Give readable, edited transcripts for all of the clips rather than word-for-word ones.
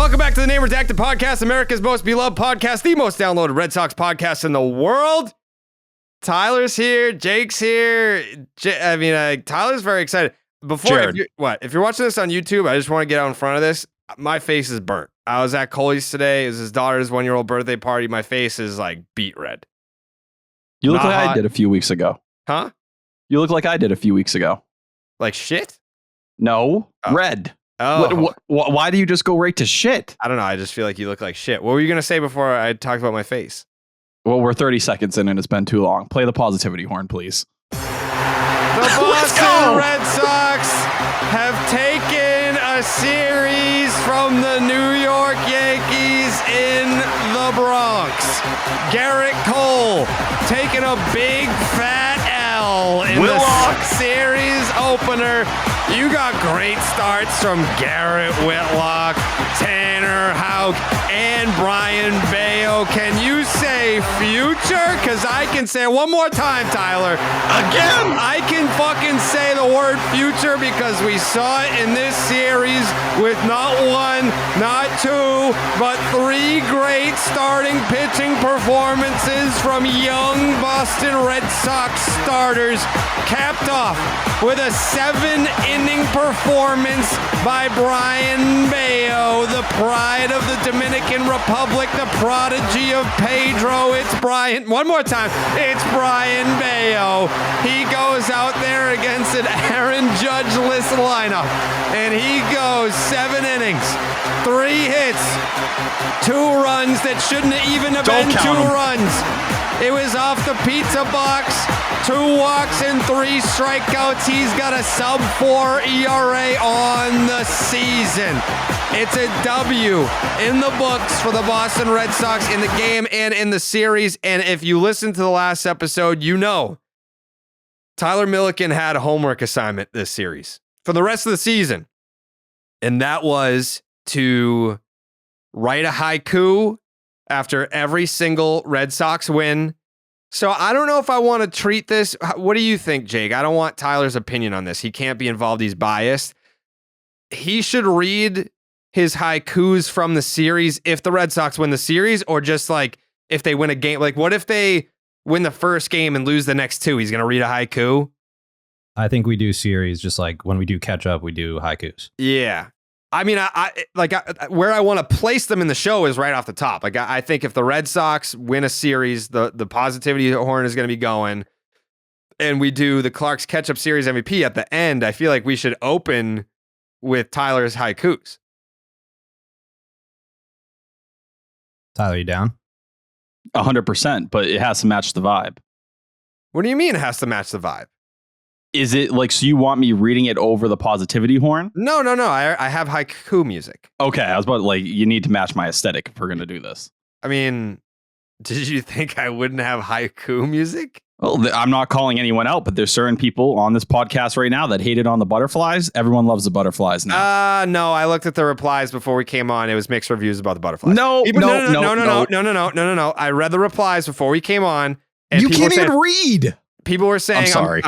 Welcome back to the Name Redacted podcast, America's most beloved podcast, the most downloaded Red Sox podcast in the world. Tyler's here, Jake's here. Tyler's very excited. If you're watching this on YouTube, I just want to get out in front of this. My face is burnt. I was at Coley's today. It was his daughter's 1-year-old birthday party. My face is like beet red. You look like I did a few weeks ago. Huh? You look like I did a few weeks ago. Like shit? No, red. Oh. Why do you just go right to shit? I don't know. I just feel like you look like shit. What were you going to say before I talked about my face? Well, we're 30 seconds in and it's been too long. Play the positivity horn, please. The Boston Red Sox have taken a series from the New York Yankees in the Bronx. Garrett Cole taking a big fat L in the series opener. You got great starts from Garrett Whitlock, Tanner Houck, and Brian Bayo. Can you say future? Because I can say it one more time, Tyler. Again? I can fucking say the word future because we saw it in this series with not one, not two, but 3 great starting pitching performances from young Boston Red Sox starters, capped off with a 7-inning performance by Brian Bayo, the pride of the Dominican Republic, the prodigy of Pedro. It's Brian. One more time. It's Brian Bayo. He goes out there against an Aaron Judge-less lineup, and he goes 7 innings, 3 hits, 2 runs that shouldn't even have been 2 runs. It was off the pizza box. 2 walks and 3 strikeouts. He's got a sub-4 ERA on the season. It's a W in the books for the Boston Red Sox in the game and in the series. And if you listen to the last episode, you know Tyler Milliken had a homework assignment this series for the rest of the season. And that was to write a haiku after every single Red Sox win. So I don't know if I want to treat this. What do you think, Jake? I don't want Tyler's opinion on this. He can't be involved. He's biased. He should read his haikus from the series if the Red Sox win the series, or just like if they win a game. Like, what if they win the first game and lose the next 2? He's going to read a haiku? I think we do series just like when we do ketchup, we do haikus. Yeah. I mean, where I want to place them in the show is right off the top. Like, I think if the Red Sox win a series, the positivity horn is going to be going, and we do the Clark's Ketchup Series MVP at the end. I feel like we should open with Tyler's haikus. Tyler, you down? 100%, but it has to match the vibe. What do you mean it has to match the vibe? Is it like, so you want me reading it over the positivity horn? No. I have haiku music. Okay, I was about to, like, you need to match my aesthetic if we're going to do this. I mean, did you think I wouldn't have haiku music? Well, I'm not calling anyone out, but there's certain people on this podcast right now that hated on the butterflies. Everyone loves the butterflies now. No, I looked at the replies before we came on. It was mixed reviews about the butterflies. No. I read the replies before we came on. And you can't even read. People were saying, I'm sorry.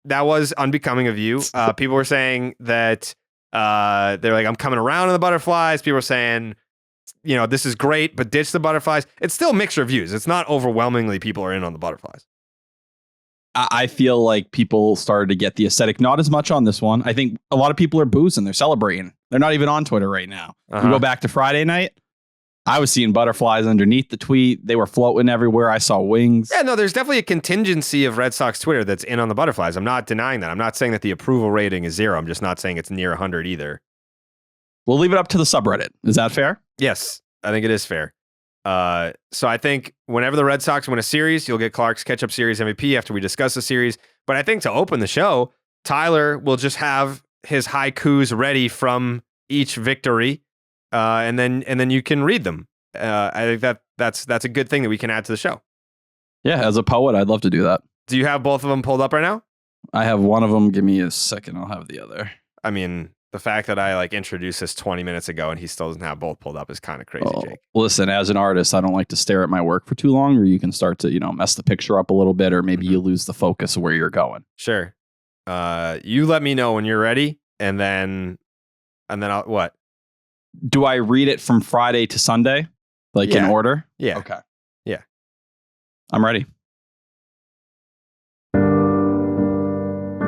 That was unbecoming of you. People were saying that they're like, I'm coming around on the butterflies. People were saying, this is great, but ditch the butterflies. It's still mixed reviews. It's not overwhelmingly people are in on the butterflies. I feel like people started to get the aesthetic, not as much on this one. I think a lot of people are boozing. They're celebrating. They're not even on Twitter right now. You go back to Friday night, I was seeing butterflies underneath the tweet. They were floating everywhere. I saw wings. Yeah, no, there's definitely a contingency of Red Sox Twitter that's in on the butterflies. I'm not denying that. I'm not saying that the approval rating is 0. I'm just not saying it's near 100 either. We'll leave it up to the subreddit. Is that fair? Yes, I think it is fair. So I think whenever the Red Sox win a series, you'll get Clark's Ketchup Series MVP after we discuss the series. But I think to open the show, Tyler will just have his haikus ready from each victory, and then you can read them. I think that's a good thing that we can add to the show. Yeah, as a poet, I'd love to do that. Do you have both of them pulled up right now? I have one of them. Give me a second. I'll have the other. I mean, the fact that I introduced this 20 minutes ago and he still doesn't have both pulled up is kind of crazy, Jake. Listen, as an artist, I don't like to stare at my work for too long, or you can start to, mess the picture up a little bit, or maybe you lose the focus of where you're going. Sure. You let me know when you're ready, and then I'll what? Do I read it from Friday to Sunday? Like in order? Yeah. Okay. Yeah. I'm ready.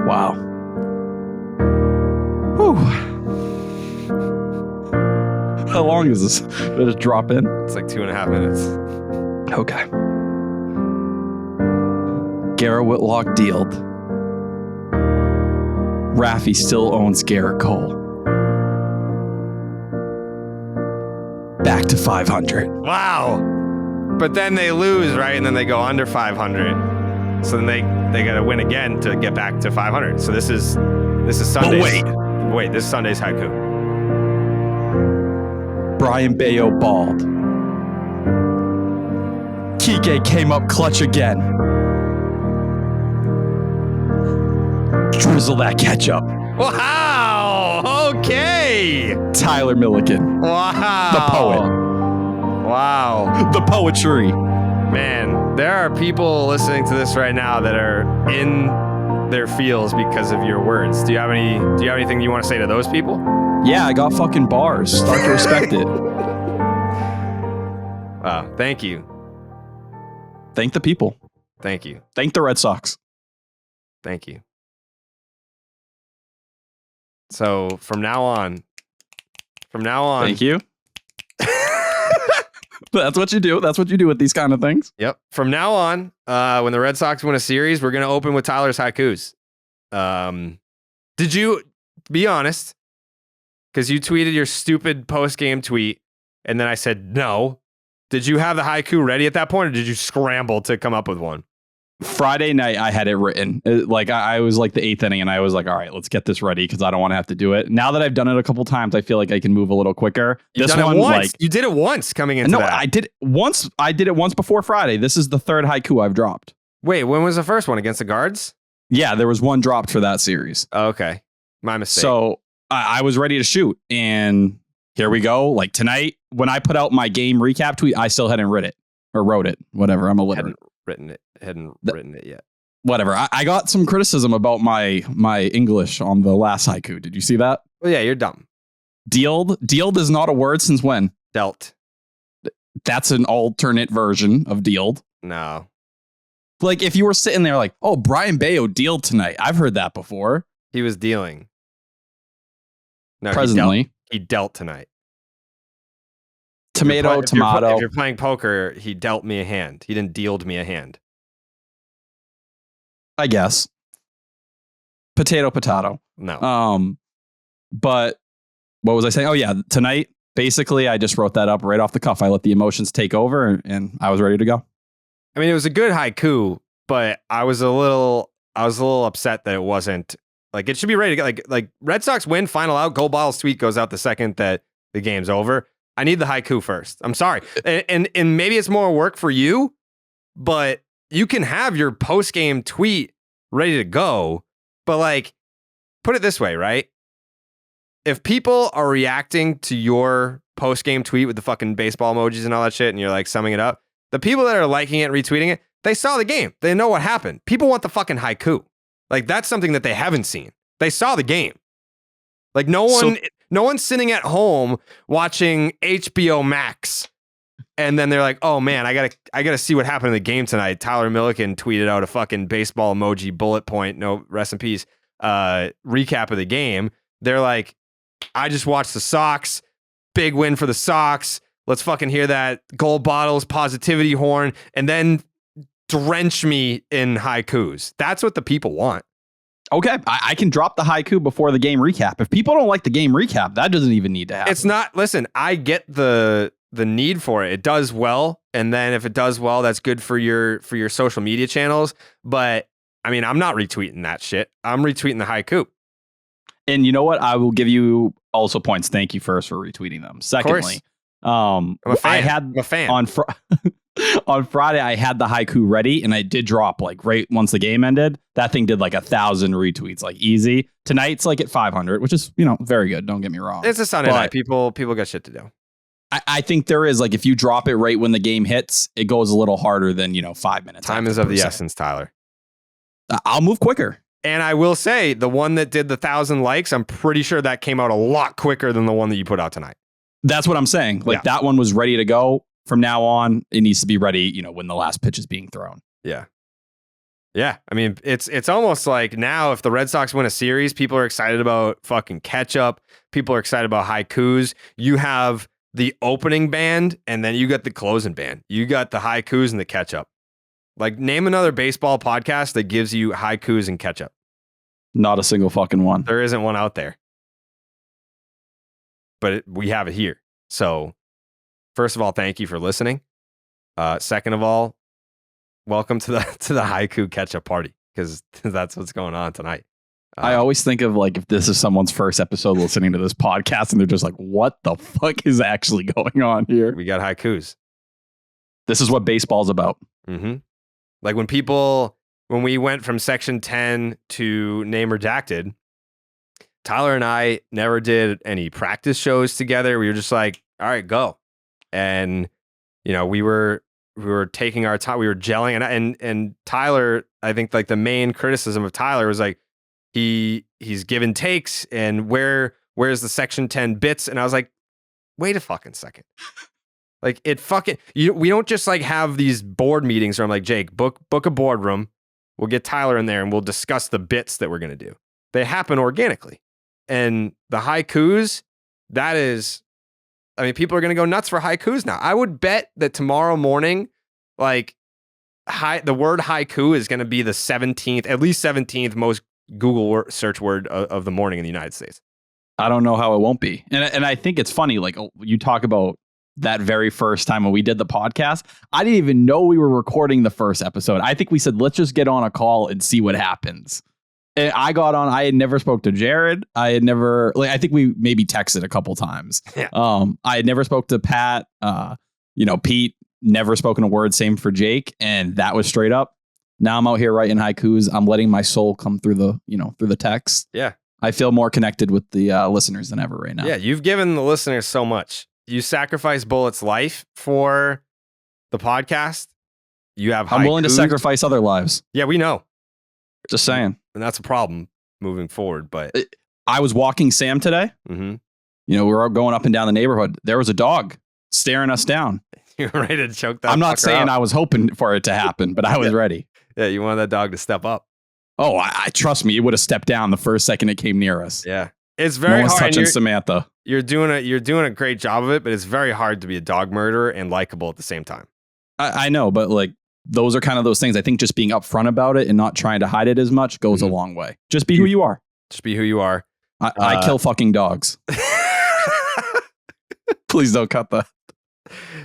Wow. Whew. How long is this? Did it just drop in? It's like 2.5 minutes. Okay. Garrett Whitlock dealed. Raffy still owns Garrett Cole. Back to 500. Wow. But then they lose, right? And then they go under 500. So then they got to win again to get back to 500. So this is Sunday's. But Wait, this is Sunday's haiku. Brian Bayo balled. Kiké came up clutch again. Drizzle that ketchup. Wow. Okay. Tyler Milliken. Wow. The poet. Wow. The poetry. Man, there are people listening to this right now that are in their feels because of your words. Do you have anything you want to say to those people? Yeah, I got fucking bars. Start to respect it. Wow. Thank you. Thank the people. Thank you. Thank the Red Sox. Thank you. So from now on. Thank you. That's what you do. That's what you do with these kind of things. Yep. From now on, when the Red Sox win a series, we're going to open with Tyler's haikus. Did you, be honest, because you tweeted your stupid post-game tweet, and then I said no. Did you have the haiku ready at that point, or did you scramble to come up with one? Friday night, I had it written. Like I was like the 8th inning, and I was like, all right, let's get this ready because I don't want to have to do it. Now that I've done it a couple times, I feel like I can move a little quicker. You did it once coming into that. I did it once before Friday. This is the third haiku I've dropped. Wait, when was the first one? Against the Guards? Yeah, there was one dropped for that series. Oh, okay. My mistake. So I was ready to shoot, and here we go. Like tonight, when I put out my game recap tweet, I still hadn't wrote it. Whatever. I'm illiterate. Hadn't written it yet. Whatever. I got some criticism about my English on the last haiku. Did you see that? Well, yeah, you're dumb. Dealed is not a word since when? Dealt. That's an alternate version of dealed. No. Like if you were sitting there like, oh, Brian Bayo dealed tonight. I've heard that before. He was dealing. No, presently. He dealt tonight. Tomato. If you're playing poker, he dealt me a hand. He didn't dealed me a hand. I guess. Potato. No. But what was I saying? Oh yeah, tonight. Basically, I just wrote that up right off the cuff. I let the emotions take over, and I was ready to go. I mean, it was a good haiku, but I was a little upset that it wasn't like it should be ready to get like Red Sox win, final out. Gold Bottle's tweet goes out the second that the game's over. I need the haiku first. I'm sorry. And maybe it's more work for you, but you can have your post-game tweet ready to go. But like, put it this way, right? If people are reacting to your post-game tweet with the fucking baseball emojis and all that shit, and you're like summing it up, the people that are liking it, retweeting it, they saw the game. They know what happened. People want the fucking haiku. Like, that's something that they haven't seen. They saw the game. Like, no one's sitting at home watching HBO Max, and then they're like, "Oh man, I gotta see what happened in the game tonight." Tyler Milliken tweeted out a fucking baseball emoji bullet point, no rest in peace, recap of the game. They're like, "I just watched the Sox, big win for the Sox. Let's fucking hear that Gold Bottles positivity horn, and then drench me in haikus." That's what the people want. Okay, I can drop the haiku before the game recap. If people don't like the game recap, that doesn't even need to happen. It's not. Listen, I get the need for it. It does well, and then if it does well, that's good for your social media channels. But I mean, I'm not retweeting that shit. I'm retweeting the haiku. And you know what? I will give you also points. Thank you first for retweeting them. Secondly, I'm a fan. On Friday, I had the haiku ready, and I did drop like right once the game ended. That thing did like 1,000 retweets, like easy. Tonight's like at 500, which is very good. Don't get me wrong. It's a Sunday night. People got shit to do. I think there is like if you drop it right when the game hits, it goes a little harder than 5 minutes. Time is of the essence, Tyler. I'll move quicker. And I will say the one that did the 1,000 likes, I'm pretty sure that came out a lot quicker than the one that you put out tonight. That's what I'm saying. Like that one was ready to go. From now on, it needs to be ready, when the last pitch is being thrown. Yeah. Yeah. I mean, it's almost like now if the Red Sox win a series, people are excited about fucking ketchup. People are excited about haikus. You have the opening band and then you got the closing band. You got the haikus and the ketchup. Like, name another baseball podcast that gives you haikus and ketchup. Not a single fucking one. There isn't one out there. But we have it here. So, first of all, thank you for listening. Second of all, welcome to the haiku ketchup party, because that's what's going on tonight. I always think of like if this is someone's first episode listening to this podcast and they're just like, what the fuck is actually going on here? We got haikus. This is what baseball's about. Mm-hmm. Like when we went from section 10 to name redacted, Tyler and I never did any practice shows together. We were just like, all right, go. And, we were taking our time. We were gelling. And Tyler, I think like the main criticism of Tyler was like, he's given takes and where's the section 10 bits? And I was like, wait a fucking second. Like we don't just like have these board meetings where I'm like, Jake, book a boardroom. We'll get Tyler in there and we'll discuss the bits that we're going to do. They happen organically. And the haikus, people are going to go nuts for haikus now. I would bet that tomorrow morning, like the word haiku is going to be the 17th, at least 17th most Google search word of the morning in the United States. I don't know how it won't be. And I think it's funny, like you talk about that very first time when we did the podcast, I didn't even know we were recording the first episode. I think we said, let's just get on a call and see what happens. And I got on, I had never spoke to Jared. I had never, I think we maybe texted a couple times. Yeah. I had never spoke to Pat, Pete, never spoken a word. Same for Jake. And that was straight up. Now I'm out here writing haikus. I'm letting my soul come through the text. Yeah. I feel more connected with the listeners than ever right now. Yeah. You've given the listeners so much. You sacrifice Bullet's life for the podcast. You have I'm willing to sacrifice other lives. Yeah, we know. Just saying. And that's a problem moving forward. But I was walking Sam today. Mm-hmm. We were going up and down the neighborhood. There was a dog staring us down. You're ready to choke that. I'm not saying out. I was hoping for it to happen, but I was ready. Yeah, you wanted that dog to step up. Oh, I trust me. It would have stepped down the first second it came near us. Yeah. It's very hard. Touching Samantha. You're doing a great job of it, but it's very hard to be a dog murderer and likable at the same time. I know, but like those are kind of those things. I think just being upfront about it and not trying to hide it as much goes a long way. Just be who you are. Just be who you are. I kill fucking dogs. Please don't cut that.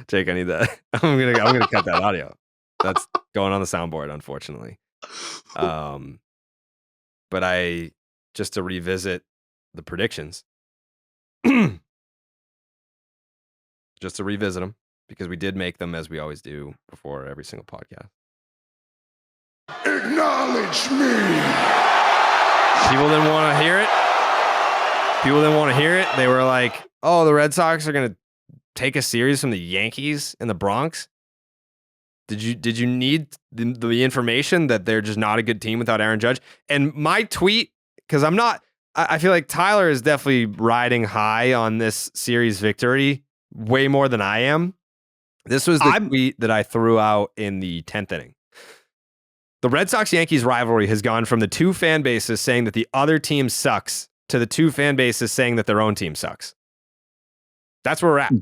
Jake, I need that. I'm gonna cut that audio. That's going on the soundboard, unfortunately. But just to revisit the predictions, just to revisit them, because we did make them as we always do before every single podcast. Acknowledge me. People didn't want to hear it. They were like, oh, the Red Sox are going to take a series from the Yankees in the Bronx. Did you need the information that they're just not a good team without Aaron Judge? And my tweet, because I feel like Tyler is definitely riding high on this series victory way more than I am. This was the tweet that I threw out in the 10th inning. The Red Sox-Yankees rivalry has gone from the two fan bases saying that the other team sucks to the two fan bases saying that their own team sucks. That's where we're at.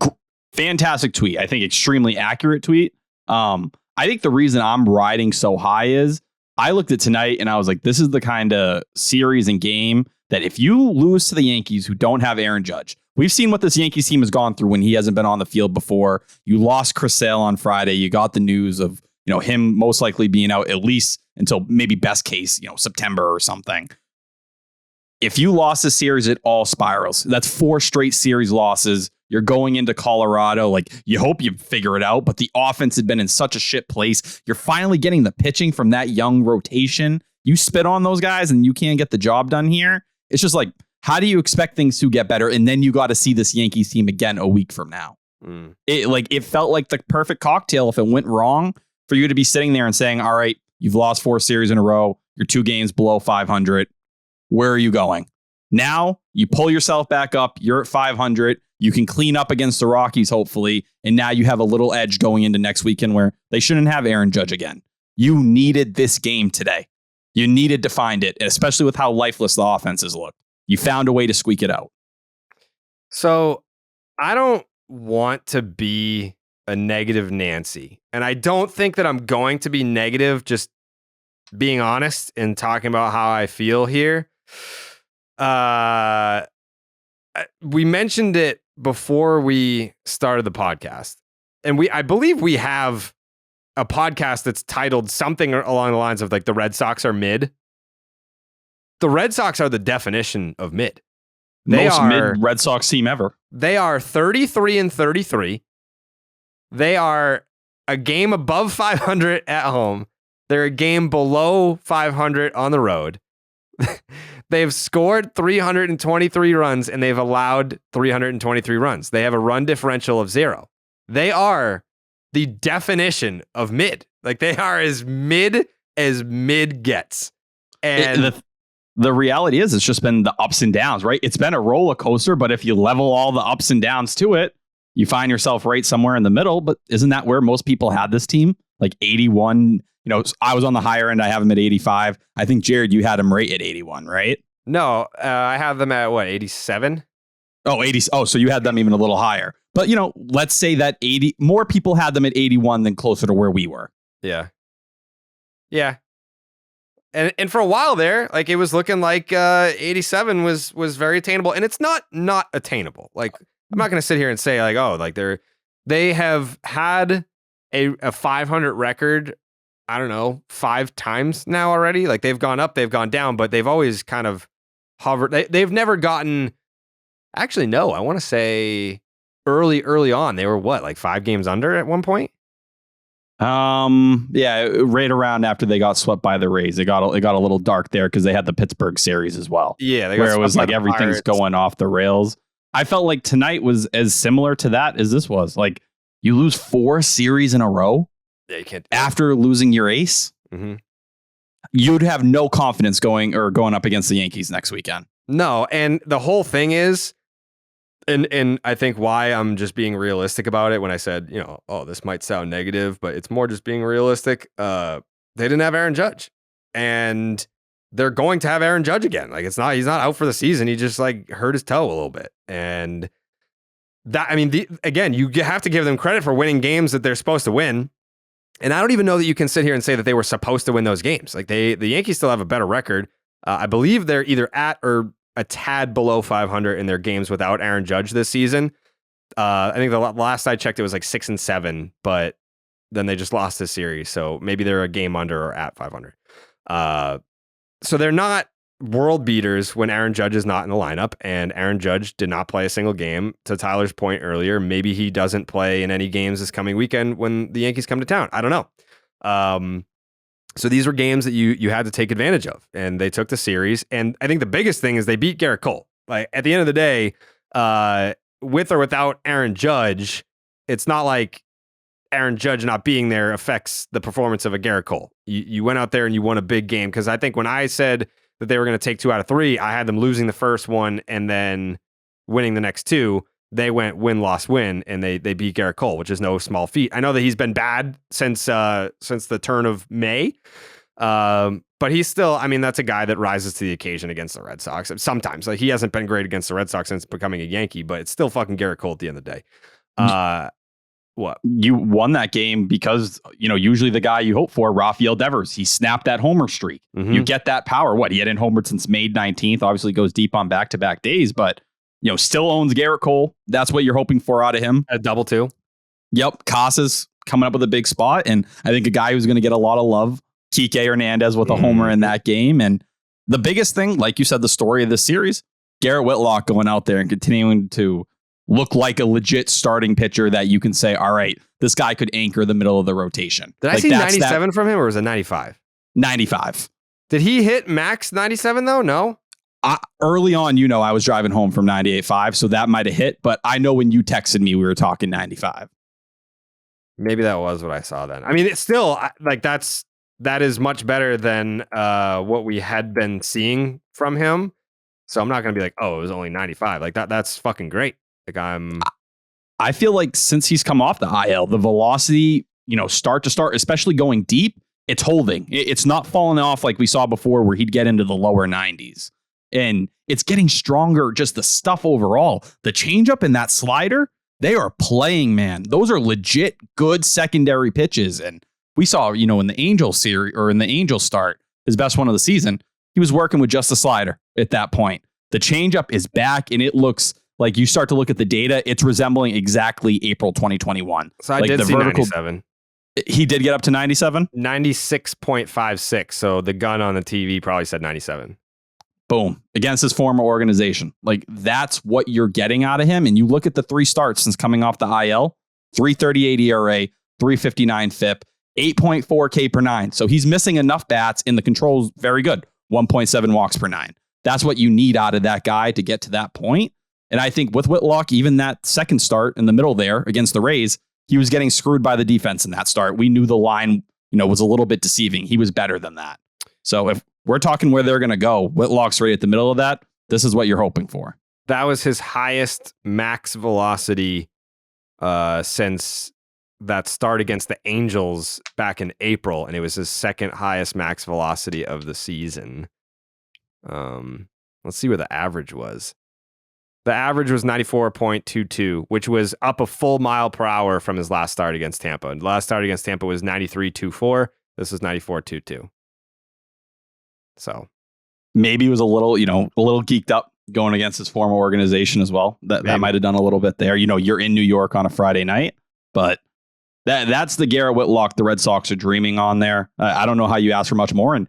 Fantastic tweet. I think extremely accurate tweet. I think the reason I'm riding so high is I looked at tonight and I was like, this is the kind of series and game that if you lose to the Yankees who don't have Aaron Judge, we've seen what this Yankees team has gone through when he hasn't been on the field before. You lost Chris Sale on Friday. You got the news of, him most likely being out at least until maybe best case, September or something. If you lost this series, it all spirals. That's 4 straight series losses. You're going into Colorado. Like, you hope you figure it out, but the offense had been in such a shit place. You're finally getting the pitching from that young rotation. You spit on those guys and you can't get the job done here. It's just like, how do you expect things to get better? And then you got to see this Yankees team again a week from now. It felt like the perfect cocktail if it went wrong for you to be sitting there and saying, all right, you've lost 4 series in a row. You're 2 games below 500. Where are you going? Now you pull yourself back up. You're at 500. You can clean up against the Rockies, hopefully. And now you have a little edge going into next weekend where they shouldn't have Aaron Judge again. You needed this game today. You needed to find it, especially with how lifeless the offenses looked. You found a way to squeak it out. So I don't want to be a negative Nancy. And I don't think that I'm going to be negative, just being honest and talking about how I feel here. We mentioned it before we started the podcast. And I believe we have a podcast that's titled something along the lines of like the Red Sox are mid. The Red Sox are the definition of mid. Most mid Red Sox team ever. They are 33-33. They are a game above 500 at home. They're a game below 500 on the road. They've scored 323 runs and they've allowed 323 runs. They have a run differential of 0. They are the definition of mid. Like they are as mid gets. And the reality is it's just been the ups and downs, right? It's been a roller coaster, but if you level all the ups and downs to it, you find yourself right somewhere in the middle. But isn't that where most people had this team? Like 81, I was on the higher end. I have them at 85. I think, Jared, you had them right at 81, right? No, I have them at 87? Oh, 80. Oh, so you had them even a little higher. But, let's say that 80 more people had them at 81 than closer to where we were. Yeah. Yeah. And for a while there, like it was looking like 87 was very attainable, and it's not attainable. Like I'm not going to sit here and say like, oh, like they have had a 500 record. I don't know, 5 times now already. Like they've gone up, they've gone down, but they've always kind of hovered. They've never gotten. Actually, no. I want to say early on, they were like 5 games under at one point. Yeah, right around after they got swept by the Rays, it got a little dark there because they had the Pittsburgh series as well. Yeah, where it was like everything's going off the rails. I felt like tonight was as similar to that as this was. Like you lose 4 series in a row. Yeah, you can't. After losing your ace, you'd have no confidence going up against the Yankees next weekend. No, and the whole thing is. And I think why I'm just being realistic about it when I said, this might sound negative, but it's more just being realistic. They didn't have Aaron Judge, and they're going to have Aaron Judge again. Like he's not out for the season. He just like hurt his toe a little bit. And that, I mean, again, you have to give them credit for winning games that they're supposed to win. And I don't even know that you can sit here and say that they were supposed to win those games. Like the Yankees still have a better record. I believe they're either at or a tad below 500 in their games without Aaron Judge this season. I think the last I checked, it was like 6-7, but then they just lost this series. So maybe they're a game under or at 500. So they're not world beaters when Aaron Judge is not in the lineup, and Aaron Judge did not play a single game. To Tyler's point earlier, maybe he doesn't play in any games this coming weekend when the Yankees come to town. I don't know. So these were games that you had to take advantage of, and they took the series. And I think the biggest thing is they beat Garrett Cole. Like at the end of the day, with or without Aaron Judge, it's not like Aaron Judge not being there affects the performance of a Garrett Cole. You went out there and you won a big game, because I think when I said that they were going to take 2 out of 3, I had them losing the first one and then winning the next 2. They went win, loss, win, and they beat Garrett Cole, which is no small feat. I know that he's been bad since the turn of May, but he's still, I mean, that's a guy that rises to the occasion against the Red Sox. Sometimes, like he hasn't been great against the Red Sox since becoming a Yankee, but it's still fucking Garrett Cole at the end of the day. What? You won that game because, usually the guy you hope for, Rafael Devers, he snapped that homer streak. You get that power. He hadn't homered since May 19th, obviously goes deep on back-to-back days, but still owns Garrett Cole. That's what you're hoping for out of him. A double 2. Yep. Casas coming up with a big spot. And I think a guy who's going to get a lot of love, Kiké Hernandez with a homer in that game. And the biggest thing, like you said, the story of this series, Garrett Whitlock going out there and continuing to look like a legit starting pitcher that you can say, all right, this guy could anchor the middle of the rotation. Did I see 97 from him, or was it 95? 95. Did he hit max 97 though? No. Early on, I was driving home from 98.5, so that might have hit. But I know when you texted me, we were talking 95. Maybe that was what I saw then. I mean, it's still like that is much better than what we had been seeing from him. So I'm not going to be like, oh, it was only 95. Like that's fucking great. Like I feel like since he's come off the IL, the velocity, start to start, especially going deep, it's holding. It's not falling off like we saw before where he'd get into the lower 90s. And it's getting stronger, just the stuff overall. The changeup and that slider, they are playing, man. Those are legit good secondary pitches. And we saw, in the Angels series or in the Angels start, his best one of the season, he was working with just a slider at that point. The changeup is back, and it looks like you start to look at the data, it's resembling exactly April 2021. So I did see 97. He did get up to 97? 96.56. So the gun on the TV probably said 97. Boom. Against his former organization. Like, that's what you're getting out of him. And you look at the 3 starts since coming off the IL, 3.38 ERA, 3.59 FIP, 8.4 K per 9. So he's missing enough bats, and the control's very good. 1.7 walks per 9. That's what you need out of that guy to get to that point. And I think with Whitlock, even that second start in the middle there against the Rays, he was getting screwed by the defense in that start. We knew the line, was a little bit deceiving. He was better than that. So if we're talking where they're going to go, Whitlock's right at the middle of that. This is what you're hoping for. That was his highest max velocity since that start against the Angels back in April, and it was his second highest max velocity of the season. Let's see where the average was. The average was 94.22, which was up a full mile per hour from his last start against Tampa. The last start against Tampa was 93.24. This is 94.22. So maybe he was a little geeked up going against his former organization as well. That might have done a little bit there. You're in New York on a Friday night, but that's the Garrett Whitlock the Red Sox are dreaming on there. I don't know how you ask for much more. And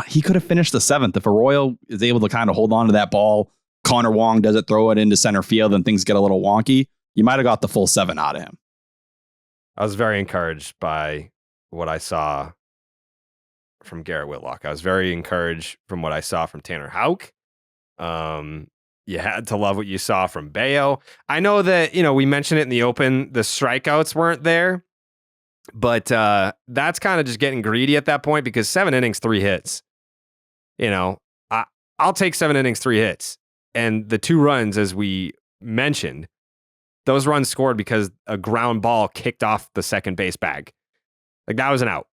he could have finished the 7th if Arroyo is able to kind of hold on to that ball. Connor Wong doesn't throw it into center field and things get a little wonky. You might have got the full 7 out of him. I was very encouraged by what I saw from Garrett Whitlock. I was very encouraged from what I saw from Tanner Houck. You had to love what you saw from Bayo. I know that, we mentioned it in the open, the strikeouts weren't there, but that's kind of just getting greedy at that point because 7 innings, 3 hits. I'll take 7 innings, 3 hits. And the 2 runs, as we mentioned, those runs scored because a ground ball kicked off the second base bag. Like, that was an out.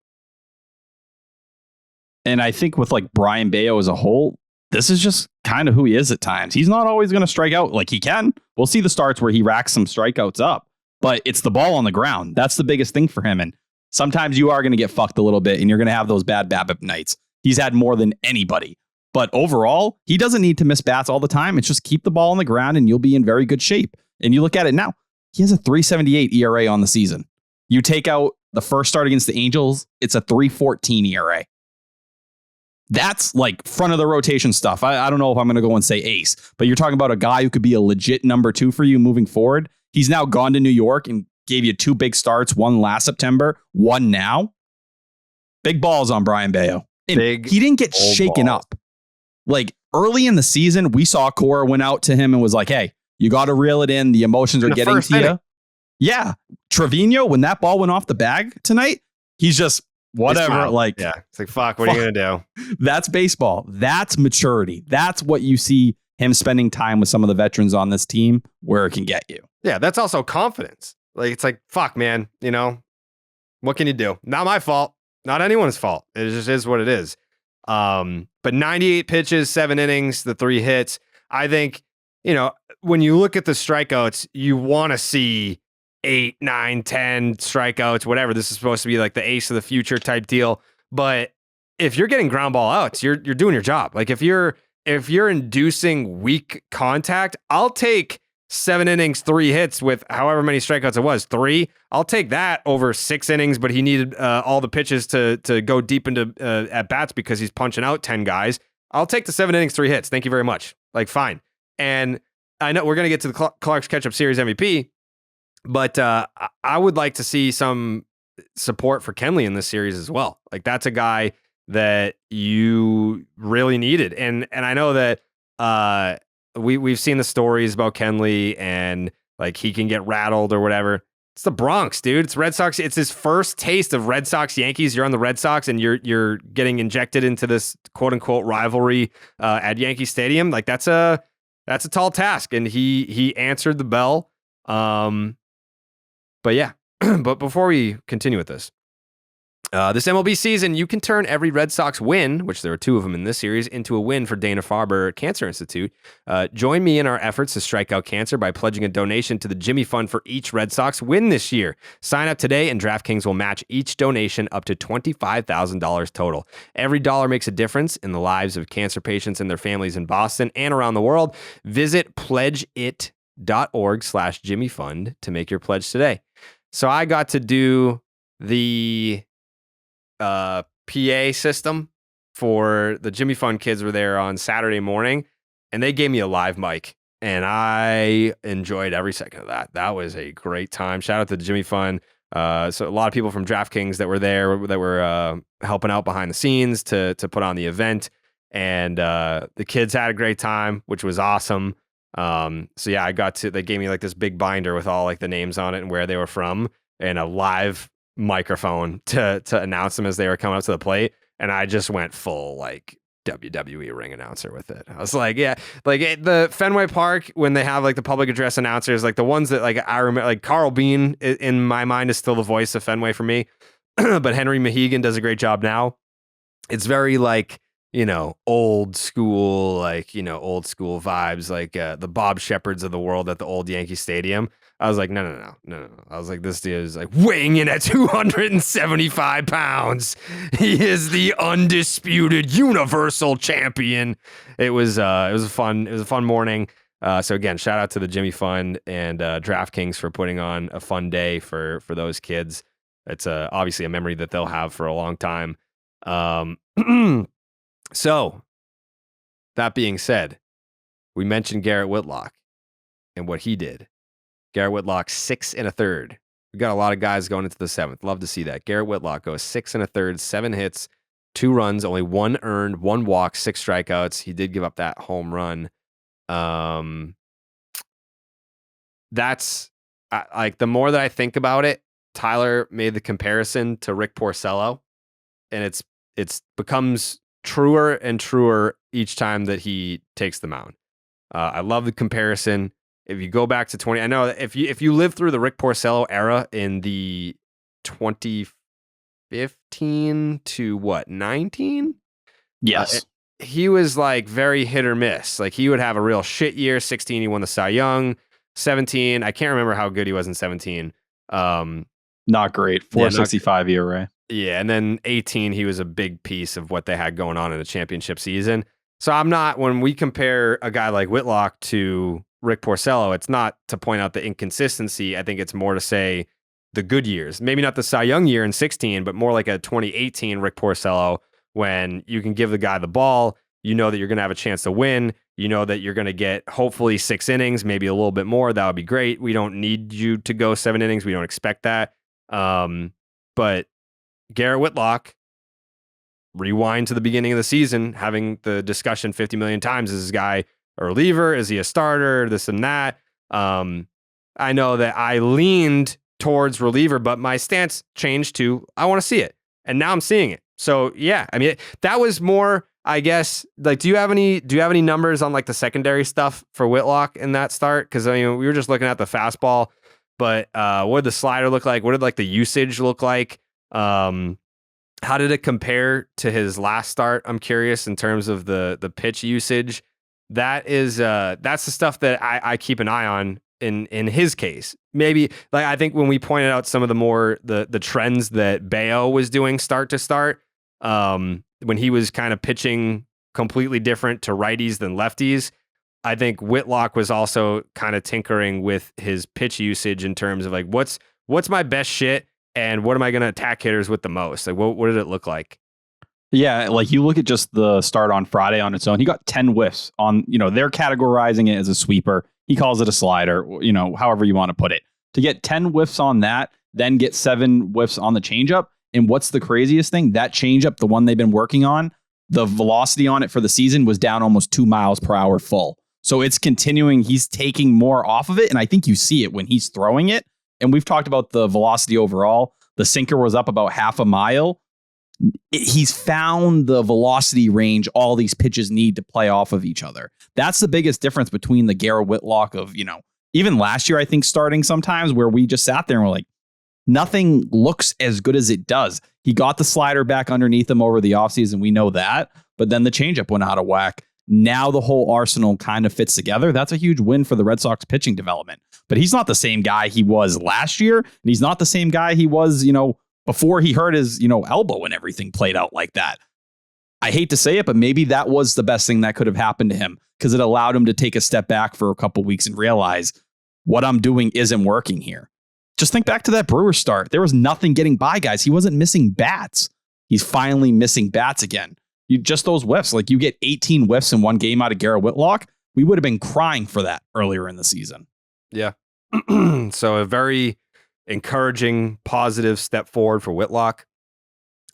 And I think with Brian Bayo as a whole, this is just kind of who he is at times. He's not always going to strike out like he can. We'll see the starts where he racks some strikeouts up, but it's the ball on the ground. That's the biggest thing for him. And sometimes you are going to get fucked a little bit and you're going to have those bad BABIP nights. He's had more than anybody. But overall, he doesn't need to miss bats all the time. It's just keep the ball on the ground and you'll be in very good shape. And you look at it now, he has a 3.78 ERA on the season. You take out the first start against the Angels, it's a 3.14 ERA. That's front of the rotation stuff. I don't know if I'm going to go and say ace, but you're talking about a guy who could be a legit number 2 for you moving forward. He's now gone to New York and gave you 2 big starts, one last September, one now. Big balls on Brian Bayo. And he didn't get shaken up. Early in the season, we saw Cora went out to him and was like, hey, you got to reel it in. The emotions are getting to you. Yeah. Trevino, when that ball went off the bag tonight, he's just whatever. Yeah. It's fuck, what are you going to do? That's baseball. That's maturity. That's what you see him spending time with some of the veterans on this team where it can get you. Yeah. That's also confidence. It's fuck, man. What can you do? Not my fault. Not anyone's fault. It just is what it is. But 98 pitches, 7 innings, the 3 hits. I think, when you look at the strikeouts, you want to see 8, 9, 10 strikeouts, whatever. This is supposed to be the ace of the future type deal. But if you're getting ground ball outs, you're doing your job. If you're inducing weak contact, I'll take 7 innings, 3 hits with however many strikeouts it was, 3. I'll take that over 6 innings, but he needed all the pitches to go deep into at bats because he's punching out 10 guys. I'll take the 7 innings, 3 hits. Thank you very much. Fine. And I know we're going to get to the Clark's Ketchup Series MVP, but I would like to see some support for Kenley in this series as well. That's a guy that you really needed. And I know that we've seen the stories about Kenley and he can get rattled or whatever. It's the Bronx, dude. It's Red Sox. It's his first taste of Red Sox Yankees. You're on the Red Sox and you're getting injected into this quote unquote rivalry at Yankee Stadium. That's a that's a tall task, and he answered the bell. But yeah, but before we continue with this MLB season, you can turn every Red Sox win, which there are 2 of them in this series, into a win for Dana-Farber Cancer Institute. Join me in our efforts to strike out cancer by pledging a donation to the Jimmy Fund for each Red Sox win this year. Sign up today, and DraftKings will match each donation up to $25,000 total. Every dollar makes a difference in the lives of cancer patients and their families in Boston and around the world. Visit pledgeit.org/JimmyFund to make your pledge today. So I got to do the PA system for the Jimmy Fund kids were there on Saturday morning, and they gave me a live mic, and I enjoyed every second of that. That was a great time. Shout out to the Jimmy Fund. So a lot of people from DraftKings that were there that were helping out behind the scenes to put on the event, and the kids had a great time, which was awesome. So yeah, they gave me like this big binder with all like the names on it and where they were from, and a live microphone to announce them as they were coming up to the plate, and I just went full like WWE ring announcer with it. I was like, yeah, like the Fenway Park when they have like the public address announcers, like the ones that like I remember, like Carl Bean in my mind is still the voice of Fenway for me, but Henry Mahegan does a great job now. It's very like, you know, old school vibes, like the Bob Shepherds of the world at the old Yankee Stadium. I was like, no. I was like, this dude is like weighing in at 275 pounds. He is the undisputed universal champion. It was a fun morning. So again, shout out to the Jimmy Fund and DraftKings for putting on a fun day for those kids. It's obviously a memory that they'll have for a long time. So that being said, we mentioned Garrett Whitlock and what he did. Garrett Whitlock, 6 1/3. We got a lot of guys going into the 7th. Love to see that. Garrett Whitlock goes 6 1/3, 7 hits, 2 runs, only 1 earned, 1 walk, 6 strikeouts. He did give up that home run. That's like the more that I think about it, Tyler made the comparison to Rick Porcello, and it's becomes truer and truer each time that he takes the mound. I love the comparison. If you go back to 20, I know if you live through the Rick Porcello era in the 2015 to what, 19? Yes. He was like very hit or miss. Like he would have a real shit year. 16, he won the Cy Young. 17, I can't remember how good he was in 17. Not great. 465 ERA. Yeah, and then 18, he was a big piece of what they had going on in the championship season. So when we compare a guy like Whitlock to Rick Porcello, it's not to point out the inconsistency. I think it's more to say the good years. Maybe not the Cy Young year in 16, but more like a 2018 Rick Porcello when you can give the guy the ball. You know that you're going to have a chance to win. You know that you're going to get hopefully 6 innings, maybe a little bit more. That would be great. We don't need you to go 7 innings. We don't expect that. But Garrett Whitlock, rewind to the beginning of the season, having the discussion 50 million times. Is this guy a reliever? Is he a starter? This and that. I know that I leaned towards reliever, but my stance changed to I want to see it. And now I'm seeing it. So yeah, I mean, that was more, I guess, like, do you have any numbers on like the secondary stuff for Whitlock in that start? Because I mean, we were just looking at the fastball, but what did the slider look like? What did like the usage look like? How did it compare to his last start? I'm curious in terms of the pitch usage. That's the stuff that I keep an eye on in his case. Maybe like I think when we pointed out some of the trends that Bayo was doing start to start, when he was kind of pitching completely different to righties than lefties, I think Whitlock was also kind of tinkering with his pitch usage in terms of like what's my best shit and what am I going to attack hitters with the most? Like what did it look like? Yeah, like you look at just the start on Friday on its own, he got 10 whiffs on, they're categorizing it as a sweeper. He calls it a slider, however you want to put it. To get 10 whiffs on that, then get 7 whiffs on the changeup. And what's the craziest thing? That changeup, the one they've been working on, the velocity on it for the season was down almost 2 miles per hour full. So it's continuing. He's taking more off of it. And I think you see it when he's throwing it. And we've talked about the velocity overall. The sinker was up about half a mile. he's found the velocity range all these pitches need to play off of each other. That's the biggest difference between the Garrett Whitlock of, even last year, I think starting sometimes where we just sat there and we're like, nothing looks as good as it does. He got the slider back underneath him over the offseason. We know that. But then the changeup went out of whack. Now the whole arsenal kind of fits together. That's a huge win for the Red Sox pitching development. But he's not the same guy he was last year. And he's not the same guy he was, before he hurt his, elbow and everything played out like that. I hate to say it, but maybe that was the best thing that could have happened to him because it allowed him to take a step back for a couple weeks and realize what I'm doing isn't working here. Just think back to that Brewers start. There was nothing getting by guys. He wasn't missing bats. He's finally missing bats again. Just those whiffs, like you get 18 whiffs in one game out of Garrett Whitlock. We would have been crying for that earlier in the season. Yeah. So a very encouraging, positive step forward for Whitlock.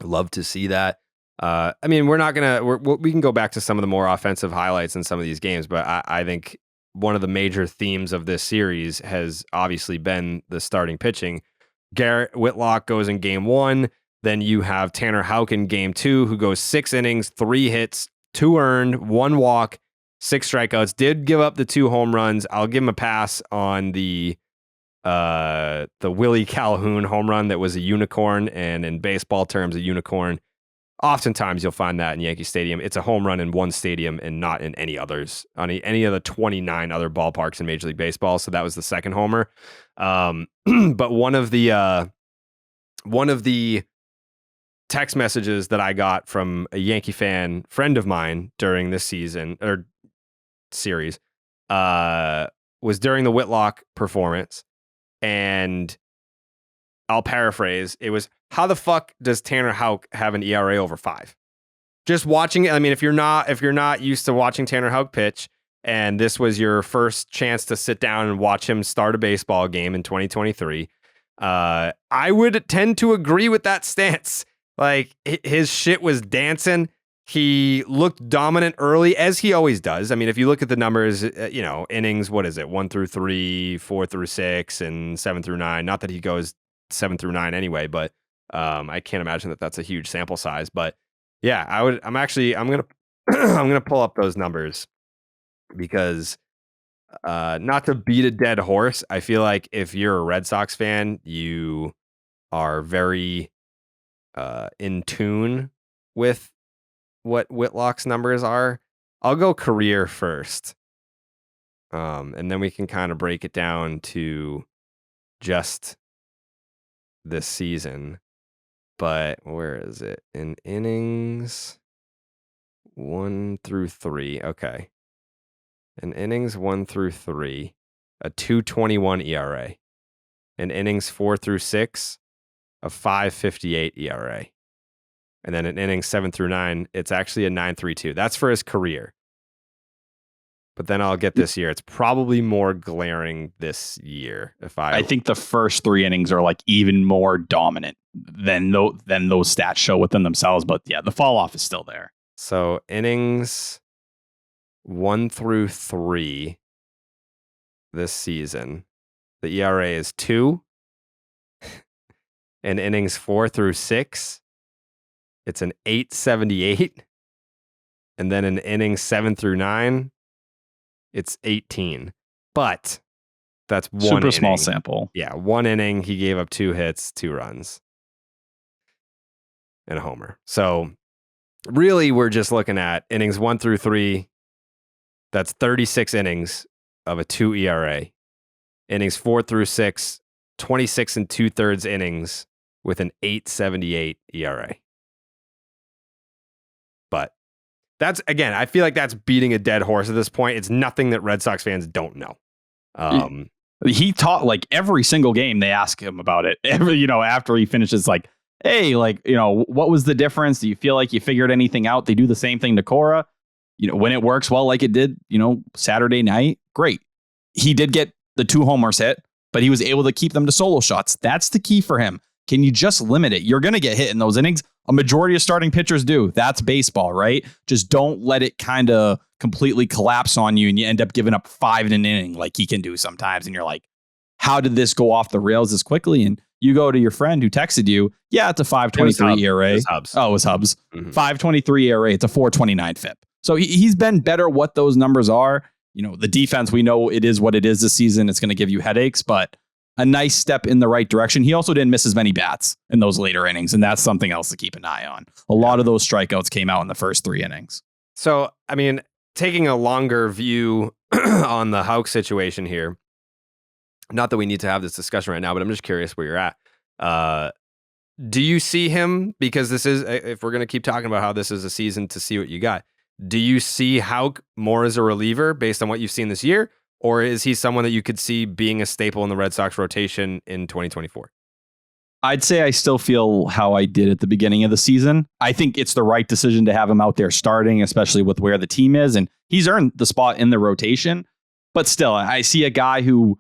I'd love to see that. We're not going to, we can go back to some of the more offensive highlights in some of these games, but I think one of the major themes of this series has obviously been the starting pitching. Garrett Whitlock goes in game 1. Then you have Tanner Houck in game 2, who goes 6 innings, 3 hits, 2 earned, 1 walk, 6 strikeouts. Did give up the 2 home runs. I'll give him a pass on the Willie Calhoun home run that was a unicorn, and in baseball terms, a unicorn. Oftentimes you'll find that in Yankee Stadium. It's a home run in one stadium and not in any others, on any of the 29 other ballparks in Major League Baseball. So that was the second homer. But one of the text messages that I got from a Yankee fan friend of mine during this season or series was during the Whitlock performance. And I'll paraphrase. It was, how the fuck does Tanner Houck have an ERA over 5? Just watching it. I mean, if you're not used to watching Tanner Houck pitch, and this was your first chance to sit down and watch him start a baseball game in 2023, I would tend to agree with that stance. Like, his shit was dancing. He looked dominant early, as he always does. I mean, if you look at the numbers, innings, what is it? 1 through 3, 4 through 6, and 7 through 9. Not that he goes 7 through 9 anyway, but I can't imagine that that's a huge sample size. But yeah, I'm gonna I'm gonna pull up those numbers because not to beat a dead horse, I feel like if you're a Red Sox fan, you are very in tune with what Whitlock's numbers are. I'll go career first, and then we can kind of break it down to just this season. But where is it? In innings 1 through 3. Okay. In innings 1 through 3, a 2.21 ERA. In innings 4 through 6, a 5.58 ERA. And then in innings 7 through 9, it's actually a 9.32. That's for his career. But then I'll get this year. It's probably more glaring this year. I think the first 3 innings are like even more dominant than those stats show within themselves. But yeah, the fall off is still there. So innings 1 through 3 this season, the ERA is 2. And innings 4 through 6, it's an 8.78. And then in innings 7 through 9, it's 18. But that's one super inning. Small sample. Yeah, 1 inning. He gave up 2 hits, 2 runs, and a homer. So really, we're just looking at innings 1 through 3. That's 36 innings of a 2 ERA. Innings 4 through 6, 26 and 2/3 innings with an 8.78 ERA. But that's, again, I feel like that's beating a dead horse at this point. It's nothing that Red Sox fans don't know. He taught, like, every single game they ask him about it. After he finishes, like, hey, like, what was the difference? Do you feel like you figured anything out? They do the same thing to Cora. When it works well, like it did, Saturday night, great. He did get the 2 homers hit, but he was able to keep them to solo shots. That's the key for him. Can you just limit it? You're going to get hit in those innings. A majority of starting pitchers do. That's baseball, right? Just don't let it kind of completely collapse on you and you end up giving up 5 in an inning like he can do sometimes. And you're like, how did this go off the rails this quickly? And You go to your friend who texted you, yeah, it's a 5.23 ERA. It was Hubs. Oh, it was Hubs. Mhm. 5.23 ERA. It's a 4.29 FIP. So he's been better what those numbers are. You know, the defense, we know it is what it is this season. It's going to give you headaches, but a nice step in the right direction. He also didn't miss as many bats in those later innings, and that's something else to keep an eye on. A lot of those strikeouts came out in the first 3 innings. So, I mean, taking a longer view on the Houck situation here, not that we need to have this discussion right now, but I'm just curious where you're at. Do you see him, because this is, if we're going to keep talking about how this is a season to see what you got, do you see Houck more as a reliever based on what you've seen this year? Or is he someone that you could see being a staple in the Red Sox rotation in 2024? I'd say I still feel how I did at the beginning of the season. I think it's the right decision to have him out there starting, especially with where the team is. And he's earned the spot in the rotation. But still, I see a guy who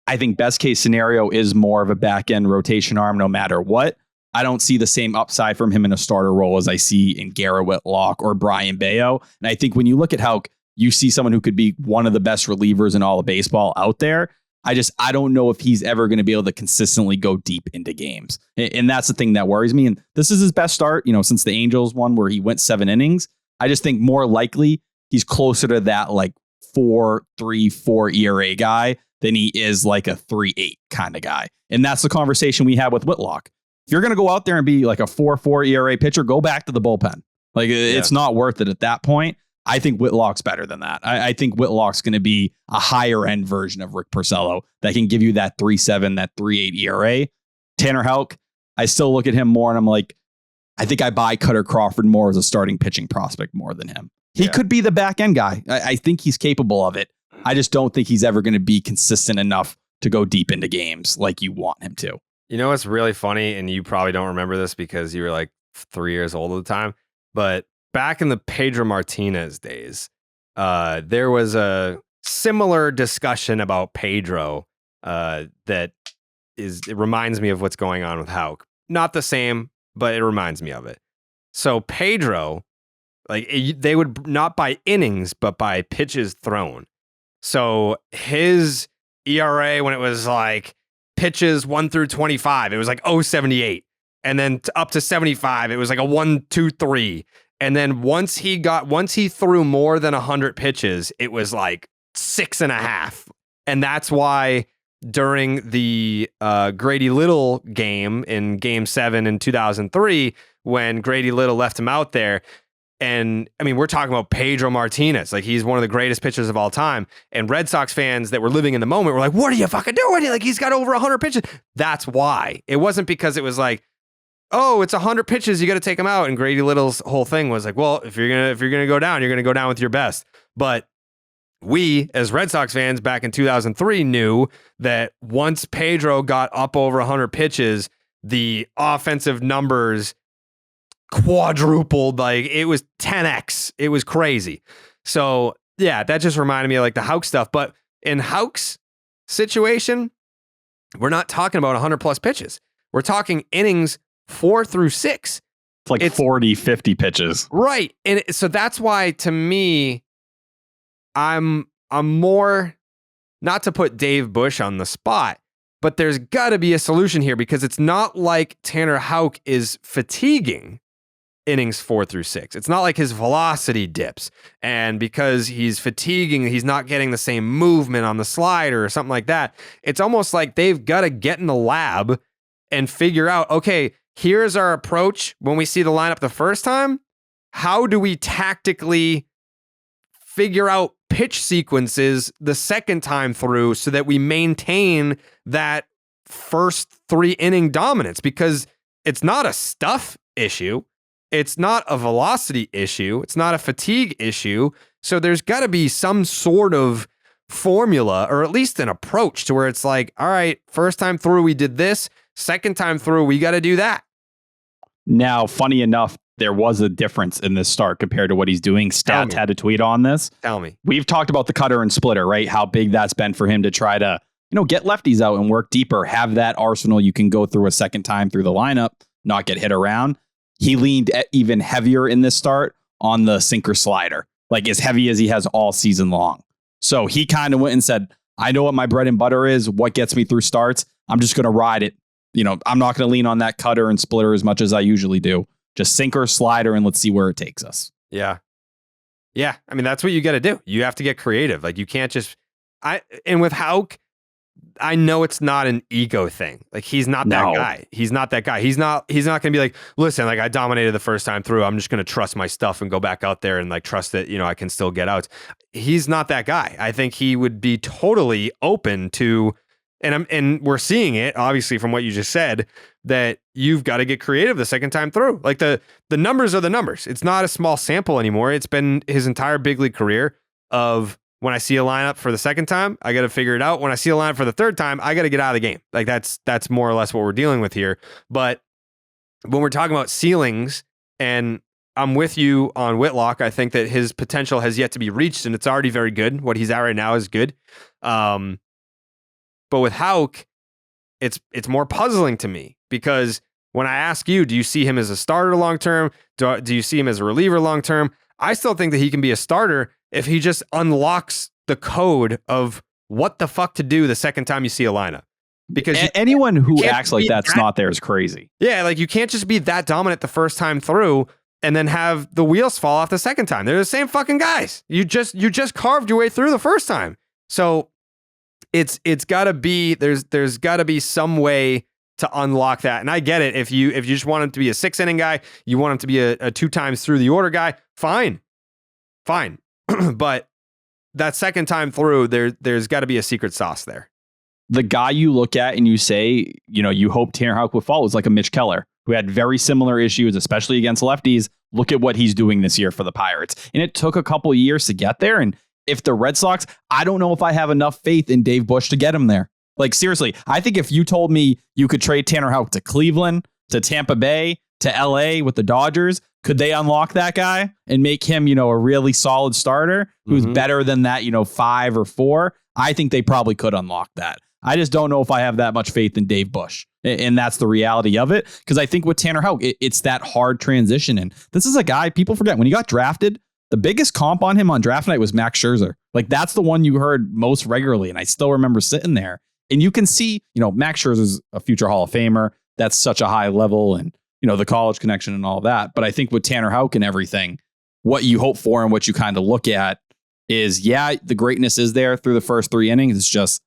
I think best case scenario is more of a back end rotation arm no matter what. I don't see the same upside from him in a starter role as I see in Garrett Whitlock or Brian Bayo. And I think when you look at Houck, you see someone who could be one of the best relievers in all of baseball out there. I don't know if he's ever going to be able to consistently go deep into games. And that's the thing that worries me. And this is his best start, since the Angels one where he went 7 innings. I just think more likely he's closer to that like 4.34 ERA guy than he is like a 3.8 kind of guy. And that's the conversation we had with Whitlock. If you're going to go out there and be like a 4.4 ERA pitcher, go back to the bullpen. Like it's not worth it at that point. I think Whitlock's better than that. I think Whitlock's going to be a higher end version of Rick Porcello that can give you that 3.7, that 3.8 ERA. Tanner Houck, I still look at him more and I'm like, I think I buy Cutter Crawford more as a starting pitching prospect more than him. He could be the back end guy. I think he's capable of it. I just don't think he's ever going to be consistent enough to go deep into games like you want him to. You know what's really funny, and you probably don't remember this because you were like 3 years old at the time, but back in the Pedro Martinez days, there was a similar discussion about Pedro it reminds me of what's going on with Houck. Not the same, but it reminds me of it. So Pedro, they would not by innings, but by pitches thrown. So his ERA when it was like pitches 1 through 25, it was like 0.78. And then up to 75, it was like a 1.23. And then once he threw more than 100 pitches, it was like 6.5. And that's why during the Grady Little game in Game 7 in 2003, when Grady Little left him out there, and I mean, we're talking about Pedro Martinez. Like, he's one of the greatest pitchers of all time. And Red Sox fans that were living in the moment were like, what are you fucking doing? Like, he's got over 100 pitches. That's why. It wasn't because it was like, oh, it's 100 pitches, you got to take him out. And Grady Little's whole thing was like, well, if you're gonna go down, you're gonna go down with your best. But we, as Red Sox fans back in 2003, knew that once Pedro got up over 100 pitches, the offensive numbers quadrupled. Like, it was 10x. It was crazy. So yeah, that just reminded me of like the Houck stuff. But in Houck's situation, we're not talking about 100 plus pitches. We're talking innings 4 through 6. It's like 40, 50 pitches. Right. And so that's why, to me, I'm more, not to put Dave Bush on the spot, but there's got to be a solution here, because it's not like Tanner Houck is fatiguing innings 4 through 6. It's not like his velocity dips, and because he's fatiguing, he's not getting the same movement on the slider or something like that. It's almost like they've got to get in the lab and figure out, okay, here's our approach when we see the lineup the first time. How do we tactically figure out pitch sequences the second time through so that we maintain that first 3 inning dominance? Because it's not a stuff issue. It's not a velocity issue. It's not a fatigue issue. So there's got to be some sort of formula, or at least an approach to where it's like, all right, first time through, we did this. Second time through, we got to do that. Now, funny enough, there was a difference in this start compared to what he's doing. Stats had a tweet on this. Tell me. We've talked about the cutter and splitter, right? How big that's been for him to try to, get lefties out and work deeper, have that arsenal you can go through a second time through the lineup, not get hit around. He leaned even heavier in this start on the sinker slider, like as heavy as he has all season long. So he kind of went and said, I know what my bread and butter is, what gets me through starts. I'm just going to ride it I'm not going to lean on that cutter and splitter as much as I usually do. Just sinker, slider, and let's see where it takes us. Yeah. Yeah. I mean, that's what you got to do. You have to get creative. Like, you can't just, and with Houck, I know it's not an ego thing. Like, he's not that guy. He's not that guy. He's not going to be like, listen, like, I dominated the first time through. I'm just going to trust my stuff and go back out there and like trust that, I can still get out. He's not that guy. I think he would be totally open to, and we're seeing it obviously from what you just said, that you've got to get creative the second time through. Like, the numbers are the numbers. It's not a small sample anymore. It's been his entire big league career of, when I see a lineup for the second time, I got to figure it out. When I see a lineup for the third time, I got to get out of the game. Like, that's more or less what we're dealing with here. But when we're talking about ceilings, and I'm with you on Whitlock, I think that his potential has yet to be reached, and it's already very good. What he's at right now is good. But with Houck, it's more puzzling to me, because when I ask you, do you see him as a starter long term? Do you see him as a reliever long term? I still think that he can be a starter if he just unlocks the code of what the fuck to do the second time you see a lineup. Because anyone who acts like that's not there is crazy. Yeah, like, you can't just be that dominant the first time through and then have the wheels fall off the second time. They're the same fucking guys. You just carved your way through the first time. So it's got to be, there's got to be some way to unlock that. And I get it. If you just want him to be a 6-inning guy, you want him to be a 2 times through the order guy, fine. But that second time through, there's got to be a secret sauce there. The guy you look at and you say, you hope Tanner Houck would fall is like a Mitch Keller, who had very similar issues, especially against lefties. Look at what he's doing this year for the Pirates. And it took a couple of years to get there. And if the Red Sox, I don't know if I have enough faith in Dave Bush to get him there. Like, seriously, I think if you told me you could trade Tanner Houck to Cleveland, to Tampa Bay, to LA with the Dodgers, could they unlock that guy and make him, a really solid starter who's better than that, 5 or 4? I think they probably could unlock that. I just don't know if I have that much faith in Dave Bush. And that's the reality of it. Because I think with Tanner Houck, it's that hard transition. And this is a guy, people forget, when he got drafted, the biggest comp on him on draft night was Max Scherzer. Like, that's the one you heard most regularly. And I still remember sitting there. And you can see, Max Scherzer's a future Hall of Famer. That's such a high level, and the college connection and all that. But I think with Tanner Houck and everything, what you hope for and what you kind of look at is, the greatness is there through the first 3 innings. It's just,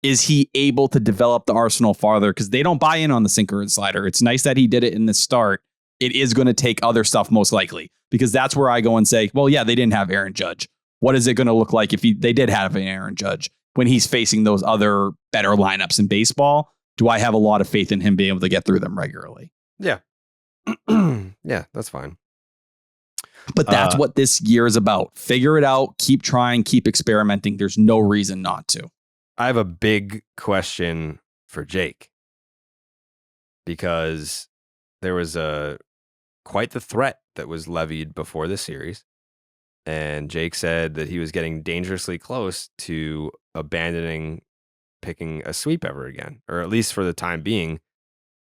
is he able to develop the arsenal farther? Because they don't buy in on the sinker and slider. It's nice that he did it in the start. It is going to take other stuff most likely, because that's where I go and say, well, they didn't have Aaron Judge. What is it going to look like if they did have an Aaron Judge when he's facing those other better lineups in baseball? Do I have a lot of faith in him being able to get through them regularly? Yeah. Yeah, that's fine. But that's what this year is about. Figure it out. Keep trying. Keep experimenting. There's no reason not to. I have a big question for Jake, because there was quite the threat that was levied before the series. And Jake said that he was getting dangerously close to abandoning picking a sweep ever again, or at least for the time being,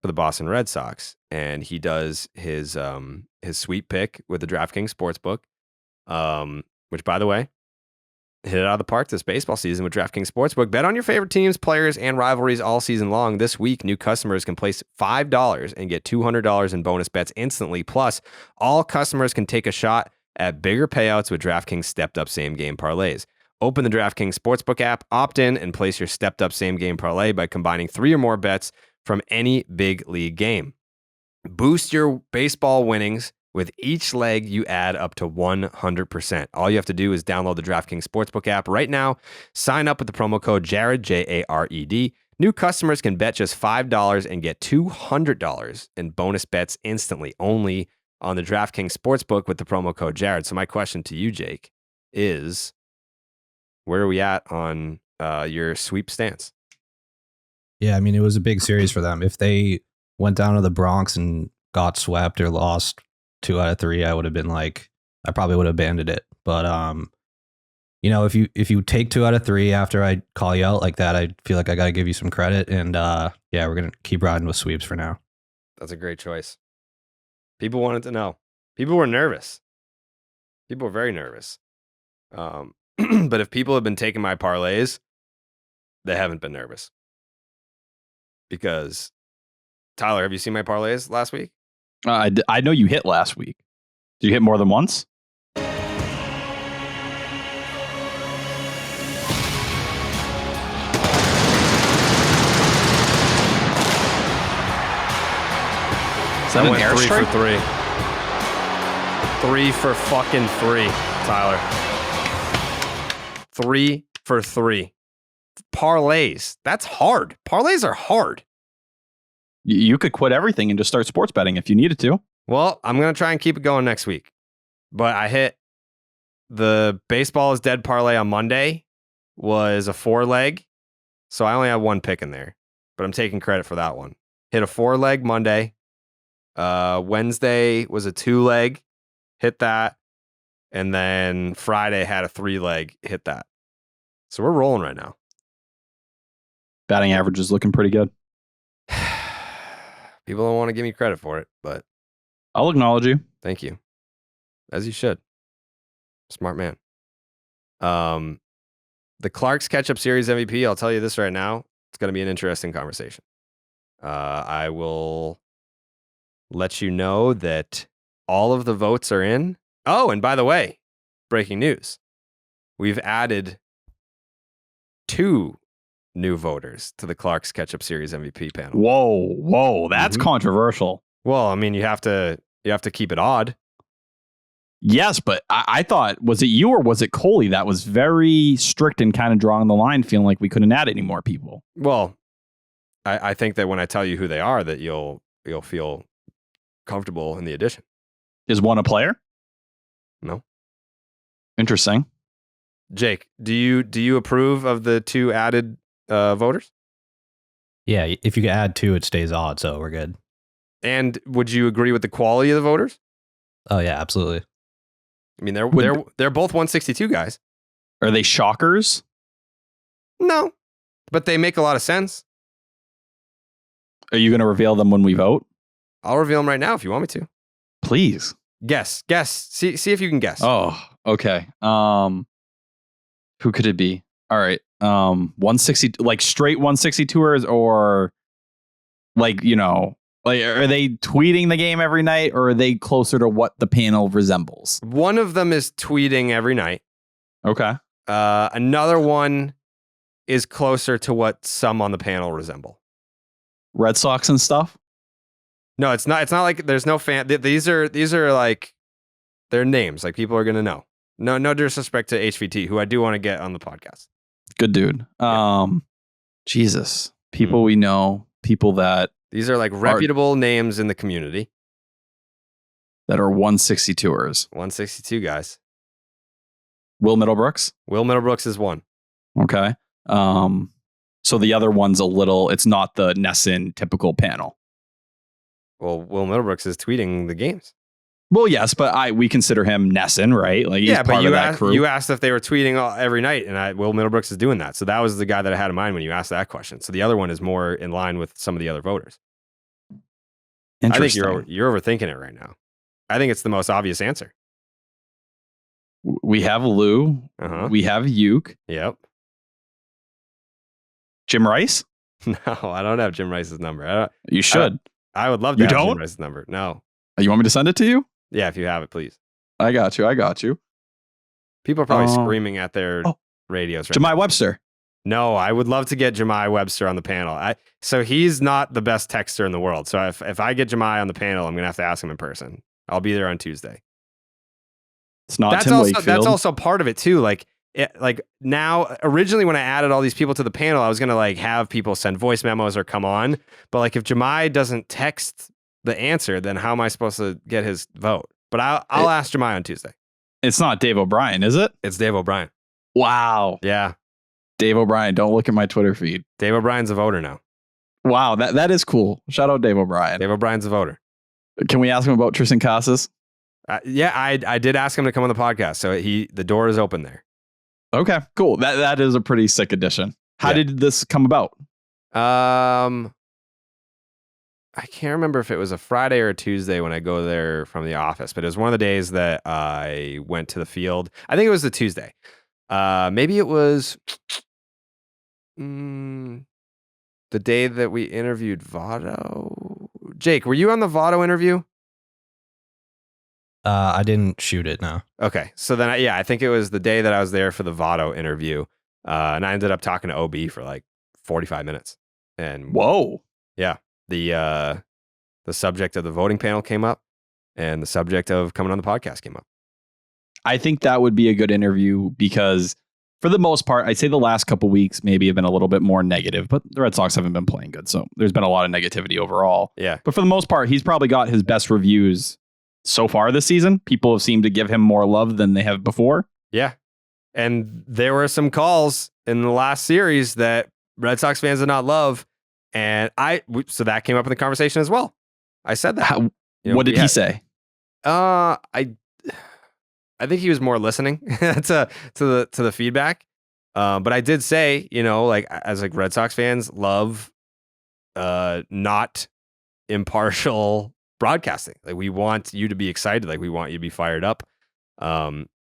for the Boston Red Sox. And he does his sweep pick with the DraftKings Sportsbook, which, by the way, hit it out of the park this baseball season with DraftKings Sportsbook. Bet on your favorite teams, players, and rivalries all season long. This week, new customers can place $5 and get $200 in bonus bets instantly. Plus, all customers can take a shot at bigger payouts with DraftKings stepped-up same-game parlays. Open the DraftKings Sportsbook app, opt in, and place your stepped-up same-game parlay by combining 3 or more bets from any big league game. Boost your baseball winnings with each leg you add up to 100%. All you have to do is download the DraftKings Sportsbook app right now. Sign up with the promo code Jared, Jared. New customers can bet just $5 and get $200 in bonus bets instantly, only on the DraftKings Sportsbook with the promo code Jared. So my question to you, Jake, is where are we at on your sweep stance? Yeah, I mean, it was a big series for them. If they went down to the Bronx and got swept or lost 2 out of 3, I would have been like, I probably would have abandoned it. But if you take 2 out of 3 after I call you out like that, I feel like I got to give you some credit. And we're gonna keep riding with sweeps for now. That's a great choice. People wanted to know. People were nervous. People were very nervous. But if people have been taking my parlays, they haven't been nervous, because Tyler, have you seen my parlays last week? I know you hit last week. Did you hit more than once? Is that an went 3 airstrike? for 3. 3 for fucking 3, Tyler. 3 for 3. Parlays. That's hard. Parlays are hard. You could quit everything and just start sports betting if you needed to. Well, I'm going to try and keep it going next week. But I hit the baseball is dead parlay on Monday was a 4-leg. So I only have one pick in there, but I'm taking credit for that one. Hit a 4-leg Monday. Wednesday was a 2-leg. Hit that. And then Friday had a 3-leg. Hit that. So we're rolling right now. Batting average is looking pretty good. People don't want to give me credit for it, but I'll acknowledge you. thank you. As you should. Smart man. The Clark's Ketchup Series MVP, I'll tell you this right now. It's going to be an interesting conversation. I will let you know that all of the votes are in. Oh, and by the way, breaking news. We've added 2 new voters to the Clark's Ketchup Series MVP panel. Whoa, that's controversial. Well, I mean, you have to keep it odd. Yes, but I thought, was it you or was it Coley that was very strict and kind of drawing the line, feeling like we couldn't add any more people? Well, I think that when I tell you who they are, that you'll feel comfortable in the addition. Is one a player? No. Interesting. Jake, do you approve of the 2 added voters? Yeah, if you could add 2, it stays odd, so we're good. And would you agree with the quality of the voters? Oh yeah, absolutely. I mean, they're both 162 guys. Are they shockers? No, but they make a lot of sense. Are you going to reveal them when we vote? I'll reveal them right now if you want me to. Please. Guess. See if you can guess. Oh, okay. Who could it be? All right. 160, like straight 162ers, or like, like, are they tweeting the game every night, or are they closer to what the panel resembles? One of them is tweeting every night. Okay. Another one is closer to what some on the panel resemble. Red Sox and stuff? No, it's not like there's no fan. These are like, they're names. Like, people are going to know. No disrespect to HVT, who I do want to get on the podcast. Good dude. Jesus. People we know, people that These are like reputable names in the community. that are 162ers. 162 guys. Will Middlebrooks? Will Middlebrooks is one. Okay. So the other one's it's not the Nesson typical panel. Well, Will Middlebrooks is tweeting the games. Well, yes, but we consider him Nesson, right? Like, he's part of that crew. You asked if they were tweeting every night, and Will Middlebrooks is doing that. So that was the guy that I had in mind when you asked that question. So the other one is more in line with some of the other voters. Interesting. I think you're overthinking it right now. I think it's the most obvious answer. We have Lou. Uh-huh. We have Houck. Yep. Jim Rice? No, I don't have Jim Rice's number. You should. I would love to You have don't? Jim Rice's number. No. You want me to send it to you? Yeah, if you have it, please. I got you. People are probably screaming at their radios right now. Jemai Webster. No, I would love to get Jemai Webster on the panel. So he's not the best texter in the world. So if I get Jemai on the panel, I'm going to have to ask him in person. I'll be there on Tuesday. It's not Tim Wakefield. That's also part of it too. Like now, originally when I added all these people to the panel, I was going to like have people send voice memos or come on. But like if Jemai doesn't text the answer, then how am I supposed to get his vote? But I'll ask Jemai on Tuesday. It's not Dave O'Brien, is it? It's Dave O'Brien. Wow. Yeah. Dave O'Brien. Don't look at my Twitter feed. Dave O'Brien's a voter now. Wow. That is cool. Shout out Dave O'Brien. Dave O'Brien's a voter. Can we ask him about Tristan Casas? Yeah, I did ask him to come on the podcast. So the door is open there. Okay, cool. That is a pretty sick addition. How did this come about? I can't remember if it was a Friday or a Tuesday when I go there from the office, but it was one of the days that I went to the field. I think it was the Tuesday. Maybe it was the day that we interviewed Votto. Jake, were you on the Votto interview? I didn't shoot it. No. Okay. So then, I think it was the day that I was there for the Votto interview. And I ended up talking to OB for like 45 minutes. And Whoa. yeah, the subject of the voting panel came up and the subject of coming on the podcast came up. I think that would be a good interview because for the most part, I'd say the last couple weeks maybe have been a little bit more negative, but the Red Sox haven't been playing good. So there's been a lot of negativity overall. Yeah. But for the most part, he's probably got his best reviews so far this season. People have seemed to give him more love than they have before. Yeah. And there were some calls in the last series that Red Sox fans did not love. And so that came up in the conversation as well. I said that. What did he say? I think he was more listening to the feedback. But I did say, like as like Red Sox fans love not impartial broadcasting. Like we want you to be excited. Like we want you to be fired up.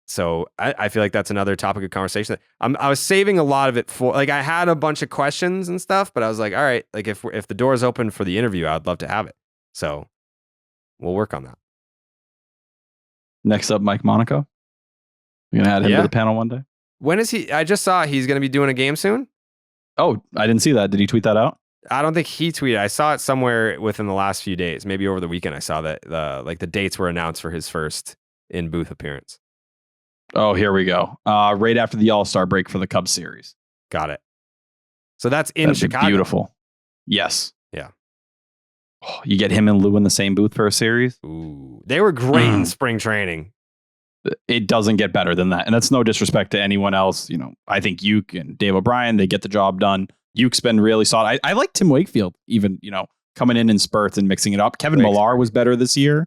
So I feel like that's another topic of conversation. I was saving a lot of it for like I had a bunch of questions and stuff, but I was like, all right, like if the door is open for the interview, I'd love to have it. So we'll work on that. Next up, Mike Monaco. We're going to add him to the panel one day. When is he? I just saw he's going to be doing a game soon. Oh, I didn't see that. Did he tweet that out? I don't think he tweeted. I saw it somewhere within the last few days. Maybe over the weekend I saw that the dates were announced for his first in-booth appearance. Oh, here we go. Right after the All-Star break for the Cubs series. Got it. So that's in Chicago. Beautiful. Yes. Yeah. Oh, you get him and Lou in the same booth for a series? Ooh. They were great in spring training. It doesn't get better than that. And that's no disrespect to anyone else. I think Houck and Dave O'Brien, they get the job done. Houck's been really solid. I like Tim Wakefield, even, coming in spurts and mixing it up. Kevin Millar was better this year.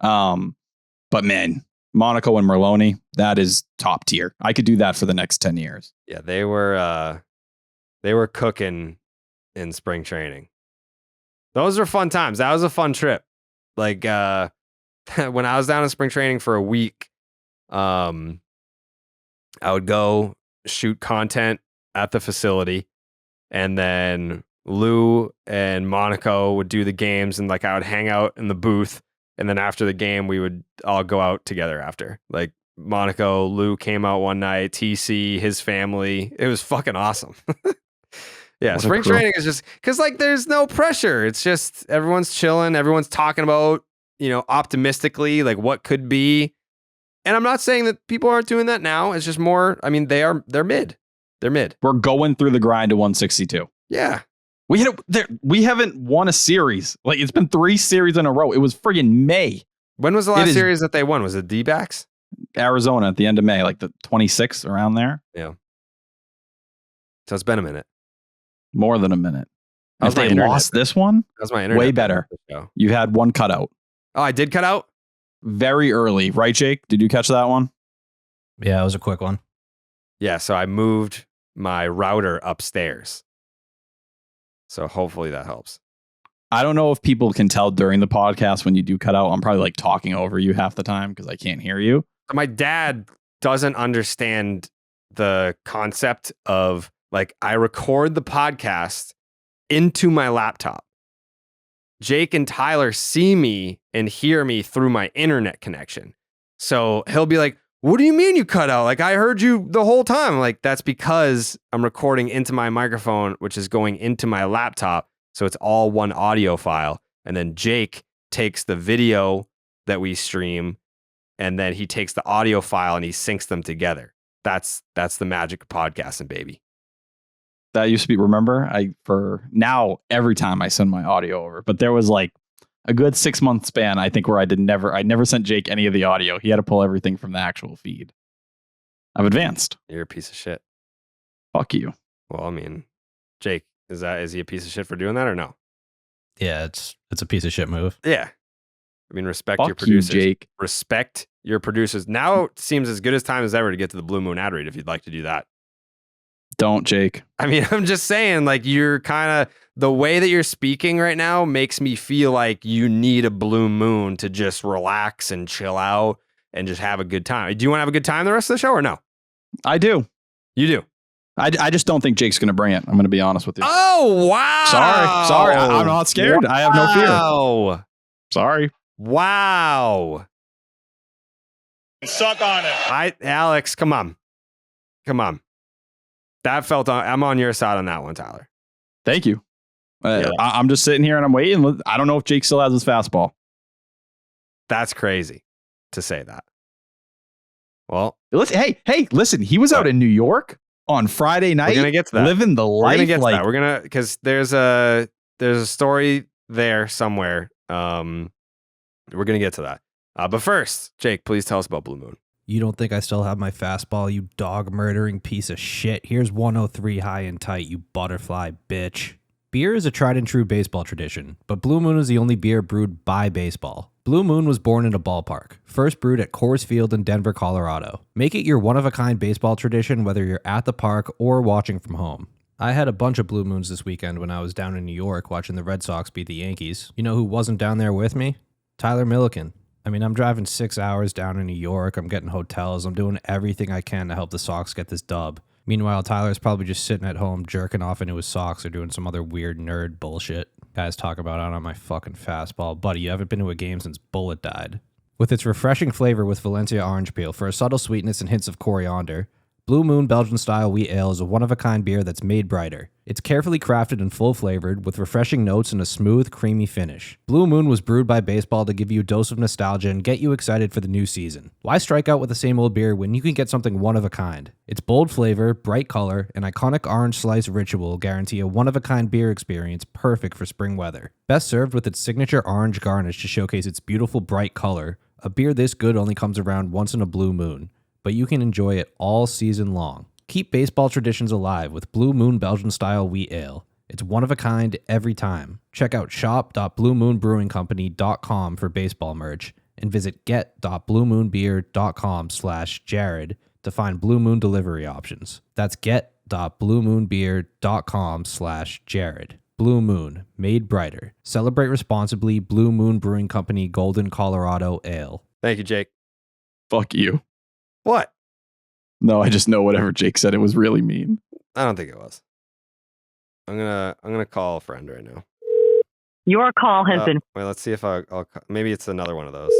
But man, Monaco and Merlone, that is top tier. I could do that for the next 10 years. Yeah, they were cooking in spring training. Those were fun times. That was a fun trip. Like when I was down in spring training for a week, I would go shoot content at the facility, and then Lou and Monaco would do the games, and like I would hang out in the booth, and then after the game we would all go out together after. Like Monaco, Lou came out one night, TC, his family. It was fucking awesome. Yeah, spring training is just because like there's no pressure. It's just everyone's chilling, everyone's talking about, optimistically like what could be. And I'm not saying that people aren't doing that now. It's just more, they're mid. They're mid. We're going through the grind to 162. Yeah. We haven't won a series. Like it's been 3 series in a row. It was friggin' May. When was the last series that they won? Was it D-backs? Arizona at the end of May, like the 26th around there. Yeah. So it's been a minute. More than a minute. If they lost this one, that was my internet. Way better. You had one cutout. Oh, I did cut out? Very early. Right, Jake? Did you catch that one? Yeah, it was a quick one. Yeah, so I moved my router upstairs. So hopefully that helps. I don't know if people can tell during the podcast when you do cut out. I'm probably like talking over you half the time because I can't hear you. My dad doesn't understand the concept of like I record the podcast into my laptop. Jake and Tyler see me and hear me through my internet connection. So he'll be like, what do you mean you cut out? Like I heard you the whole time. I'm like, that's because I'm recording into my microphone, which is going into my laptop. So it's all one audio file. And then Jake takes the video that we stream and then he takes the audio file and he syncs them together. That's the magic of podcasting, baby. That used to be, remember, for now, every time I send my audio over, but there was like a good 6-month span, I think, where I never sent Jake any of the audio. He had to pull everything from the actual feed. I've advanced. You're a piece of shit. Fuck you. Well, Jake, is he a piece of shit for doing that or no? Yeah, it's a piece of shit move. Yeah. Respect Fuck your producers. you, Jake. Respect your producers. Now it seems as good as time as ever to get to the Blue Moon ad read if you'd like to do that. Don't, Jake. I'm just saying, like, you're kind of, the way that you're speaking right now makes me feel like you need a blue moon to just relax and chill out and just have a good time. Do you want to have a good time the rest of the show or no? I do. You do? I just don't think Jake's going to bring it. I'm going to be honest with you. Oh, wow. Sorry. I'm not scared. Wow. I have no fear. Sorry. Wow. Suck on it. Alex, come on. That felt I'm on your side on that one, Tyler. Thank you. Yeah. I'm just sitting here and I'm waiting. I don't know if Jake still has his fastball. That's crazy to say that. Well, Hey, listen, he was out in New York on Friday night. We're gonna get to that. Living the life. We're gonna get to that. We're gonna, because there's a story there somewhere. We're gonna get to that. But first, Jake, please tell us about Blue Moon. You don't think I still have my fastball, you dog murdering piece of shit? Here's 103 high and tight, you butterfly bitch. Beer is a tried and true baseball tradition, but Blue Moon is the only beer brewed by baseball. Blue Moon was born in a ballpark, first brewed at Coors Field in Denver, Colorado. Make it your one-of-a-kind baseball tradition whether you're at the park or watching from home. I had a bunch of Blue Moons this weekend when I was down in New York watching the Red Sox beat the Yankees. You know who wasn't down there with me? Tyler Milliken. I mean, I'm driving 6 hours down in New York, I'm getting hotels, I'm doing everything I can to help the Sox get this dub. Meanwhile, Tyler's probably just sitting at home jerking off into his socks or doing some other weird nerd bullshit. Guys talk about out on my fucking fastball. Buddy, you haven't been to a game since Bullet died. With its refreshing flavor with Valencia orange peel for a subtle sweetness and hints of coriander, Blue Moon Belgian-style wheat ale is a one-of-a-kind beer that's made brighter. It's carefully crafted and full-flavored with refreshing notes and a smooth, creamy finish. Blue Moon was brewed by baseball to give you a dose of nostalgia and get you excited for the new season. Why strike out with the same old beer when you can get something one-of-a-kind? Its bold flavor, bright color, and iconic orange slice ritual guarantee a one-of-a-kind beer experience perfect for spring weather. Best served with its signature orange garnish to showcase its beautiful bright color, a beer this good only comes around once in a blue moon, but you can enjoy it all season long. Keep baseball traditions alive with Blue Moon Belgian-style wheat ale. It's one of a kind every time. Check out shop.bluemoonbrewingcompany.com for baseball merch and visit get.bluemoonbeer.com/Jared to find Blue Moon delivery options. That's get.bluemoonbeer.com/Jared. Blue Moon, made brighter. Celebrate responsibly. Blue Moon Brewing Company, Golden, Colorado Ale. Thank you, Jake. Fuck you. What? No, I just know whatever Jake said, it was really mean. I don't think it was. I'm gonna call a friend right now. Your call has been. Wait, let's see if I'll maybe it's another one of those.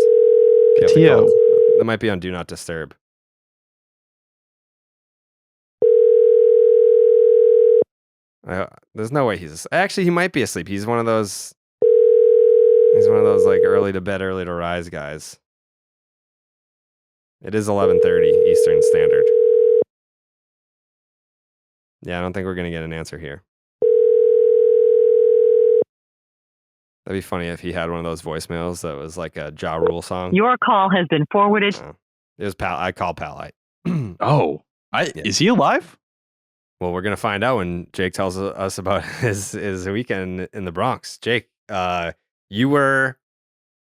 Tio. That might be on Do Not Disturb. There's no way actually, he might be asleep. He's one of those like early to bed, early to rise guys. It is 11:30 Eastern Standard. Yeah, I don't think we're going to get an answer here. That'd be funny if he had one of those voicemails that was like a Ja Rule song. Your call has been forwarded. It was Pal. I called Pal. Oh, is he alive? Well, we're going to find out when Jake tells us about his weekend in the Bronx. Jake, you were...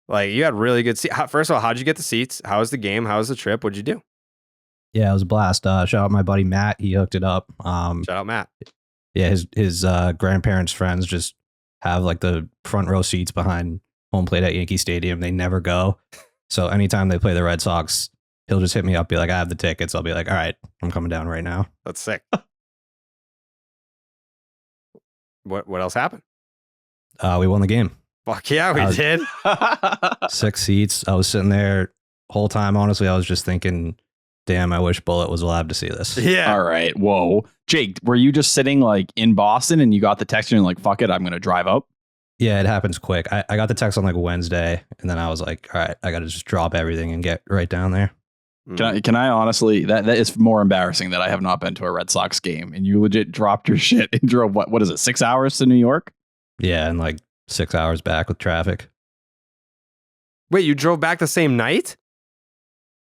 Like, you had really good seats. First of all, how'd you get the seats? How was the game? How was the trip? What'd you do? Yeah, it was a blast. Shout out my buddy Matt. He hooked it up. Shout out Matt. Yeah, his grandparents' friends just have like the front row seats behind home plate at Yankee Stadium. They never go. So anytime they play the Red Sox, he'll just hit me up, be like, I have the tickets. I'll be like, all right, I'm coming down right now. That's sick. What else happened? We won the game. Fuck yeah, we did. 6 seats. I was sitting there whole time. Honestly, I was just thinking, damn, I wish Bullet was alive to see this. Yeah. All right. Whoa. Jake, were you just sitting like in Boston and you got the text and you're like, fuck it, I'm going to drive up? Yeah, it happens quick. I got the text on like Wednesday and then I was like, all right, I got to just drop everything and get right down there. Can I honestly, that is more embarrassing that I have not been to a Red Sox game and you legit dropped your shit and drove, what is it, 6 hours to New York? Yeah, and like 6 hours back with traffic. Wait, you drove back the same night?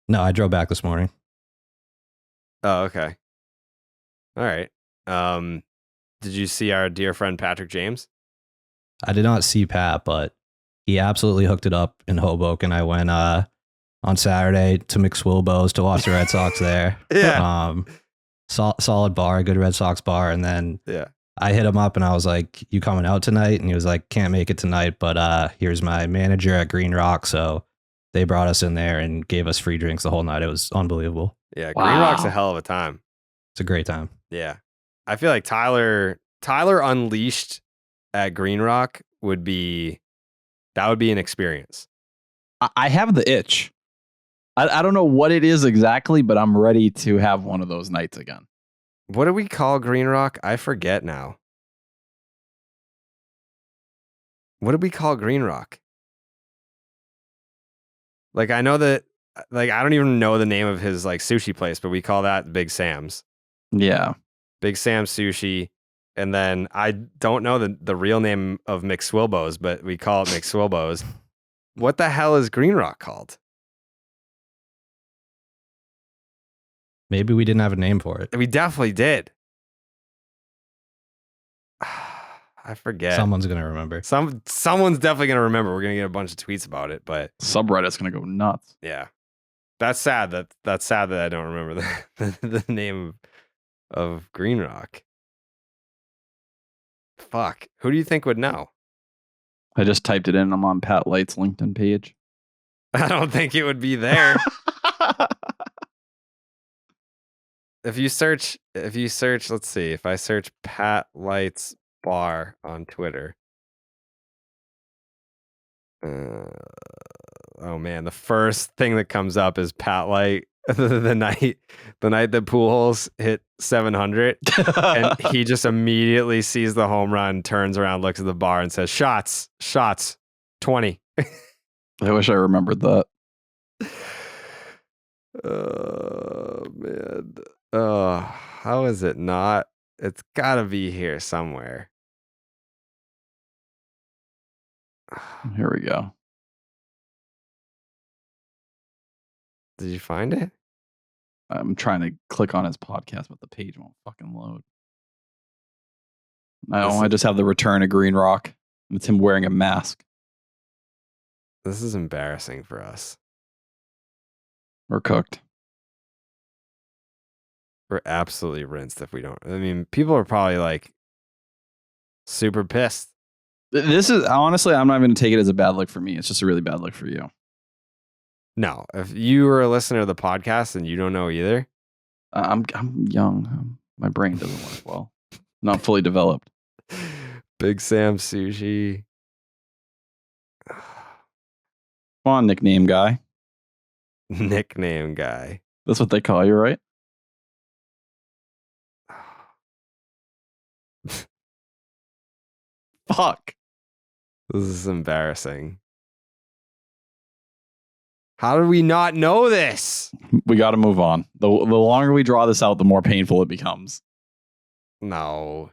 No, I drove back this morning. Oh, okay. All right. Did you see our dear friend Patrick James? I did not see Pat, but he absolutely hooked it up in Hoboken. I went on Saturday to McSwilbo's to watch the Red Sox there. Yeah. Solid bar, good Red Sox bar. And then I hit him up and I was like, you coming out tonight? And he was like, can't make it tonight, but here's my manager at Green Rock. So they brought us in there and gave us free drinks the whole night. It was unbelievable. Yeah, Green Rock's a hell of a time. It's a great time. Yeah. I feel like Tyler Unleashed at Green Rock would be an experience. I have the itch. I don't know what it is exactly, but I'm ready to have one of those nights again. What do we call Green Rock? I forget now. What did we call Green Rock? Like, I know that, like, I don't even know the name of his like sushi place, but we call that Big Sam's. Yeah. Big Sam's Sushi. And then I don't know the real name of McSwilbo's, but we call it McSwilbo's. What the hell is Green Rock called? Maybe we didn't have a name for it. We definitely did. I forget. Someone's gonna remember. Someone's definitely gonna remember. We're gonna get a bunch of tweets about it, but Subreddit's gonna go nuts. yeah, that's sad. That's sad that I don't remember the name of Green Rock. Fuck. Who do you think would know? I just typed it in. I'm on Pat Light's LinkedIn page. I don't think it would be there. If you search, let's see. If I search Pat Light's bar on Twitter. Oh man, the first thing that comes up is Pat Light the night that Pujols hit 700, and he just immediately sees the home run, turns around, looks at the bar, and says, "Shots, 20." I wish I remembered that. Oh man. Oh, how is it not? It's gotta be here somewhere. Here we go. Did you find it? I'm trying to click on his podcast, but the page won't fucking load. I just have the return of Green Rock. It's him wearing a mask. This is embarrassing for us. We're cooked. We're absolutely rinsed if we don't. I mean, people are probably like super pissed. This is honestly, I'm not even going to take it as a bad look for me. It's just a really bad look for you. No, if you were a listener to the podcast and you don't know either, I'm young. My brain doesn't work well. Not fully developed. Big Sam Sushi. Come on, nickname guy. Nickname guy. That's what they call you, right? Fuck. This is embarrassing. How did we not know this? We got to move on. The longer we draw this out, the more painful it becomes. No.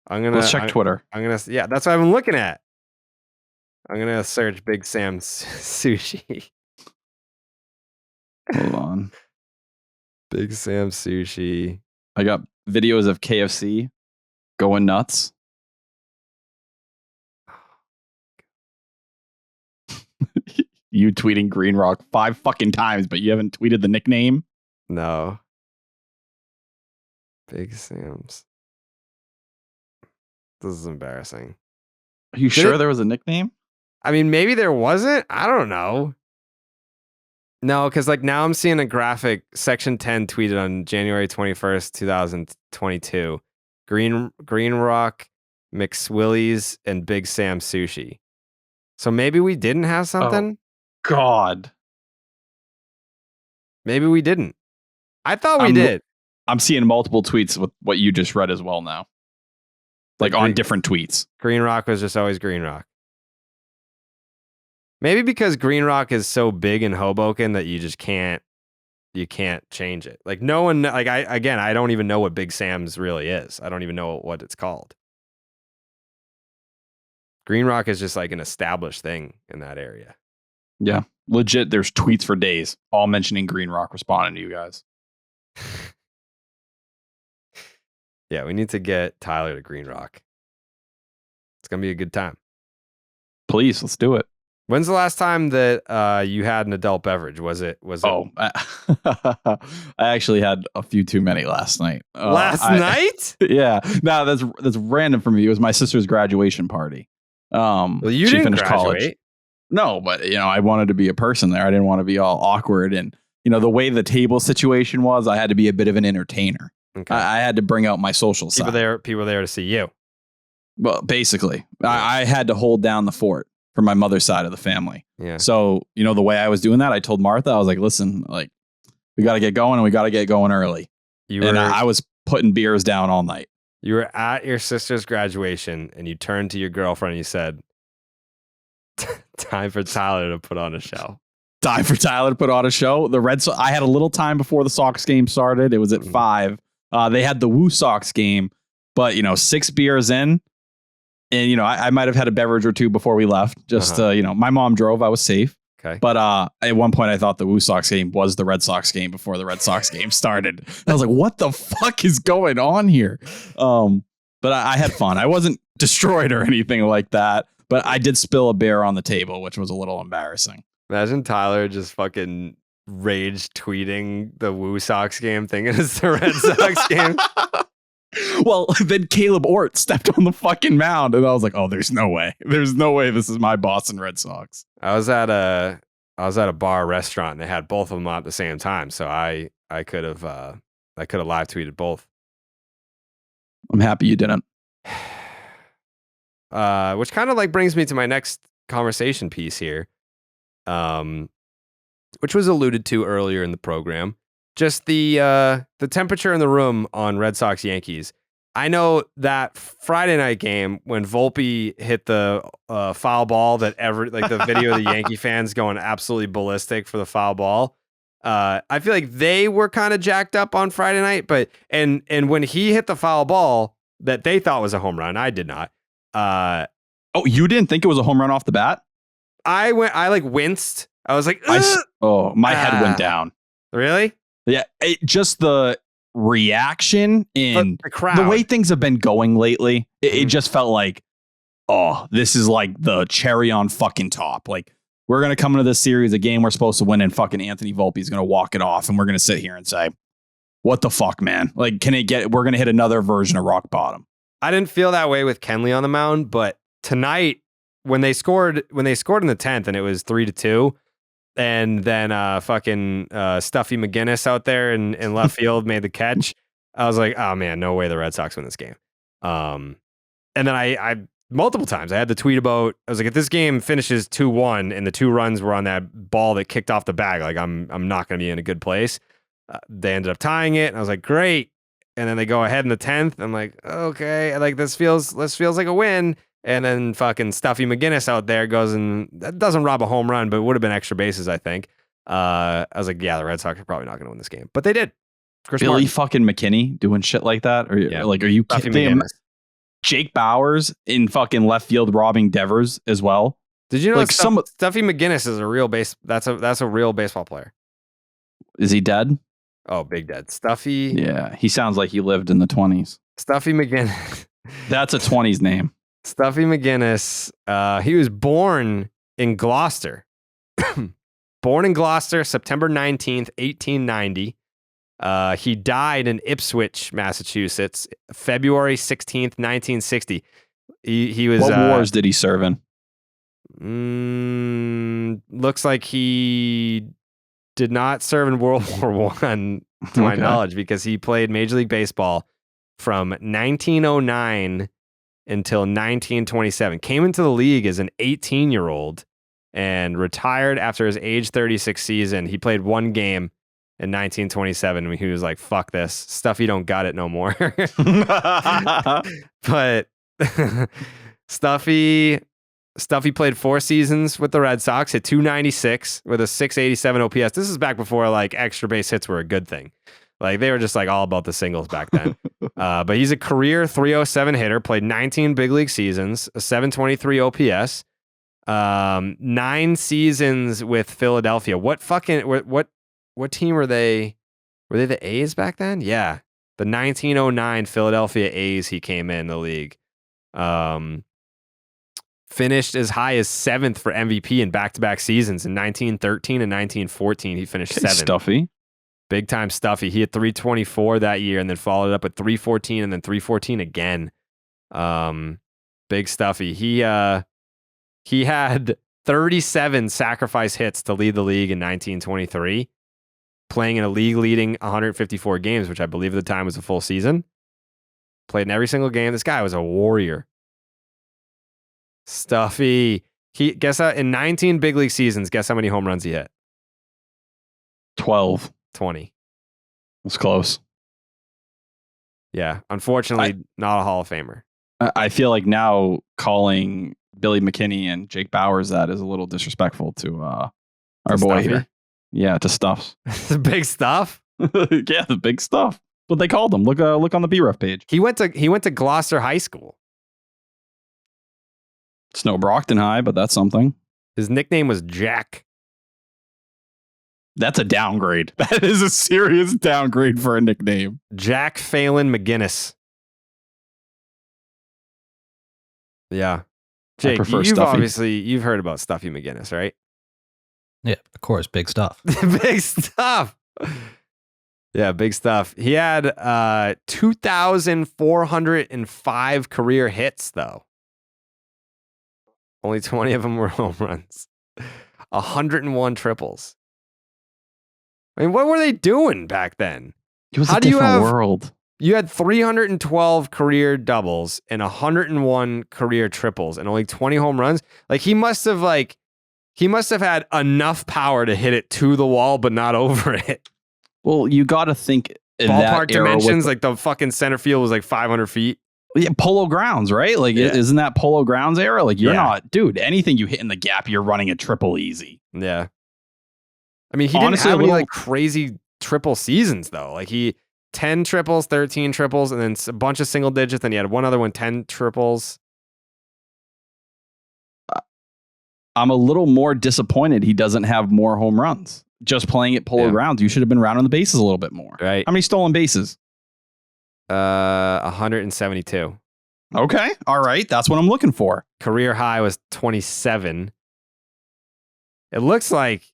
Let's check Twitter. Yeah, that's what I've been looking at. I'm going to search Big Sam Sushi. Hold on. Big Sam Sushi. I got videos of KFC going nuts. You tweeting Green Rock 5 fucking times, but you haven't tweeted the nickname? No. Big Sam's. This is embarrassing. Are you sure there was a nickname? I mean, maybe there wasn't. I don't know. No, because like now I'm seeing a graphic. Section 10 tweeted on January 21st, 2022. Green Rock, McSwillies, and Big Sam Sushi. So maybe we didn't have something? Oh, God. Maybe we didn't. I thought we did. I'm seeing multiple tweets with what you just read as well now. Like on different tweets. Green Rock was just always Green Rock. Maybe because Green Rock is so big in Hoboken that you just can't change it. Like no one, like I don't even know what Big Sam's really is. I don't even know what it's called. Green Rock is just like an established thing in that area. Yeah. Legit, there's tweets for days all mentioning Green Rock responding to you guys. Yeah, we need to get Tyler to Green Rock. It's going to be a good time. Please, let's do it. When's the last time that you had an adult beverage? Was it? I actually had a few too many last night. Last night? Yeah. No, that's random for me. It was my sister's graduation party. Well, you didn't graduate. College. No, but I wanted to be a person there. I didn't want to be all awkward, and the way the table situation was, I had to be a bit of an entertainer. Okay. I had to bring out my social People side. there to see you. Well, basically, I had to hold down the fort for my mother's side of the family. Yeah. So, the way I was doing that, I told Martha, I was like, listen, like, we got to get going and we got to get going early. And I was putting beers down all night. You were at your sister's graduation and you turned to your girlfriend and you said, time for Tyler to put on a show. Time for Tyler to put on a show. The Red Sox, I had a little time before the Sox game started. It was at 5. They had the WUSOX game, but 6 beers in, and I might have had a beverage or two before we left. Just my mom drove. I was safe. Okay. But at one point, I thought the WUSOX game was the Red Sox game before the Red Sox game started. I was like, "What the fuck is going on here?" But I had fun. I wasn't destroyed or anything like that. But I did spill a beer on the table, which was a little embarrassing. Imagine Tyler just fucking rage tweeting the WUSOX game, thinking it's the Red Sox game. Well, then Caleb Ort stepped on the fucking mound, and I was like, "Oh, there's no way. There's no way this is my Boston Red Sox." I was at a bar restaurant and they had both of them on at the same time, so I could have live tweeted both. I'm happy you didn't. Which kind of like brings me to my next conversation piece here, which was alluded to earlier in the program. Just the temperature in the room on Red Sox Yankees. I know that Friday night game when Volpe hit the foul ball that the video of the Yankee fans going absolutely ballistic for the foul ball. I feel like they were kind of jacked up on Friday night, but and when he hit the foul ball that they thought was a home run, I did not. Oh, you didn't think it was a home run off the bat? I winced. I was like, my head went down. Really? Yeah, just the reaction and the crowd. The way things have been going lately, it just felt like, oh, this is like the cherry on fucking top. Like, we're going to come into this series, a game we're supposed to win, and fucking Anthony Volpe is going to walk it off, and we're going to sit here and say, what the fuck, man? Like, we're going to hit another version of rock bottom. I didn't feel that way with Kenley on the mound, but tonight when they scored in the 10th and it was 3-2, and then fucking Stuffy McGinnis out there in left field made the catch. I was like, oh man, no way the Red Sox win this game. And then I multiple times I had the tweet about, I was like, if this game finishes 2-1 and the 2 runs were on that ball that kicked off the bag, like I'm not going to be in a good place. They ended up tying it, and I was like, great. And then they go ahead in the 10th. I'm like, okay, like this feels like a win. And then fucking Stuffy McGinnis out there goes and that doesn't rob a home run, but it would have been extra bases, I think. I was like, yeah, the Red Sox are probably not going to win this game, but they did. Chris Billy Martin. fucking McKinney doing shit like that? Or like, are you kidding? Jake Bowers in fucking left field robbing Devers as well. Did you know like Stuffy McGinnis is a real that's a real baseball player? Is he dead? Oh, big dead. Stuffy. Yeah, he sounds like he lived in the 20s. Stuffy McGinnis. That's a 20s name. Stuffy McGinnis. He was born in Gloucester. Born in Gloucester, September 19th, 1890. He died in Ipswich, Massachusetts, February 16th, 1960. He was. What wars did he serve in? Looks like he did not serve in World War I, to my knowledge, because he played Major League Baseball from 1909 until 1927. Came into the league as an 18-year-old and retired after his age 36 season. He played one game in 1927 when he was like, fuck this. Stuffy don't got it no more. But Stuffy played 4 seasons with the Red Sox, hit .296 with a .687 OPS. This is back before like extra base hits were a good thing. Like they were just like all about the singles back then. But he's a career .307 hitter, played 19 big league seasons, a .723 OPS, 9 seasons with Philadelphia. What team were they? Were they the A's back then? Yeah. The 1909 Philadelphia A's, he came in the league. Finished as high as 7th for MVP in back-to-back seasons. In 1913 and 1914, he finished 7th. Stuffy. Big time Stuffy. He had 324 that year and then followed it up with 314 and then 314 again. Big Stuffy. He had 37 sacrifice hits to lead the league in 1923. playing in a league-leading 154 games, which I believe at the time was a full season. Played in every single game. This guy was a warrior. Stuffy. Guess how, in 19 big league seasons, guess how many home runs he hit? 12. 20. It's close. Yeah. Unfortunately, not a Hall of Famer. I feel like now calling Billy McKinney and Jake Bowers that is a little disrespectful to our boy Stuffy? here. Yeah, to Stuffs. Big stuff. Yeah, the big stuff. What they called him. Look on the BREF page. He went to Gloucester High School. Snow Brockton High, but that's something. His nickname was Jack. That's a downgrade. That is a serious downgrade for a nickname. Jack Phelan McGinnis. Yeah. Jake, prefer you've Stuffy. you've heard about Stuffy McGinnis, right? Yeah, of course, big stuff. Big stuff. Yeah, big stuff. He had 2,405 career hits, though. Only 20 of them were home runs. 101 triples. I mean, what were they doing back then? It was How a do you different have- world. You had 312 career doubles and 101 career triples and only 20 home runs. Like he must have had enough power to hit it to the wall, but not over it. Well, you got to think in Ballpark that era dimensions, with, like the fucking center field was like 500 feet. yeah, Polo Grounds, right? Like, Yeah. isn't that Polo Grounds era? Like, you're Yeah. not, dude. Anything you hit in the gap, you're running a triple easy. Yeah. I mean, he Honestly, didn't have a any little- like crazy triple seasons though. Like 10 triples, 13 triples, and then a bunch of single digits. Then he had one other one, 10 triples. I'm a little more disappointed he doesn't have more home runs. Just playing at Polo Yeah. Grounds, you should have been rounding the bases a little bit more. Right. How many stolen bases? 172. Okay. All right. That's what I'm looking for. Career high was 27. It looks like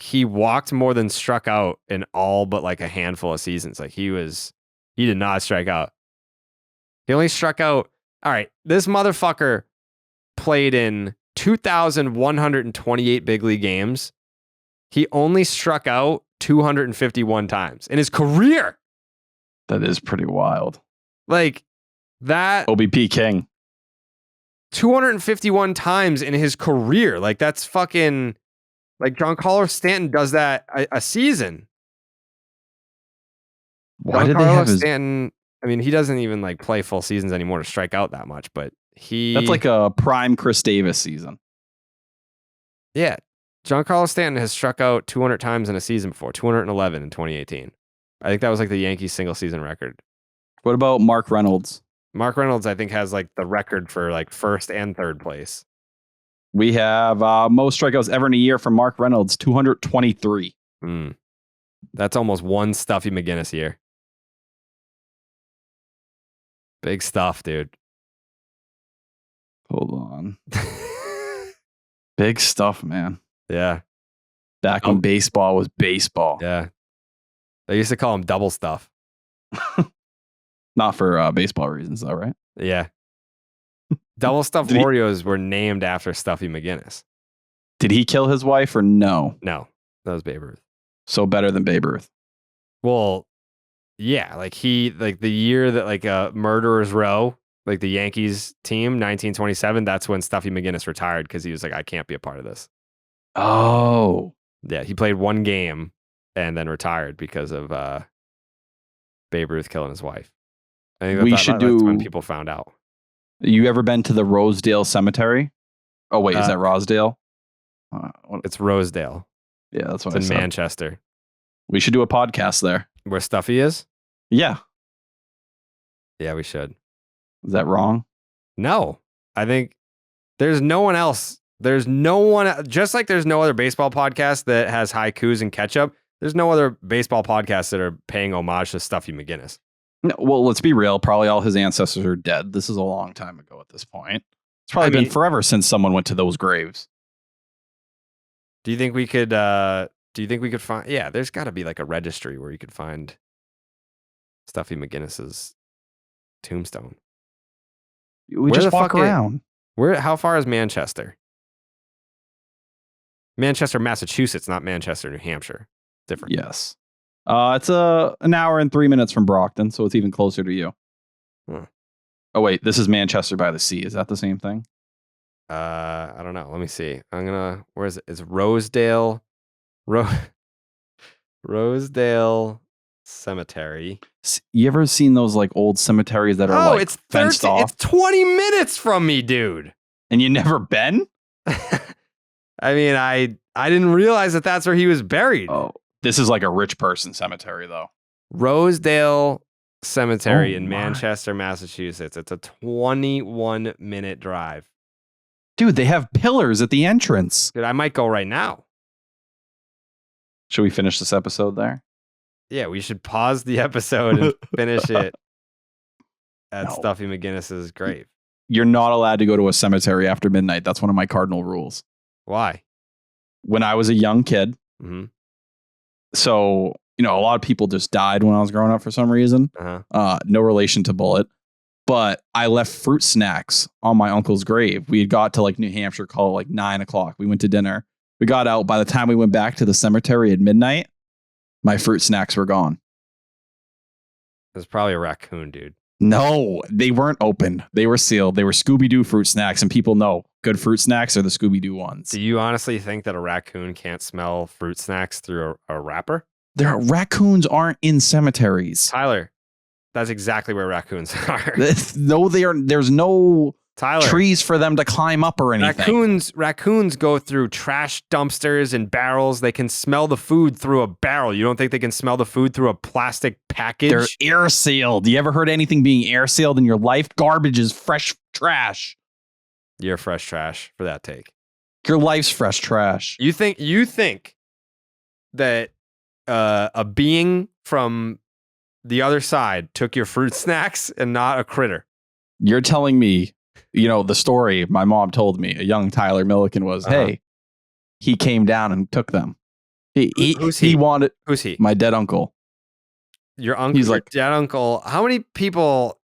he walked more than struck out in all but like a handful of seasons. Like he did not strike out. He only struck out. All right, this motherfucker played in 2,128 big league games. He only struck out 251 times in his career. That is pretty wild. Like that OBP King. 251 times in his career. Like that's fucking like Giancarlo Stanton does that a season. Why did they Giancarlo have his... Stanton? I mean, he doesn't even like play full seasons anymore to strike out that much, but That's like a prime Chris Davis season. yeah. Giancarlo Stanton has struck out 200 times in a season before, 211 in 2018. I think that was like the Yankees single season record. What about Mark Reynolds? Mark Reynolds, I think, has like the record for like first and third place. We have most strikeouts ever in a year from Mark Reynolds, 223. That's almost one Stuffy McGinnis year. Big stuff, dude. Hold on. Big stuff, man. Yeah. Back when baseball was baseball. Yeah. They used to call him double stuff. Not for baseball reasons, though, right? Yeah. Double stuffed Did he- Oreos were named after Stuffy McGinnis. Did he kill his wife or no? No, that was Babe Ruth. So better than Babe Ruth. Well, yeah, like the year that like Murderers Row, like the Yankees team, 1927, that's when Stuffy McGinnis retired because he was like, I can't be a part of this. Oh. Yeah, he played one game and then retired because of Babe Ruth killing his wife. I think We that's should when do- people found out. You ever been to the Rosedale Cemetery? Oh, wait, is that Rosedale? It's Rosedale. Yeah, that's what It's I in said. Manchester, We should do a podcast there. where Stuffy is. Yeah. Yeah, we should. Is that wrong? No, I think there's no one else. There's no one, just like there's no other baseball podcast that has haikus and ketchup. There's no other baseball podcasts that are paying homage to Stuffy McGinnis. No, well, let's be real. Probably all his ancestors are dead. This is a long time ago at this point. It's probably I been mean- forever since someone went to those graves. Do you think we could? Do you think we could find? Yeah, there's got to be like a registry where you could find Stuffy McGinnis's tombstone. We Where just the walk fuck around. Where? How far is Manchester? Manchester, Massachusetts, not Manchester, New Hampshire. different. Yes. It's an hour and 3 minutes from Brockton, so it's even closer to you. Oh, wait. This is Manchester by the Sea. Is that the same thing? I don't know. Let me see. Where is it? It's Rosedale. Rosedale Cemetery. You ever seen those like old cemeteries that are it's fenced 13, off? It's 20 minutes from me, dude. And you never been? I mean, I didn't realize that that's where he was buried. Oh, this is like a rich person cemetery, though. Rosedale Cemetery in my. Manchester, Massachusetts. It's a 21-minute drive. Dude, they have pillars at the entrance. Dude, I might go right now. Should we finish this episode there? Yeah, we should pause the episode and finish it at No. Stuffy McGinnis's grave. You're not allowed to go to a cemetery after midnight. That's one of my cardinal rules. Why? When I was a young kid, Mm-hmm. so, a lot of people just died when I was growing up for some reason. Uh-huh. No relation to Bullet. But I left fruit snacks on my uncle's grave. We had got to like New Hampshire, call it like 9 o'clock. We went to dinner. We got out. By the time we went back to the cemetery at midnight, my fruit snacks were gone. It was probably a raccoon, dude. No, they weren't open. They were sealed. They were Scooby-Doo fruit snacks, and people know good fruit snacks are the Scooby-Doo ones. Do you honestly think that a raccoon can't smell fruit snacks through a wrapper? Raccoons aren't in cemeteries. Tyler, that's exactly where raccoons are. No, they are. There's no Tyler, trees for them to climb up or anything. Raccoons go through trash dumpsters and barrels. They can smell the food through a barrel. You don't think they can smell the food through a plastic package? They're air sealed. You ever heard anything being air sealed in your life? Garbage is fresh trash. You're fresh trash for that take. Your life's fresh trash. You think that a being from the other side took your fruit snacks and not a critter? You're telling me, the story my mom told me, a young Tyler Milliken was, hey, he came down and took them. Who's he? Wanted Who's he? my dead uncle. Your uncle? He's your like dead uncle. How many people?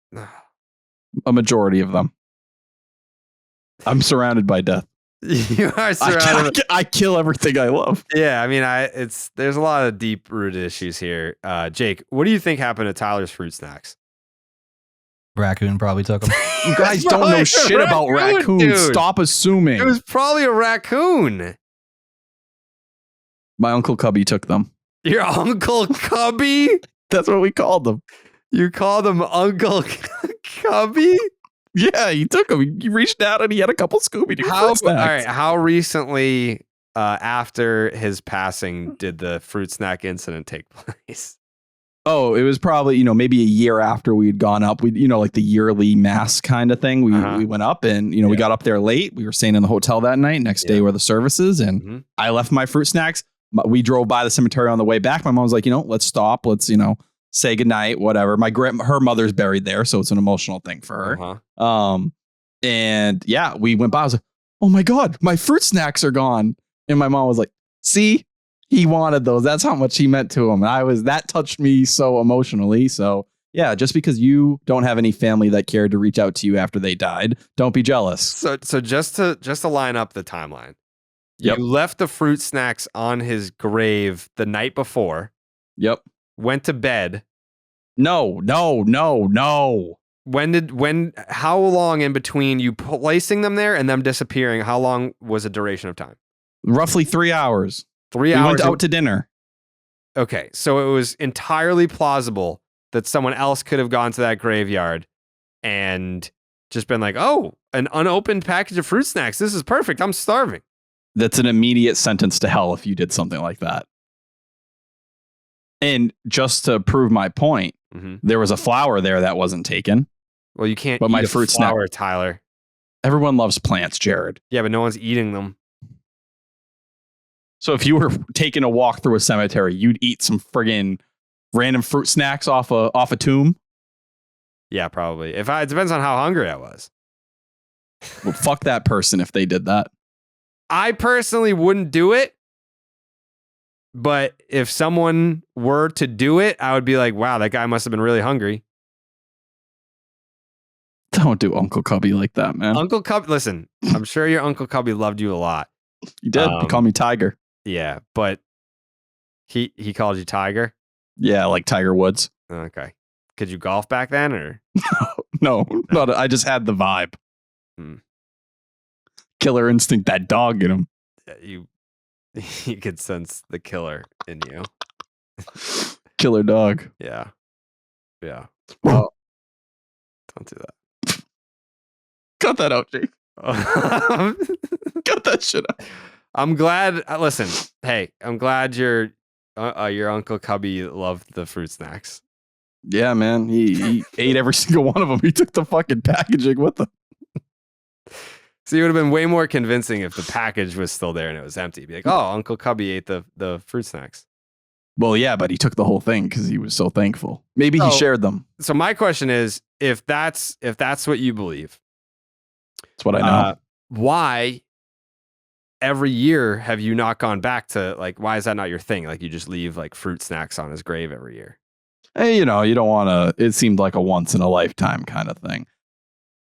a majority of them. I'm surrounded by death. You are surrounded. I kill everything I love. Yeah, I mean, there's a lot of deep rooted issues here. Jake, what do you think happened to Tyler's fruit snacks? Raccoon probably took them. You guys don't know shit about raccoons. Dude. Stop assuming. It was probably a raccoon. My Uncle Cubby took them. Your Uncle Cubby? That's what we called them. You called him Uncle Cubby? Yeah, he took them. He reached out and he had a couple Scooby-Doo fruit snacks. All right, how recently after his passing did the fruit snack incident take place? Oh, it was probably, maybe a year after we had gone up. We, like the yearly mass kind of thing. We went up and, we got up there late. We were staying in the hotel that night. Next day were the services. And I left my fruit snacks. We drove by the cemetery on the way back. My mom was like, let's stop. Let's, say goodnight, whatever. Her mother's buried there. So it's an emotional thing for her. And yeah, we went by. I was like, oh my God, my fruit snacks are gone. And my mom was like, see? He wanted those. That's how much he meant to him. And that touched me so emotionally. So yeah, just because you don't have any family that cared to reach out to you after they died, don't be jealous. So just to line up the timeline. Yep. You left the fruit snacks on his grave the night before. Yep. Went to bed. No. How long in between you placing them there and them disappearing? How long was the duration of time? Roughly 3 hours. 3 We hours. went out to dinner. Okay, so it was entirely plausible that someone else could have gone to that graveyard and just been like, oh, an unopened package of fruit snacks. This is perfect. I'm starving. That's an immediate sentence to hell if you did something like that. And just to prove my point, there was a flower there that wasn't taken. Well, you can't But eat my a fruit flower, snack. Tyler. Everyone loves plants, Jared. Yeah, but no one's eating them. So if you were taking a walk through a cemetery, you'd eat some friggin' random fruit snacks off a tomb? Yeah, probably. It depends on how hungry I was. Well, fuck that person if they did that. I personally wouldn't do it. But if someone were to do it, I would be like, wow, that guy must have been really hungry. Don't do Uncle Cubby like that, man. Uncle Cubby, listen, I'm sure your Uncle Cubby loved you a lot. He did. He called me Tiger. Yeah, but He called you Tiger? Yeah, like Tiger Woods. Okay. Could you golf back then, or? No, not. I just had the vibe. Hmm. Killer instinct, that dog in him. You could sense the killer in you. Killer dog. Yeah. Yeah. Well, Don't do that. cut that out, Jake. Cut that shit out. I'm glad. Listen, hey, I'm glad your Uncle Cubby loved the fruit snacks. Yeah, man. He ate every single one of them. He took the fucking packaging with him. So it would have been way more convincing if the package was still there and it was empty. Be like, oh, Uncle Cubby ate the fruit snacks. Well, yeah, but he took the whole thing because he was so thankful. Maybe he shared them. So my question is, if that's what you believe, That's what I know. Why every year have you not gone back to, like, why is that not your thing? Like, you just leave like fruit snacks on his grave every year. Hey, you don't want to. It seemed like a once in a lifetime kind of thing.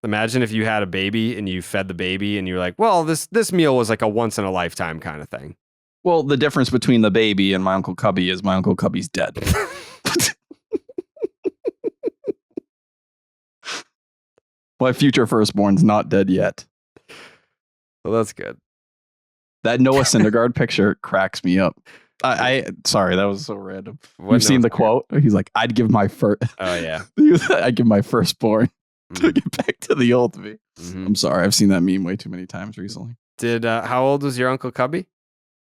Imagine if you had a baby and you fed the baby and you're like, well, this meal was like a once in a lifetime kind of thing. Well, the difference between the baby and my Uncle Cubby is my Uncle Cubby's dead. My future firstborn's not dead yet. Well, that's good. That Noah Syndergaard picture cracks me up. Sorry, that was so random. You've seen the quote? He's like, I'd give my first. Oh, yeah. I'd give my firstborn to get back to the old me. Mm-hmm. I'm sorry. I've seen that meme way too many times recently. How old was your Uncle Cubby?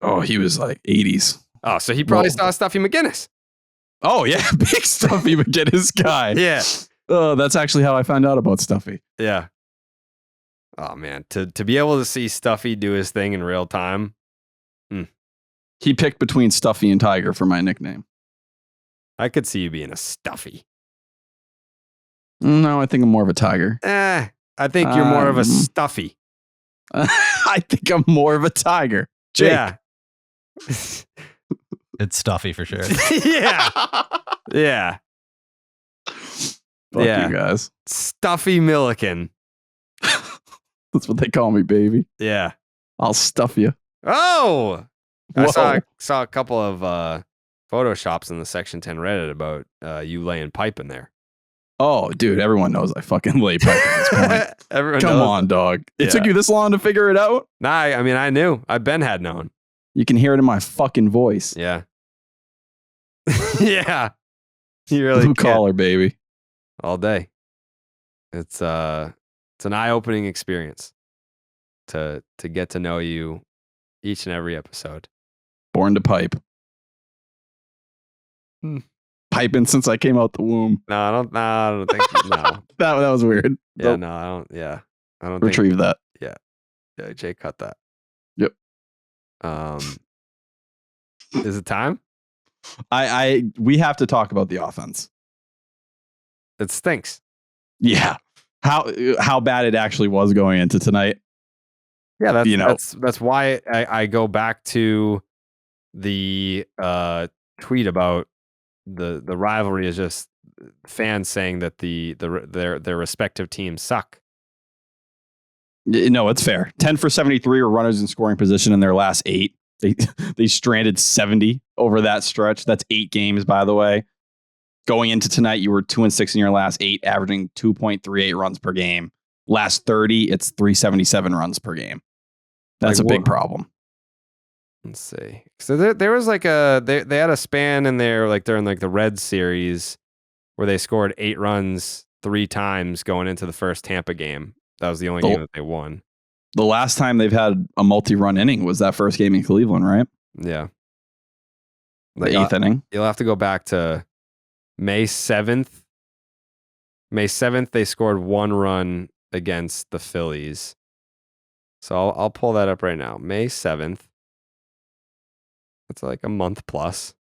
Oh, he was like 80s. Oh, so he probably saw Stuffy McGinnis. Oh, yeah. Big Stuffy McGinnis guy. Yeah. Oh, that's actually how I found out about Stuffy. Yeah. Oh, man. To be able to see Stuffy do his thing in real time. He picked between Stuffy and Tiger for my nickname. I could see you being a Stuffy. No, I think I'm more of a Tiger. I think you're more of a Stuffy. I think I'm more of a Tiger. Jake. Yeah. It's Stuffy for sure. Yeah. Yeah. Fuck you guys. Stuffy Milliken. That's what they call me, baby. Yeah. I'll stuff you. Oh, Whoa. I saw a couple of photoshops in the Section 10 Reddit about you laying pipe in there. Oh, dude, everyone knows I fucking lay pipe at this point. Everyone Come knows. on, dog. It Yeah. took you this long to figure it out? Nah, I mean, I knew. Ben had known. You can hear it in my fucking voice. Yeah. Yeah. You really Blue can. collar, baby. All day. It's an eye-opening experience to get to know you each and every episode. Born to pipe. Piping since I came out the womb. No, I don't think no. That was weird. Yeah, Nope. no, I don't. Yeah, I don't Retrieve that. think. Yeah, Jay cut that. Yep. Is it time? We have to talk about the offense. It stinks. Yeah. How bad it actually was going into tonight. Yeah, that's why I go back to the tweet about the rivalry is just fans saying that their respective teams suck. No, it's fair. 10 for 73 are runners in scoring position in their last 8. They stranded 70 over that stretch. That's 8 games, by the way. Going into tonight, you were 2-6 in your last 8, averaging 2.38 runs per game. Last 30, it's 377 runs per game. That's Like, a big problem. Let's see. So there was like they had a span in there, like during like the Red series, where they scored 8 runs 3 times going into the first Tampa game. That was the only game that they won. The last time they've had a multi-run inning was that first game in Cleveland, right? Yeah. The 8th inning. You'll have to go back to May 7th. May 7th, they scored 1 run against the Phillies. So I'll pull that up right now. May 7th. That's like a month plus.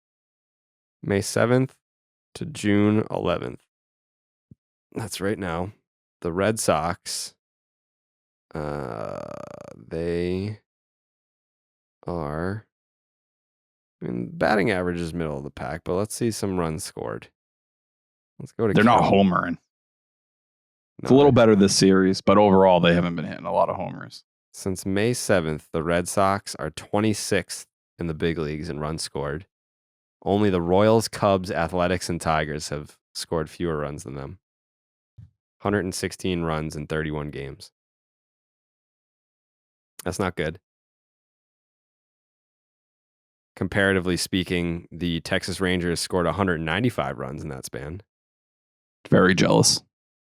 May 7th to June 11th. That's right now. The Red Sox, they are, I mean, batting average is middle of the pack, but let's see some runs scored. Let's go to They're not count. homering. It's a little better this series, but overall, they haven't been hitting a lot of homers. Since May 7th, the Red Sox are 26th in the big leagues in runs scored. Only the Royals, Cubs, Athletics, and Tigers have scored fewer runs than them. 116 runs in 31 games. That's not good. Comparatively speaking, the Texas Rangers scored 195 runs in that span. Very jealous.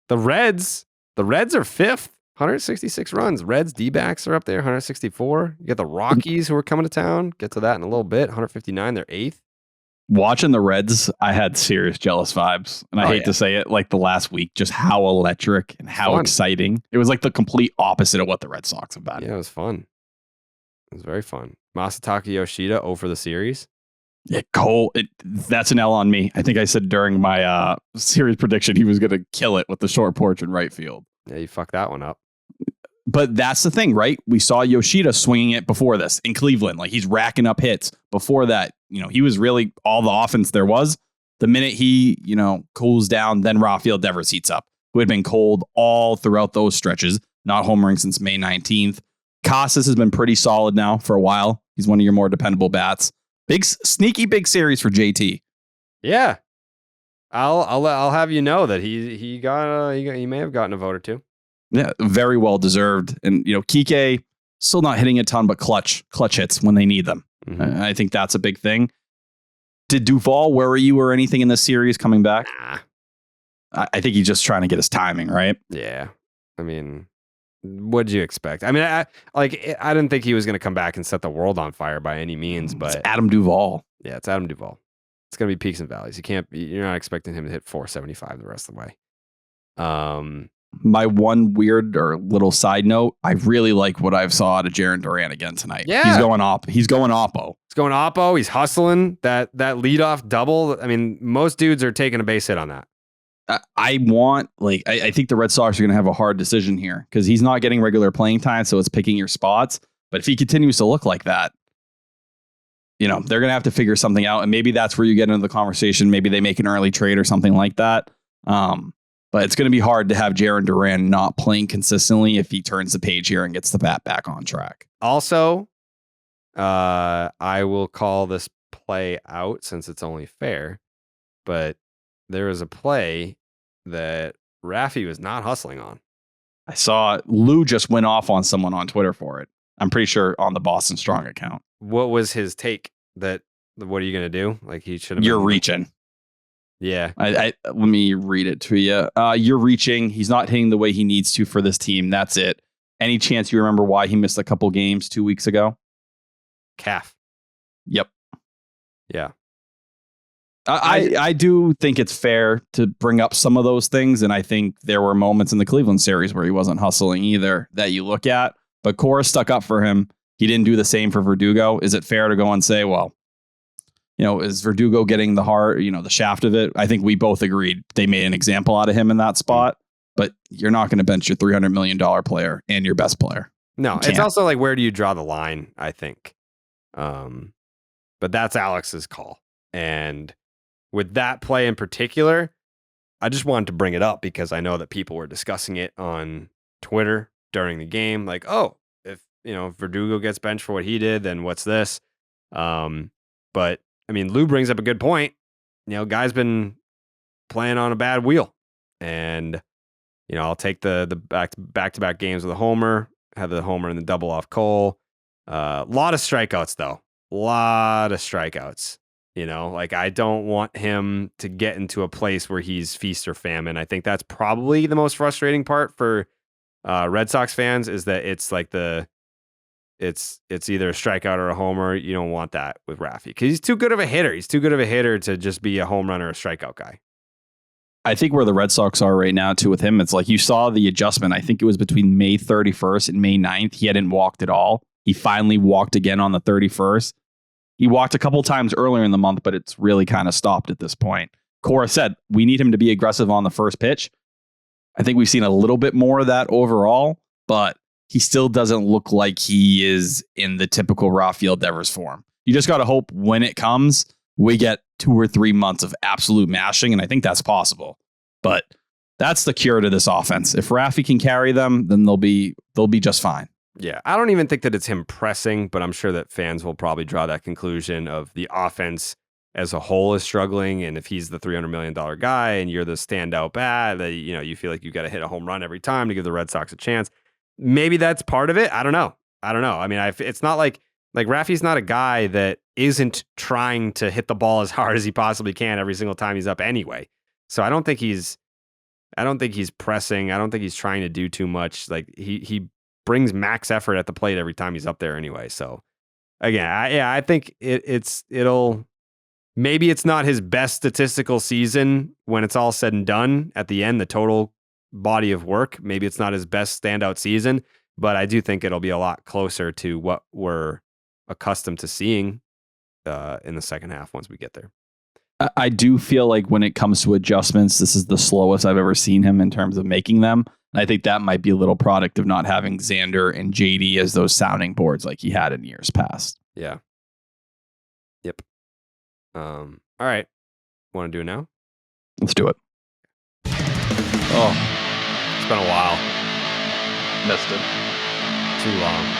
The Reds are fifth, 166 runs. Reds, D-backs are up there, 164. You got the Rockies who are coming to town. Get to that in a little bit. 159, they're eighth. Watching the Reds, I had serious jealous vibes. And I hate to say it, like the last week, just how electric and how exciting. It was like the complete opposite of what the Red Sox have been. Yeah, it was fun. It was very fun. Masataka Yoshida, 0 for the series. Yeah, Cole, that's an L on me. I think I said during my series prediction he was going to kill it with the short porch in right field. Yeah, you fucked that one up. But that's the thing, right? We saw Yoshida swinging it before this in Cleveland. Like he's racking up hits. Before that, he was really all the offense there was. The minute he, cools down, then Rafael Devers heats up, who had been cold all throughout those stretches, not homering since May 19th. Casas has been pretty solid now for a while. He's one of your more dependable bats. Sneaky big series for JT. Yeah, I'll have you know that he may have gotten a vote or two. Yeah, very well deserved. And Kiké still not hitting a ton, but clutch hits when they need them. Mm-hmm. I think that's a big thing. Did Duvall worry you or anything in this series coming back? Nah. I think he's just trying to get his timing right. Yeah, I mean, what did you expect? I mean, I didn't think he was going to come back and set the world on fire by any means. But it's Adam Duvall. Yeah, it's Adam Duvall. It's going to be peaks and valleys. You're not expecting him to hit 475 the rest of the way. My one weird or little side note, I really like what I've saw out of Jarren Duran again tonight. Yeah. He's going oppo. He's going oppo. He's hustling that leadoff double. I mean, most dudes are taking a base hit on that. I think the Red Sox are going to have a hard decision here because he's not getting regular playing time, so it's picking your spots. But if he continues to look like that, they're going to have to figure something out. And maybe that's where you get into the conversation. Maybe they make an early trade or something like that. But it's going to be hard to have Jarren Duran not playing consistently if he turns the page here and gets the bat back on track. Also, I will call this play out since it's only fair. But there was a play that Raffy was not hustling on. I saw Lou just went off on someone on Twitter for it. I'm pretty sure on the Boston Strong account. What was his take? What are you going to do? Like he should have. You're reaching. Yeah. Let me read it to you. You're reaching. He's not hitting the way he needs to for this team. That's it. Any chance you remember why he missed a couple games 2 weeks ago? Calf. Yep. Yeah. I do think it's fair to bring up some of those things. And I think there were moments in the Cleveland series where he wasn't hustling either that you look at. But Cora stuck up for him. He didn't do the same for Verdugo. Is it fair to go and say, well, is Verdugo getting the heart, the shaft of it? I think we both agreed they made an example out of him in that spot, but you're not going to bench your $300 million player and your best player. No, it's also like, where do you draw the line? I think. But that's Alex's call. And with that play in particular, I just wanted to bring it up because I know that people were discussing it on Twitter during the game. Like, oh, if Verdugo gets benched for what he did, then what's this? But I mean, Lou brings up a good point. Guy's been playing on a bad wheel, and I'll take the back-to-back games with a homer, have the homer and the double off Cole. Lot of strikeouts though, like I don't want him to get into a place where he's feast or famine. I think that's probably the most frustrating part for Red Sox fans is that it's like it's either a strikeout or a homer. You don't want that with Raffy because he's too good of a hitter. He's too good of a hitter to just be a home run or a strikeout guy. I think where the Red Sox are right now, too, with him, it's like you saw the adjustment. I think it was between May 31st and May 9th. He hadn't walked at all. He finally walked again on the 31st. He walked a couple times earlier in the month, but it's really kind of stopped at this point. Cora said, we need him to be aggressive on the first pitch. I think we've seen a little bit more of that overall, but he still doesn't look like he is in the typical Rafael Devers form. You just got to hope when it comes, we get 2 or 3 months of absolute mashing, and I think that's possible. But that's the cure to this offense. If Raffy can carry them, then they'll be just fine. Yeah, I don't even think that it's him pressing, but I'm sure that fans will probably draw that conclusion of the offense as a whole is struggling, and if he's the $300 million guy and you're the standout bat, that you feel like you got to hit a home run every time to give the Red Sox a chance. Maybe that's part of it. I don't know. I mean, it's not like Raffy's not a guy that isn't trying to hit the ball as hard as he possibly can every single time he's up anyway. So I don't think he's pressing. I don't think he's trying to do too much. Like he brings max effort at the plate every time he's up there anyway. So again, I think it'll maybe it's not his best statistical season when it's all said and done at the end, the total body of work. Maybe it's not his best standout season, but I do think it'll be a lot closer to what we're accustomed to seeing in the second half once we get there. I do feel like when it comes to adjustments, this is the slowest I've ever seen him in terms of making them. And I think that might be a little product of not having Xander and JD as those sounding boards like he had in years past. Yeah. Yep. All right. Want to do it now? Let's do it. Oh, it's been a while. Missed it. Too long.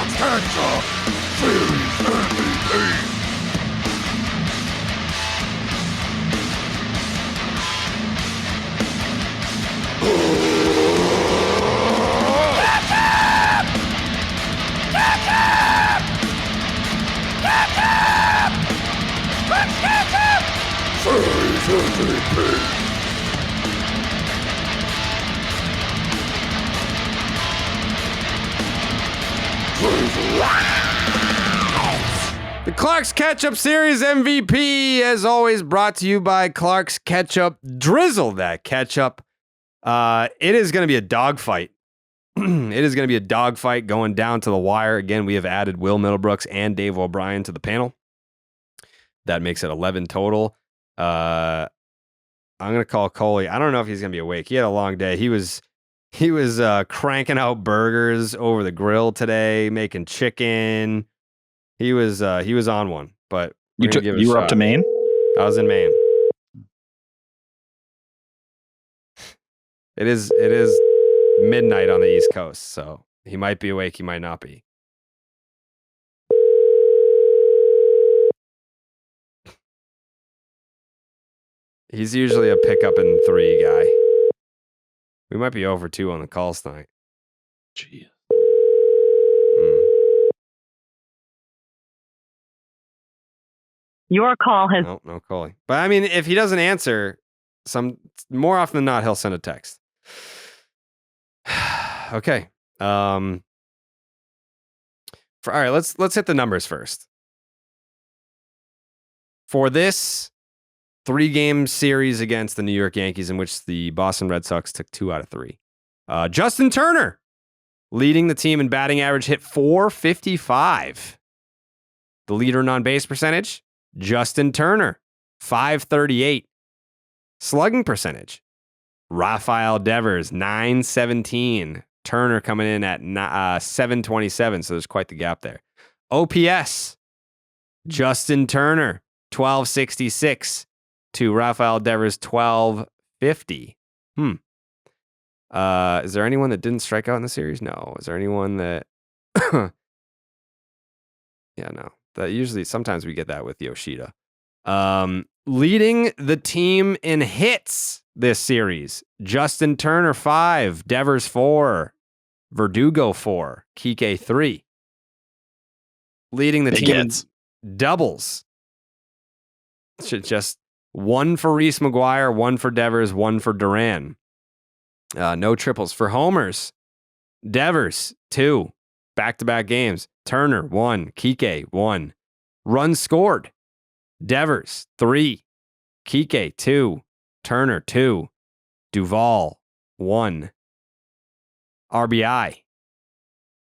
Ketchup Series MVP. Series MVP. The Clark's Ketchup Series MVP, as always, brought to you by Clark's Ketchup. Drizzle that ketchup. It is going to be a dogfight. It is going to be a dogfight going down to the wire. Again, we have added Will Middlebrooks and Dave O'Brien to the panel. That makes it 11 total. I'm going to call Coley. I don't know if he's going to be awake. He had a long day. He was cranking out burgers over the grill today, making chicken. He was on one, but you were up to Maine? I was in Maine. It is midnight on the East Coast, so he might be awake, he might not be. He's usually a pickup in 3 guy. We might be over 2 on the calls tonight. Jeez. Your call has No calling. But I mean, if he doesn't answer, more often than not, he'll send a text. Okay. All right, let's hit the numbers first. For this 3-game series against the New York Yankees, in which the Boston Red Sox took 2 out of 3. Justin Turner leading the team in batting average, hit .455. The leader in on-base percentage, Justin Turner, .538. Slugging percentage, Rafael Devers, .917. Turner coming in at .727, so there's quite the gap there. OPS, Justin Turner, .1266 to Rafael Devers, .1250. Is there anyone that didn't strike out in the series? No. Is there anyone that... Yeah, no. That usually, sometimes we get that with Yoshida. Leading the team in hits this series, Justin Turner 5, Devers 4, Verdugo 4, Kiké 3. Leading the Big team hits. in doubles, just 1 for Reese McGuire, 1 for Devers, 1 for Duran. No triples. For homers, Devers 2, back-to-back games. Turner 1, Kiké 1. Runs scored, Devers 3, Kiké 2, Turner 2, Duvall 1. RBI,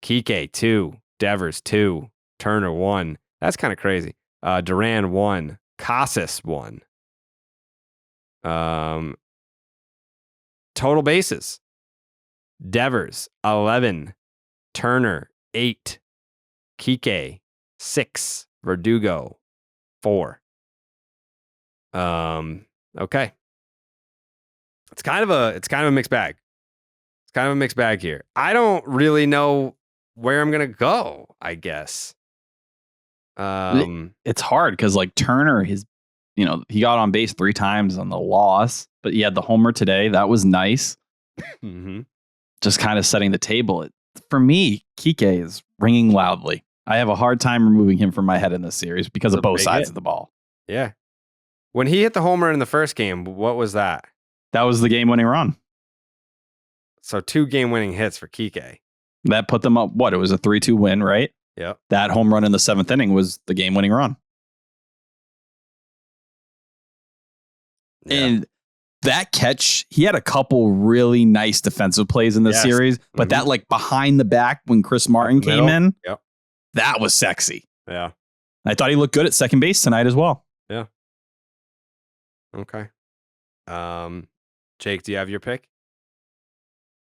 Kiké 2, Devers 2, Turner 1. That's kind of crazy. Duran 1, Casas 1. Total bases, Devers 11, Turner 8, Kiké 6, Verdugo 4. Okay. It's kind of a mixed bag. It's kind of a mixed bag here. I don't really know where I'm gonna go, I guess. It's hard because like Turner, he got on base 3 times on the loss, but he had the homer today. That was nice. Mm-hmm. Just kind of setting the table. For me, Kiké is ringing loudly. I have a hard time removing him from my head in this series because of both sides of the ball. Yeah. When he hit the homer in the first game, what was that? That was the game-winning run. So 2 game-winning hits for Kiké. That put them up, it was a 3-2 win, right? Yep. That home run in the 7th inning was the game-winning run. Yeah. And that catch, he had a couple really nice defensive plays in this series, but that like behind the back when Chris Martin came in, that was sexy. Yeah. I thought he looked good at second base tonight as well. Yeah. Okay. Jake, do you have your pick?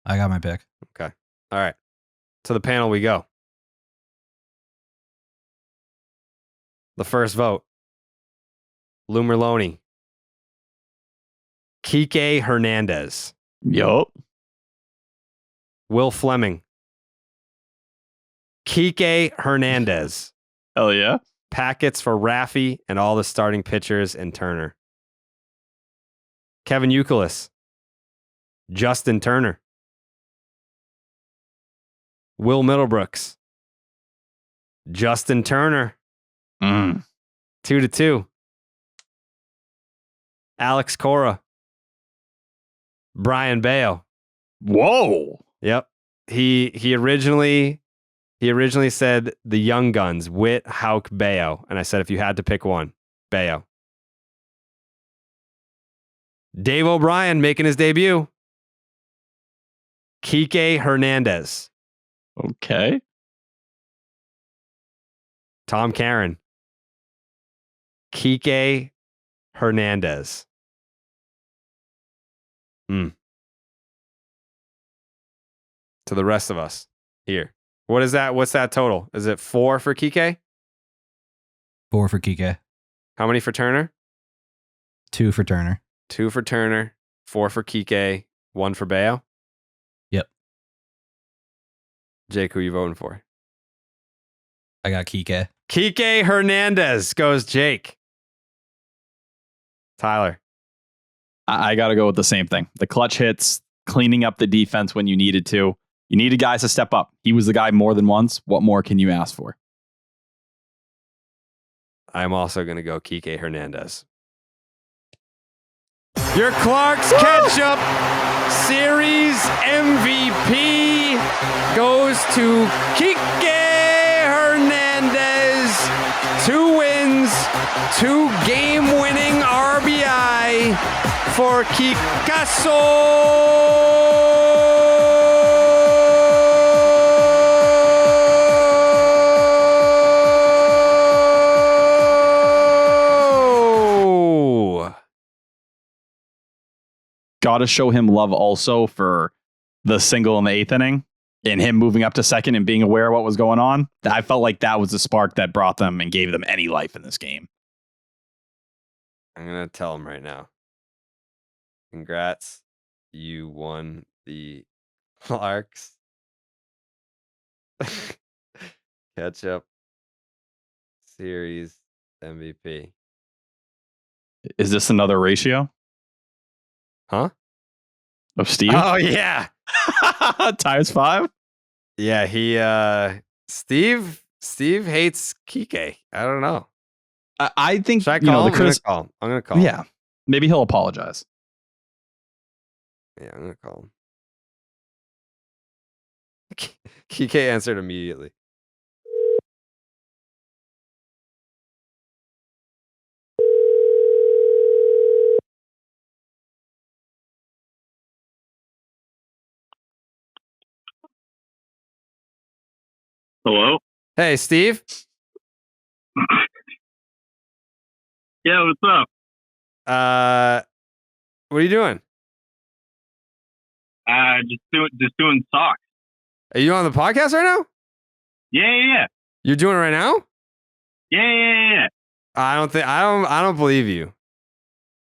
I got my pick. Okay. All right. To the panel we go. The first vote. Lou Merloni. Kiké Hernandez. Yup. Will Fleming. Kiké Hernandez. Hell yeah. Packets for Raffy and all the starting pitchers and Turner. Kevin Youkilis. Justin Turner. Will Middlebrooks. Justin Turner. 2-2. Alex Cora. Brian Bayo. Whoa. Yep. He originally said the young guns, Witt, Houck, Bayo. And I said if you had to pick one, Bayo. Dave O'Brien making his debut. Kiké Hernandez. Okay. Tom Caron. Kiké Hernandez. To the rest of us here. What is that? What's that total? Is it 4 for Kiké? 4 for Kiké. How many for Turner? 2 for Turner. 2 for Turner, 4 for Kiké, 1 for Bayo? Yep. Jake, who are you voting for? I got Kiké. Kiké Hernandez goes Jake. Tyler. I got to go with the same thing. The clutch hits, cleaning up the defense when you needed to. You needed guys to step up. He was the guy more than once. What more can you ask for? I'm also going to go Kiké Hernandez. Your Clark's Ketchup Series MVP goes to Kiké Hernandez. 2 wins, 2 game-winning RBI for Kikaso. Got to show him love also for the single in the 8th inning and him moving up to second and being aware of what was going on. I felt like that was the spark that brought them and gave them any life in this game. I'm going to tell him right now. Congrats. You won the Clark's Ketchup Series MVP. Is this another ratio? Huh? Of Steve? Oh, yeah. Times 5? Yeah, he Steve hates Kiké. I don't know. I think Should I call him? I'm gonna call him. Yeah. Maybe he'll apologize. Yeah, I'm gonna call him. Kiké answered immediately. Hello? Hey, Steve. Yeah, what's up? What are you doing? Just doing socks. Are you on the podcast right now? Yeah. You're doing it right now? Yeah. I don't believe you.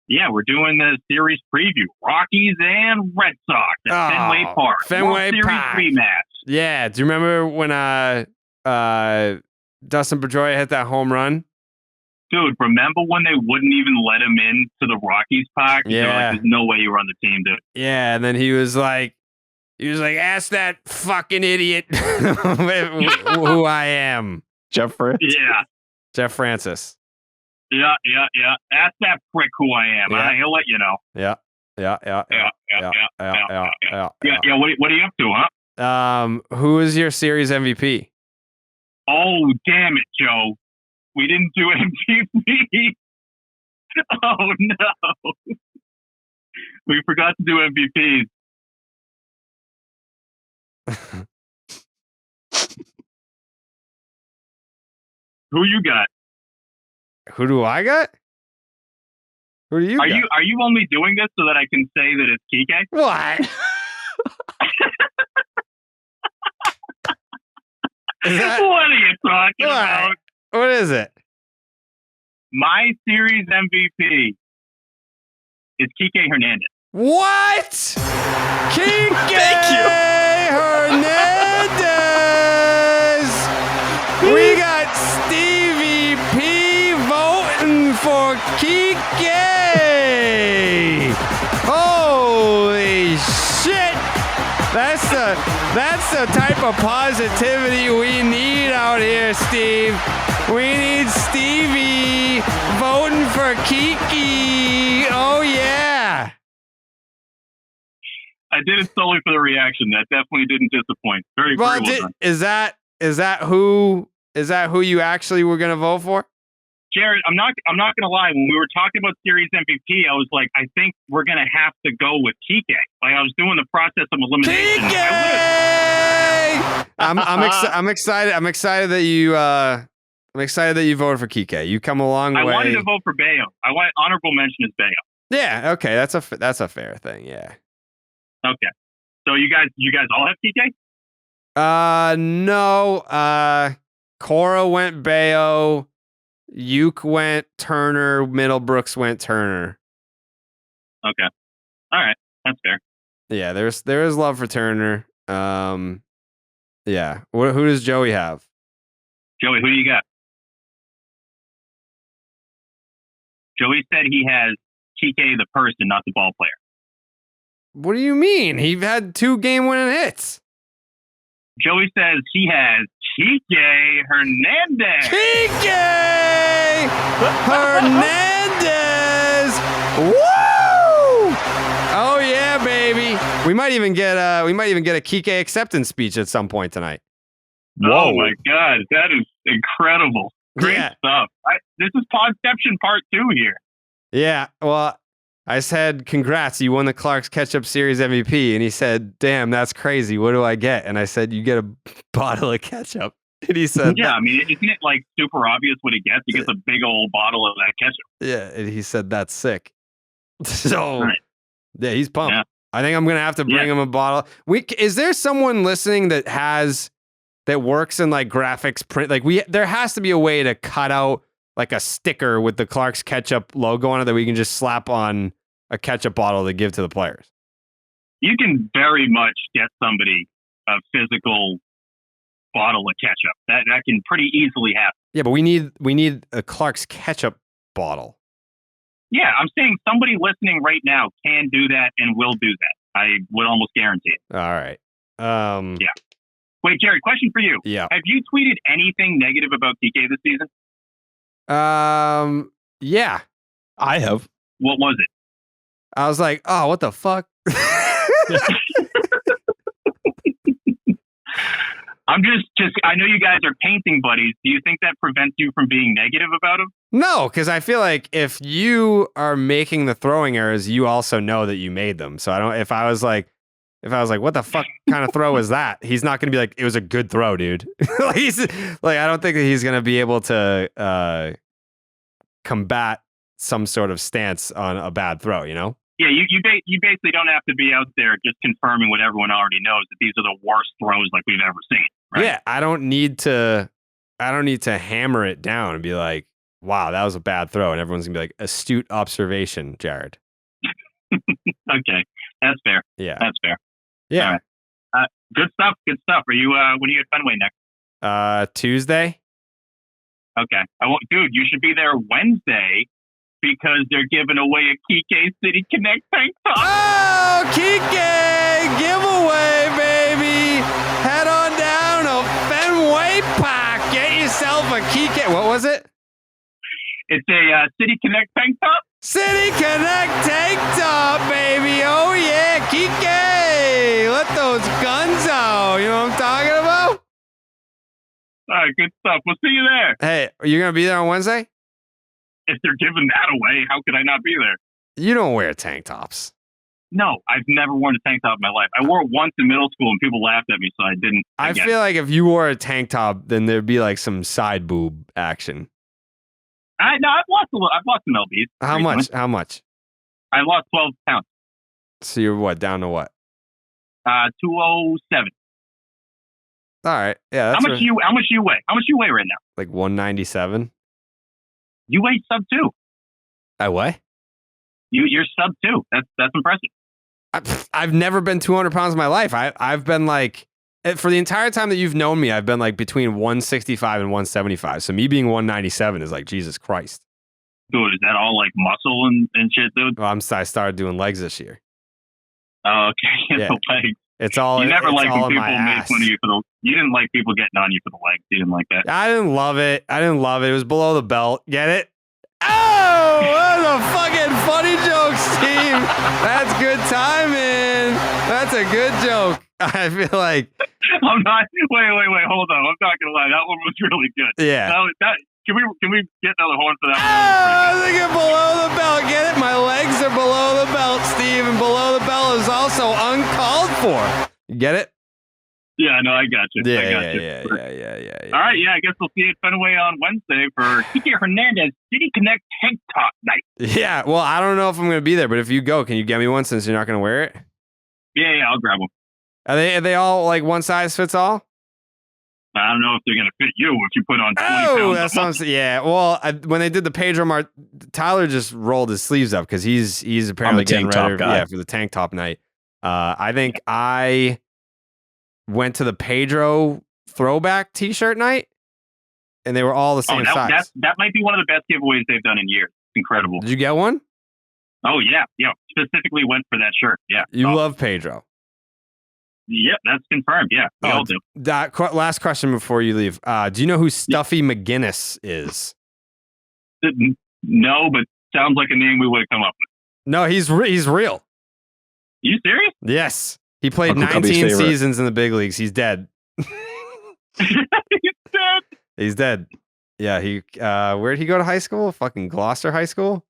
Yeah, we're doing the series preview. Rockies and Red Sox at Fenway Park. Fenway World Series Park. rematch. Yeah. Do you remember when Dustin Pedroia hit that home run? Dude, remember when they wouldn't even let him in to the Rockies park? They're Yeah. like, there's no way you were on the team, dude. Yeah, and then he was like, ask that fucking idiot who I am. Jeff Fritz. Yeah. Jeff Francis. Yeah. Ask that prick who I am. Yeah. He'll let you know. Yeah. Yeah. What are you up to, huh? Who is your series MVP? Oh, damn it, Joe. We didn't do MVP. Oh, no. We forgot to do MVPs. Who you got? Who do I got? Who do you got? Are you only doing this so that I can say that it's Kiké? What? Is that, What are you talking about? what is it? My series MVP is Kiké Hernandez. What? Kiké Hernandez. We got Stevie P voting for Kiké. Holy shit. That's the type of positivity we need out here, Steve. We need Stevie voting for Kiké. Oh yeah. I did it solely for the reaction. That definitely didn't disappoint. Very well done. Is that who you actually were gonna vote for? Jared, I'm not gonna lie. When we were talking about series MVP, I was like, I think we're gonna have to go with Kiké. Like I was doing the process of elimination. Kiké! I'm excited. I'm excited that you voted for Kiké. You come a long way. I wanted to vote for Bayo. I want honorable mention is Bayo. Yeah. Okay. That's a fair thing. Yeah. Okay. So you guys all have Kiké? No. Cora went Bayo. Houck went Turner. Middlebrooks went Turner. Okay. All right. That's fair. Yeah. There is love for Turner. Yeah. Who does Joey have? Joey, who do you got? Joey said he has Kiké the person, not the ball player. What do you mean? He had 2 game-winning hits. Joey says he has Kiké Hernandez. Kiké Hernandez. Woo! Oh yeah, baby. We might even get a Kiké acceptance speech at some point tonight. Oh my God, that is incredible. Great stuff. This is Podception Part 2 here. Yeah. Well, I said, congrats, you won the Clark's Ketchup Series MVP. And he said, damn, that's crazy. What do I get? And I said, you get a bottle of ketchup. And he said, yeah, I mean, isn't it like super obvious what he gets? He gets a big old bottle of that ketchup. Yeah. And he said, that's sick. So, right. Yeah, he's pumped. Yeah. I think I'm going to have to bring him a bottle. Is there someone listening that works in like graphics print? Like there has to be a way to cut out like a sticker with the Clark's Ketchup logo on it that we can just slap on a ketchup bottle to give to the players. You can very much get somebody a physical bottle of ketchup. That can pretty easily happen. Yeah, but we need a Clark's Ketchup bottle. Yeah, I'm saying somebody listening right now can do that and will do that. I would almost guarantee it. All right. Yeah. Wait, Jared, question for you. Yeah. Have you tweeted anything negative about Kiké this season? Yeah. I have. What was it? I was like, oh, what the fuck? I'm just I know you guys are painting buddies. Do you think that prevents you from being negative about him? No, because I feel like if you are making the throwing errors, you also know that you made them. So if I was like, what the fuck kind of throw is that? He's not going to be like, it was a good throw, dude. I don't think that he's going to be able to combat some sort of stance on a bad throw, you know? Yeah, you basically don't have to be out there just confirming what everyone already knows, that these are the worst throws like we've ever seen. Right? Yeah, I don't need to hammer it down and be like, wow, that was a bad throw. And everyone's going to be like, astute observation, Jared. Okay, that's fair. Yeah. That's fair. Yeah. All right. Good stuff. Good stuff. Are you? When are you at Fenway next? Tuesday. Okay. Dude, you should be there Wednesday because they're giving away a Kiké City Connect tank top. Oh, Kiké giveaway, baby. Head on down to Fenway Park. Get yourself a Kiké. What was it? It's a City Connect tank top. City Connect tank top, baby. Oh, yeah. Kiké. Let those guns out. You know what I'm talking about? All right, good stuff. We'll see you there. Hey, are you going to be there on Wednesday? If they're giving that away, how could I not be there? You don't wear tank tops. No, I've never worn a tank top in my life. I wore it once in middle school and people laughed at me, so I didn't. I again. feel like if you wore a tank top, then there'd be like some side boob action. I've lost some lbs. How much? How much? I lost 12 pounds. So you're what? Down to what? 207. All right. Yeah. How much you weigh? How much you weigh right now? Like 197. You weigh sub 2. I what? You're sub 2. That's impressive. I've never been 200 pounds in my life. I've been like, for the entire time that you've known me, I've been like between 165 and 175. So me being 197 is like, Jesus Christ. Dude, is that all like muscle and shit, dude? Well, I started doing legs this year. Oh, okay. Yeah. The legs. It's all. You never it's liked when all in people my made ass. fun of you for the. You didn't like people getting on you for the legs. You didn't like that. I didn't love it. It was below the belt. Get it? Oh, that's a fucking funny joke, Steve. That's good timing. That's a good joke. I feel like. I'm not. Wait. Hold on. I'm not gonna lie. That one was really good. Yeah. Can we get another horn for that? Oh, look at below the belt. Get it? My legs are below the belt, Steve, and below the belt is also uncalled for. You get it? Yeah, no, I got you. Yeah. I got you. Yeah. All right, yeah, I guess we'll see you at Fenway on Wednesday for Kiké Hernandez City Connect Tank Top Night. Yeah. Well, I don't know if I'm going to be there, but if you go, can you get me one since you're not going to wear it? Yeah, I'll grab them. Are they all like one size fits all? I don't know if they're going to fit you if you put on 20 pounds. Oh, that's what I'm saying. Yeah. Well, when they did the Pedro Tyler just rolled his sleeves up because he's apparently getting ready for the tank top night. I think I went to the Pedro throwback T-shirt night, and they were all the same size. That might be one of the best giveaways they've done in years. It's incredible. Did you get one? Oh yeah. Specifically went for that shirt. Yeah. You love Pedro. Yep, that's confirmed. Yeah, we all do. Last question before you leave. Do you know who Stuffy McGinnis is? No, but sounds like a name we would have come up with. No, he's real. You serious? Yes. He played Uncle Cubby's 19 favorite. seasons in the big leagues. He's dead. He's dead. He's dead. Yeah, where'd he go to high school? Fucking Gloucester High School?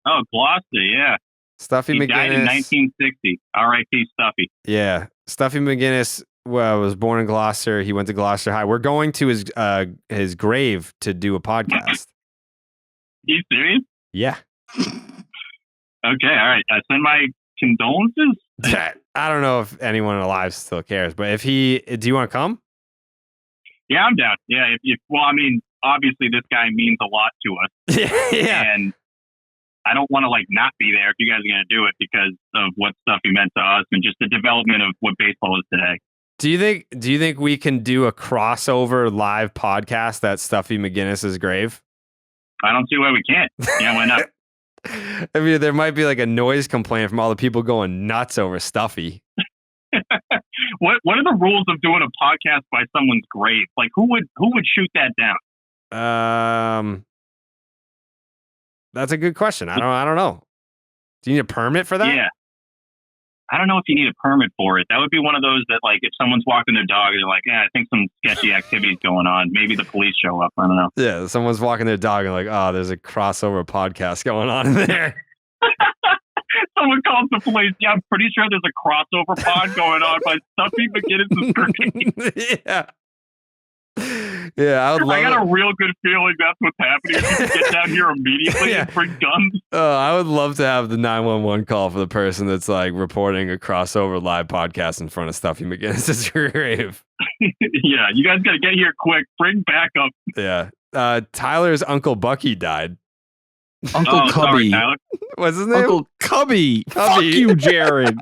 Oh, Gloucester, yeah. Stuffy He McGinnis. died in 1960. R.I.P. Stuffy. Yeah. Stuffy McGinnis was born in Gloucester. He went to Gloucester High. We're going to his grave to do a podcast. You serious? Yeah. Okay, all right. Send my condolences. I don't know if anyone alive still cares, but do you want to come? Yeah, I'm down. Yeah, well, I mean, obviously this guy means a lot to us. Yeah. And I don't want to not be there if you guys are going to do it because of what stuff he meant to us and just the development of what baseball is today. Do you think we can do a crossover live podcast at Stuffy McGinnis's grave? I don't see why we can't. Yeah, why not? I mean, there might be like a noise complaint from all the people going nuts over Stuffy. What are the rules of doing a podcast by someone's grave? Like who would shoot that down? That's a good question. I don't know. Do you need a permit for that? Yeah. I don't know if you need a permit for it. That would be one of those that if someone's walking their dog, they're like, yeah, I think some sketchy activity's going on. Maybe the police show up. I don't know. Yeah, someone's walking their dog and like, oh, there's a crossover podcast going on in there. Someone calls the police. Yeah, I'm pretty sure there's a crossover pod going on by Stuffy McGinnis' grave. Yeah. Yeah, I got a real good feeling that's what's happening. If you can get down here immediately and bring guns. I would love to have the 911 call for the person that's reporting a crossover live podcast in front of Stuffy McGinnis' grave. Yeah, you guys got to get here quick. Bring backup. Yeah. Tyler's Uncle Bucky died. Uncle Oh, sorry, Cubby. Tyler. What's his name? Uncle Cubby. Fuck Cubby. you, Jared.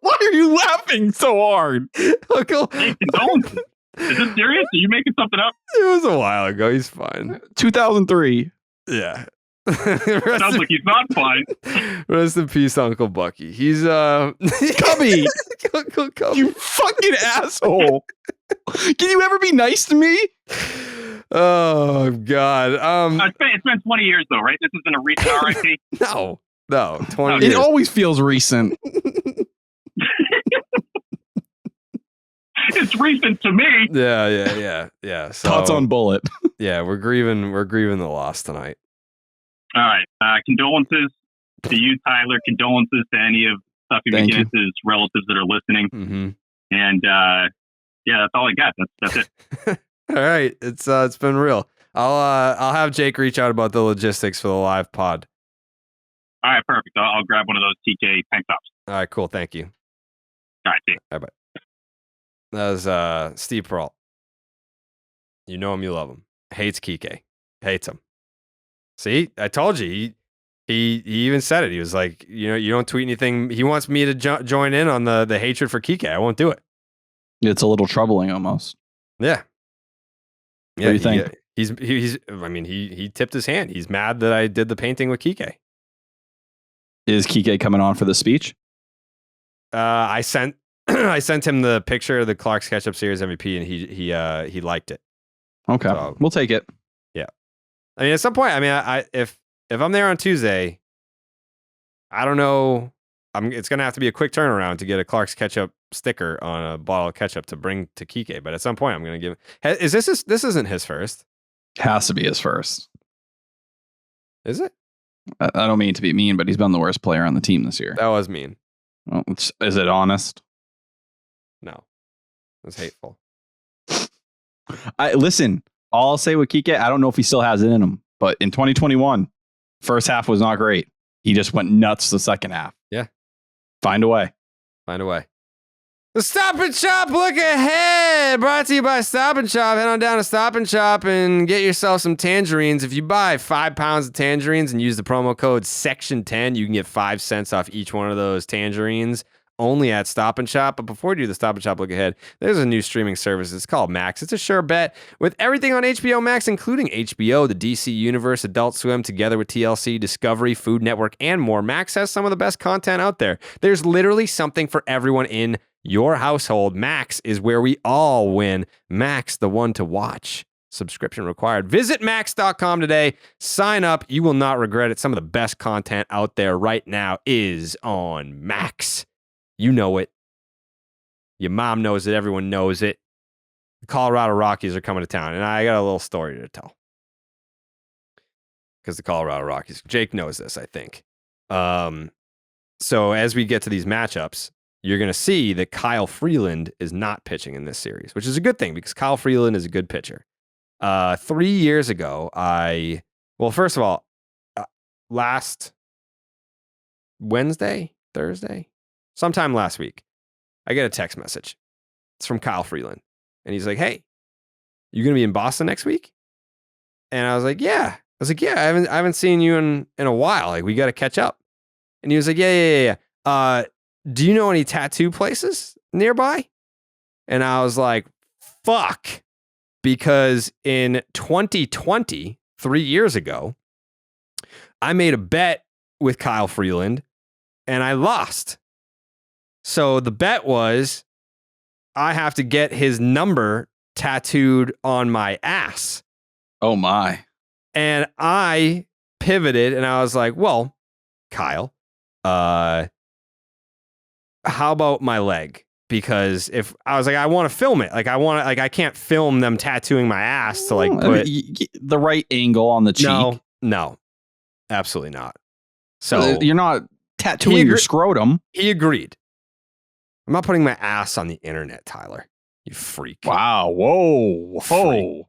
Why are you laughing so hard? Uncle. Hey, condolences. Is this serious? Are you making something up? It was a while ago. He's fine. 2003. Yeah. Sounds like he's not fine. Rest in peace, Uncle Bucky. He's Cubby. Uncle Cubby. You fucking asshole. Can you ever be nice to me? Oh God. It's been 20 years though, right? This isn't a recent RIP. No. 20 It years. always feels recent. It's recent to me. Yeah. So, Thoughts on Bullet. yeah, we're grieving the loss tonight. All right. Condolences to you, Tyler. Condolences to any of Stuffy Thank you. McGinnis' relatives that are listening. Mm-hmm. And yeah, that's all I got. That's it. All right. It's been real. I'll have Jake reach out about the logistics for the live pod. All right, perfect. I'll grab one of those TK tank tops. All right, cool. Thank you. All right, see you. Bye. That was Steve Peralt. You know him, you love him. Hates Kiké. Hates him. See, I told you. He even said it. He was like, you don't tweet anything. He wants me to join in on the hatred for Kiké. I won't do it. It's a little troubling almost. Yeah. What do you think? He's. I mean, he tipped his hand. He's mad that I did the painting with Kiké. Is Kiké coming on for the speech? I sent him the picture of the Clark's Ketchup Series MVP, and he liked it. Okay, So- we'll take it. I mean, at some point, if I'm there on Tuesday, I don't know. It's gonna have to be a quick turnaround to get a Clark's Ketchup sticker on a bottle of ketchup to bring to Kiké. But at some point, I'm gonna give. Is this isn't his first? Has to be his first. Is it? I don't mean to be mean, but he's been the worst player on the team this year. That was mean. Well, is it honest? No, it was hateful. Listen, all I'll say with Kiké, I don't know if he still has it in him, but in 2021, first half was not great. He just went nuts the second half. Yeah. Find a way. Find a way. The Stop and Shop look ahead, brought to you by Stop and Shop. Head on down to Stop and Shop and get yourself some tangerines. If you buy 5 pounds of tangerines and use the promo code SECTION10, you can get 5 cents off each one of those tangerines only at Stop and Shop. But before you do the Stop and Shop look ahead, there's a new streaming service. It's called Max. It's a sure bet with everything on HBO Max, including HBO, the DC Universe, Adult Swim, together with TLC, Discovery, Food Network, and more. Max has some of the best content out there. There's literally something for everyone in your household. Max is where we all win. Max, the one to watch. Subscription required. Visit max.com today. Sign up. You will not regret it. Some of the best content out there right now is on Max. You know it. Your mom knows it. Everyone knows it. The Colorado Rockies are coming to town, and I got a little story to tell. Because the Colorado Rockies, Jake knows this, I think. So as we get to these matchups, you're going to see that Kyle Freeland is not pitching in this series, which is a good thing because Kyle Freeland is a good pitcher. 3 years ago, first of all, last Thursday, sometime last week, I get a text message. It's from Kyle Freeland. And he's like, "Hey, you going to be in Boston next week?" And I was like, "Yeah." I haven't seen you in a while. Like, we got to catch up. And he was like, Yeah. Do you know any tattoo places nearby? And I was like, fuck. Because in 2020, 3 years ago, I made a bet with Kyle Freeland and I lost. So the bet was I have to get his number tattooed on my ass. Oh my. And I pivoted and I was like, well, Kyle, how about my leg? Because if I was like, I want to film it. Like, I can't film them tattooing my ass to like put the right angle on the cheek. No, absolutely not. So you're not tattooing your scrotum. He agreed. I'm not putting my ass on the internet, Tyler. You freak. Wow. Whoa. Freak.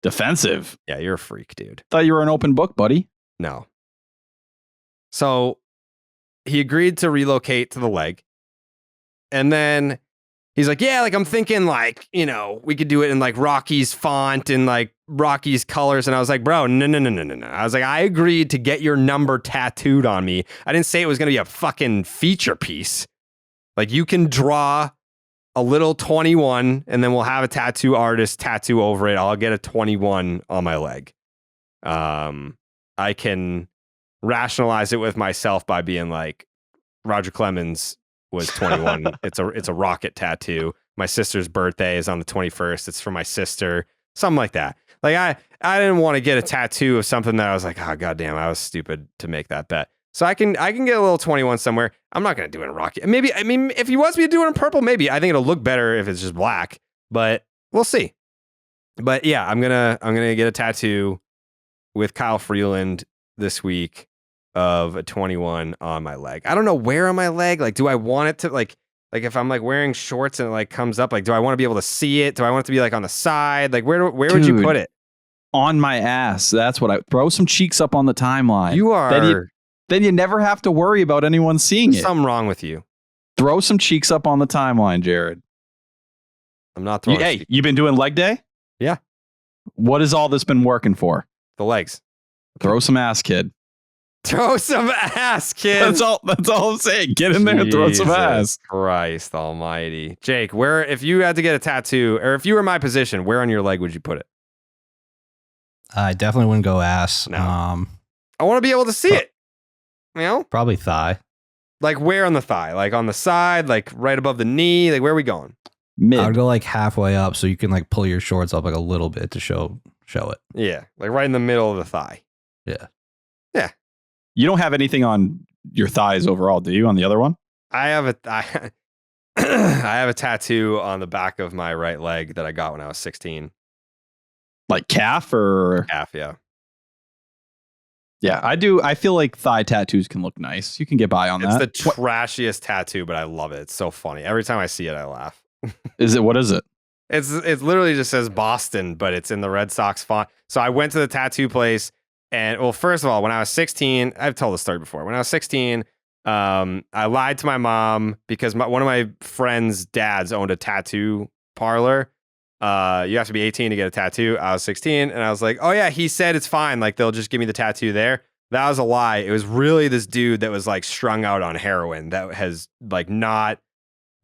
Defensive. Yeah, you're a freak, dude. Thought you were an open book, buddy. No. So he agreed to relocate to the leg. And then he's like, yeah, like I'm thinking like, you know, we could do it in like Rocky's font and like Rocky's colors. And I was like, bro, no. I was like, I agreed to get your number tattooed on me. I didn't say it was going to be a fucking feature piece. Like you can draw a little 21 and then we'll have a tattoo artist tattoo over it. I'll get a 21 on my leg. I can rationalize it with myself by being like, Roger Clemens was 21. It's a rocket tattoo. My sister's birthday is on the 21st. It's for my sister. Something like that. Like I didn't want to get a tattoo of something that I was like, oh goddamn, I was stupid to make that bet. So I can get a little 21 somewhere. I'm not gonna do it in rocket. Maybe, I mean, if he wants me to do it in purple, maybe. I think it'll look better if it's just black, but we'll see. But yeah, I'm gonna get a tattoo with Kyle Freeland this week of a 21 on my leg. I don't know where on my leg. Like, do I want it to like if I'm like wearing shorts and it like comes up, like, do I want to be able to see it? Do I want it to be like on the side? Like, where would you put it? On my ass. That's what I throw some cheeks up on the timeline. You are. Then you never have to worry about anyone seeing it. Something wrong with you. Throw some cheeks up on the timeline, Jared. I'm not throwing. Hey, you been doing leg day? Yeah. What has all this been working for? The legs. Throw some ass, kid. Throw some ass, kid. That's all I'm saying. Get in there and throw some ass. Christ almighty. Jake, where, if you had to get a tattoo, or if you were in my position, where on your leg would you put it? I definitely wouldn't go ass. No. I want to be able to see it. You know? Probably thigh. Like where on the thigh? Like on the side? Like right above the knee? Like where are we going? Mid. I would go like halfway up so you can like pull your shorts up like a little bit to show it. Yeah. Like right in the middle of the thigh. Yeah. Yeah. You don't have anything on your thighs overall, do you? On the other one? I have a tattoo on the back of my right leg that I got when I was 16. Like calf or Calf, yeah. Yeah, I do. I feel like thigh tattoos can look nice. You can get by on It's that. the trashiest tattoo, but I love it. It's so funny. Every time I see it, I laugh. What is it? It literally just says Boston, but it's in the Red Sox font. So I went to the tattoo place, and well, first of all, when I was 16, I've told this story before. When I was 16, I lied to my mom because one of my friends' dads owned a tattoo parlor. You have to be 18 to get a tattoo. I was 16 and I was like, oh yeah, he said it's fine. Like they'll just give me the tattoo there. That was a lie. It was really this dude that was like strung out on heroin that has like not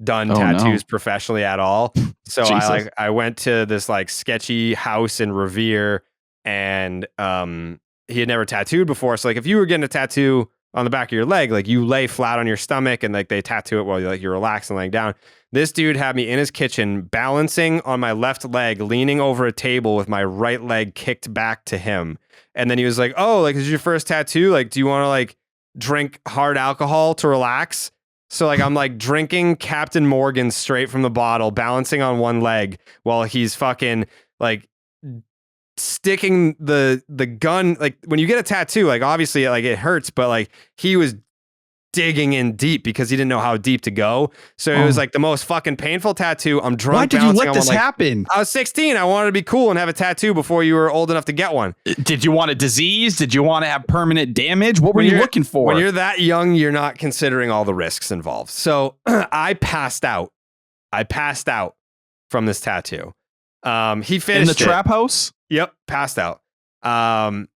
done tattoos professionally at all. So I went to this like sketchy house in Revere and he had never tattooed before. So like if you were getting a tattoo on the back of your leg, like you lay flat on your stomach and like they tattoo it while you're relaxed and laying down. This dude had me in his kitchen balancing on my left leg, leaning over a table with my right leg kicked back to him. And then he was like, oh, like, is this your first tattoo? Like, do you want to like drink hard alcohol to relax? So like, I'm like drinking Captain Morgan straight from the bottle, balancing on one leg while he's fucking like sticking the gun. Like when you get a tattoo, like obviously like it hurts, but like he was digging in deep because he didn't know how deep to go. So it was like the most fucking painful tattoo. I'm drunk. Why did you let this happen? I was 16. I wanted to be cool and have a tattoo before you were old enough to get one. Did you want a disease? Did you want to have permanent damage? What were you looking for? When you're that young, you're not considering all the risks involved. So I passed out. From this tattoo. He finished in the trap house? Yep, passed out. And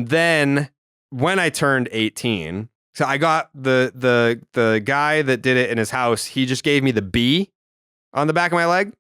then when I turned 18, so I got the guy that did it in his house. He just gave me the B on the back of my leg.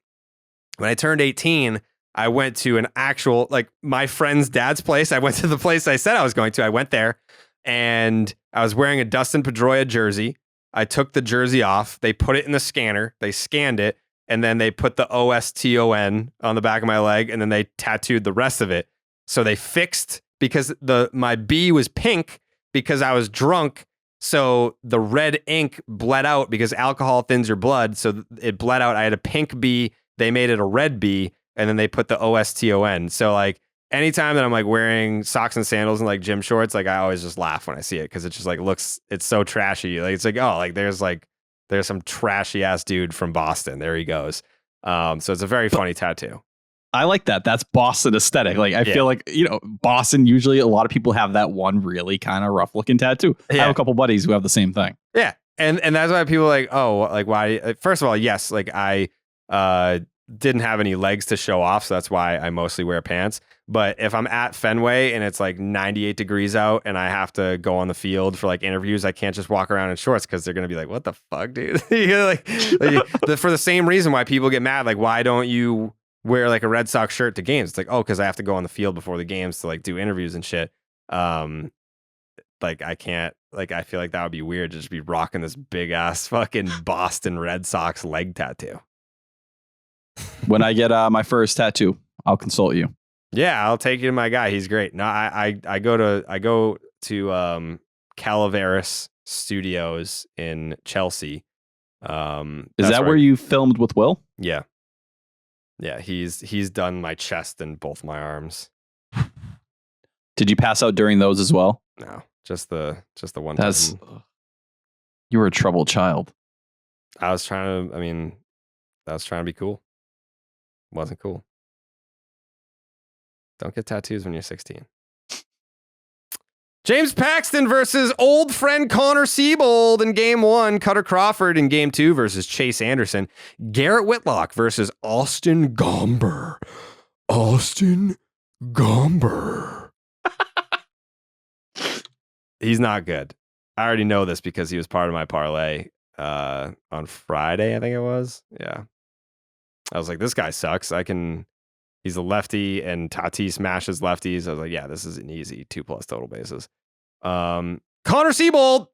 When I turned 18, I went to an actual, like my friend's dad's place. I went to the place I said I was going to. I went there and I was wearing a Dustin Pedroia jersey. I took the jersey off. They put it in the scanner. They scanned it. And then they put the OSTON on the back of my leg. And then they tattooed the rest of it. So they fixed, because my B was pink because I was drunk. So the red ink bled out because alcohol thins your blood. So it bled out. I had a pink B. They made it a red B. And then they put the OSTON. So like anytime that I'm like wearing socks and sandals and like gym shorts, like I always just laugh when I see it because it just like looks, it's so trashy. Like it's like, oh, like there's some trashy ass dude from Boston. There he goes. So it's a very funny tattoo. I like that. That's Boston aesthetic. Like I feel like, Boston, usually a lot of people have that one really kind of rough looking tattoo. I have a couple buddies who have the same thing. Yeah. And that's why people are like, oh, like why? First of all, yes, like I Didn't have any legs to show off, so that's why I mostly wear pants. But if I'm at Fenway and it's like 98 degrees out and I have to go on the field for like interviews, I can't just walk around in shorts because they're gonna be like, "What the fuck, dude?" For the same reason why people get mad, like, why don't you wear like a Red Sox shirt to games? It's like, oh, because I have to go on the field before the games to like do interviews and shit. Like I can't. Like I feel like that would be weird to just be rocking this big ass fucking Boston Red Sox leg tattoo. When I get my first tattoo, I'll consult you. Yeah, I'll take you to my guy. He's great. No, I go to Calaveras Studios in Chelsea. Is that where you filmed with Will? Yeah. Yeah, he's done my chest and both my arms. Did you pass out during those as well? No, just the one That's time. You were a troubled child. I was trying to be cool. Wasn't cool. Don't get tattoos when you're 16. James Paxton versus old friend Connor Siebold in game 1. Cutter Crawford in game 2 versus Chase Anderson. Garrett Whitlock versus Austin Gomber. Austin Gomber. He's not good. I already know this because he was part of my parlay on Friday, I think it was. Yeah. I was like, this guy sucks. He's a lefty and Tatis mashes lefties. I was like, yeah, this is an easy 2+ total bases. Connor Siebold.